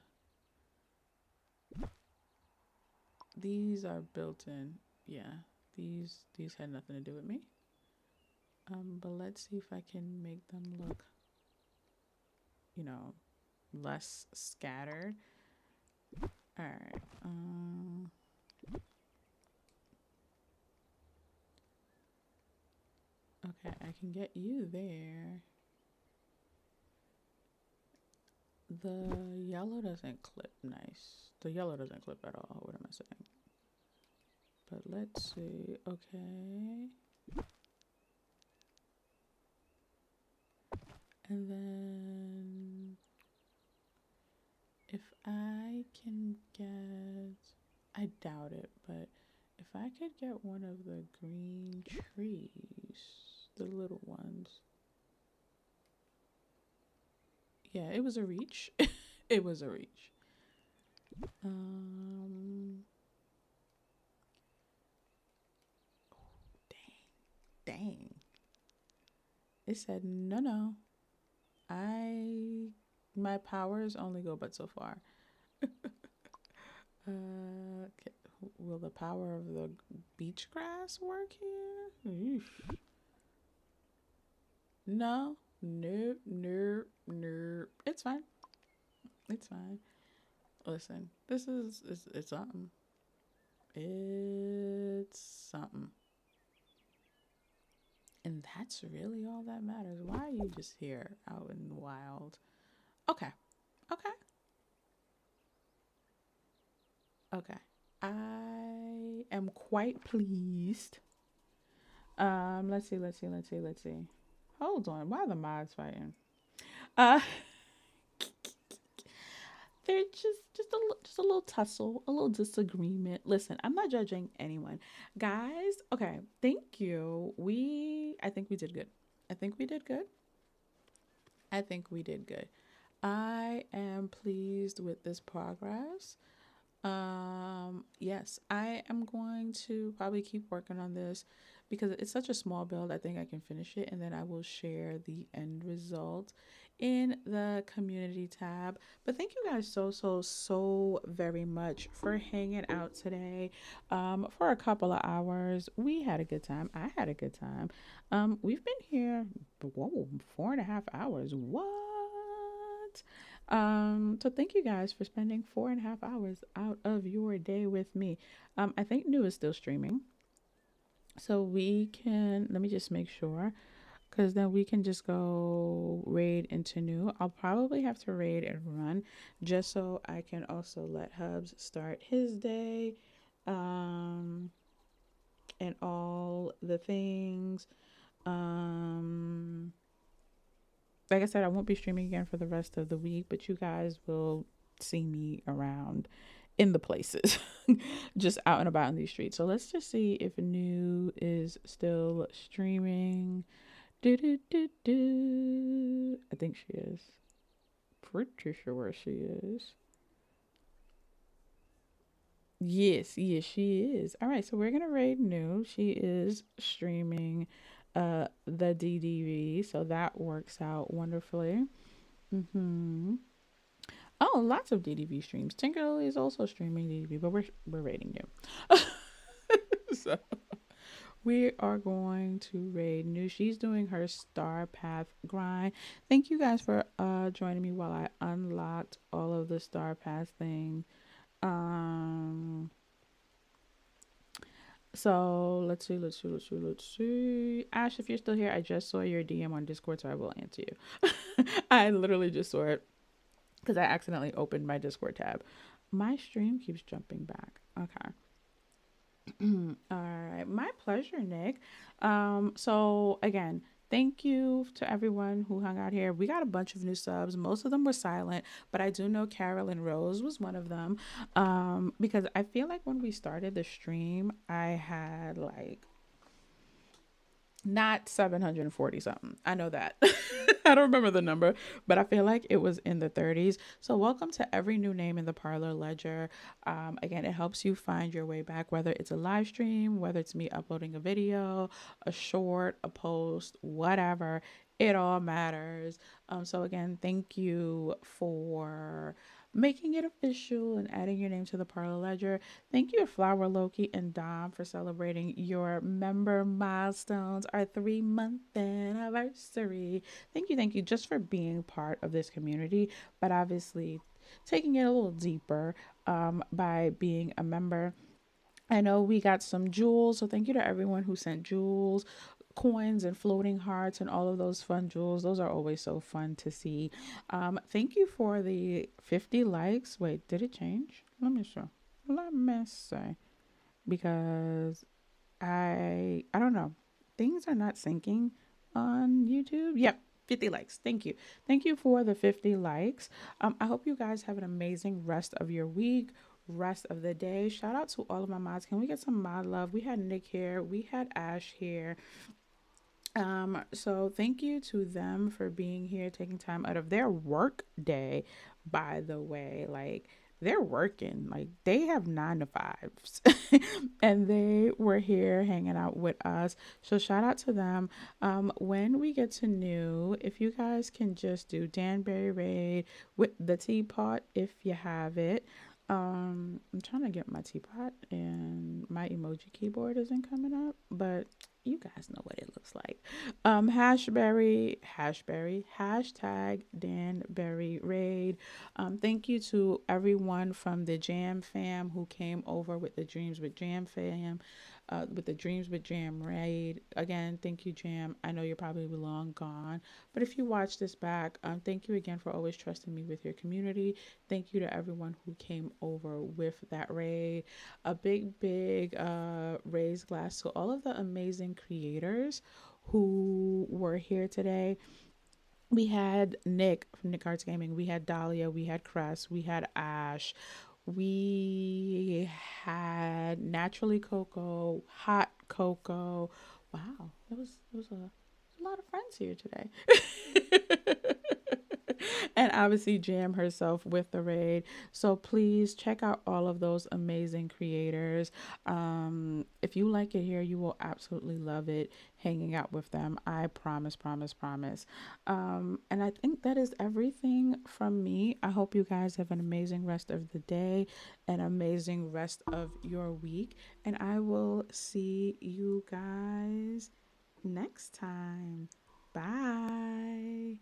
these are built in. Yeah, these had nothing to do with me. But let's see if I can make them look, less scattered. All right. Okay, I can get you there. The yellow doesn't clip nice. The yellow doesn't clip at all. What am I saying? But let's see. Okay. And then if I can get, I doubt it, but if I could get one of the green trees, the little ones. Yeah, it was a reach. It was a reach. Dang. It said, no. My powers only go but so far. Okay. Will the power of the beach grass work here? Eesh. No. Nope. It's fine. Listen, this is it's something. It's something. And that's really all that matters. Why are you just here out in the wild? Okay. I am quite pleased. Let's see. Hold on. Why are the mods fighting? They're just a little tussle, a little disagreement. Listen, I'm not judging anyone, guys. Okay, thank you. I think we did good. I am pleased with this progress. Yes, I am going to probably keep working on this because it's such a small build. I think I can finish it, and then I will share the end result in the community tab. But thank you guys so very much for hanging out today for a couple of hours. We had a good time. I had a good time. We've been here 4.5 hours. What? So thank you guys for spending 4.5 hours out of your day with me. I think New is still streaming, so we can, let me just make sure, because then we can just go raid into new. I'll probably have to raid and run just so I can also let Hubs start his day, um, and all the things. Um, like I said, I won't be streaming again for the rest of the week, but you guys will see me around in the places, just out and about in these streets. So let's just see if new is still streaming. Do do do do. I think she is. Pretty sure she is. Yes, yes, she is. All right, so we're gonna raid new. She is streaming the DDV, so that works out wonderfully. Mm-hmm. Oh, lots of DDV streams. Tinkerly is also streaming DDV, but we're raiding new. So we are going to raid new. She's doing her star path grind. Thank you guys for joining me while I unlocked all of the star path things. Um so let's see. Ash, if you're still here, I just saw your DM on Discord, so I will answer you. I literally just saw it because I accidentally opened my Discord tab. My stream keeps jumping back. Okay. All right, my pleasure, Nick. So again, thank you to everyone who hung out here. We got a bunch of new subs. Most of them were silent, but I do know Carolyn Rose was one of them. Because I feel like when we started the stream, I had like not 740 something. I know that. I don't remember the number, but I feel like it was in the 30s. So welcome to every new name in the Parlor Ledger. Again, it helps you find your way back, whether it's a live stream, whether it's me uploading a video, a short, a post, whatever. It all matters. So again, thank you for making it official and adding your name to the Parlor Ledger. Thank you to Flower Loki and Dom for celebrating your member milestones, our 3-month anniversary. Thank you just for being part of this community, but obviously taking it a little deeper by being a member. I know we got some jewels, so thank you to everyone who sent jewels, coins, and floating hearts, and all of those fun jewels. Those are always so fun to see. Thank you for the 50 likes. Wait, did it change? Let me show. Let me see, because I don't know. Things are not syncing on YouTube. Yep. 50 likes. Thank you. Thank you for the 50 likes. I hope you guys have an amazing rest of your week, rest of the day. Shout out to all of my mods. Can we get some mod love? We had Nick here. We had Ash here. So thank you to them for being here, taking time out of their work day, by the way. Like, they're working, like they have 9 to 5s, and they were here hanging out with us. So shout out to them. When we get to new, if you guys can just do Danbury raid with the teapot if you have it. I'm trying to get my teapot and my emoji keyboard isn't coming up, but you guys know what it looks like. Hashberry, hashtag Danbury raid. Thank you to everyone from the Jam fam who came over with the Dreams with Jam fam, with the Dreams with Jam raid. Again, thank you, Jam. I know you're probably long gone, but if you watch this back, thank you again for always trusting me with your community. Thank you to everyone who came over with that raid. A big raised glass to all of the amazing creators who were here today. We had Nick from Nick Arts Gaming. We had Dahlia. We had Cress. We had Ash. We had Naturally Coco, Hot Coco. Wow, it was a lot of friends here today. And obviously Jam herself with the raid. So please check out all of those amazing creators. If you like it here, you will absolutely love it hanging out with them. I promise. And I think that is everything from me. I hope you guys have an amazing rest of the day, an amazing rest of your week, and I will see you guys next time. Bye.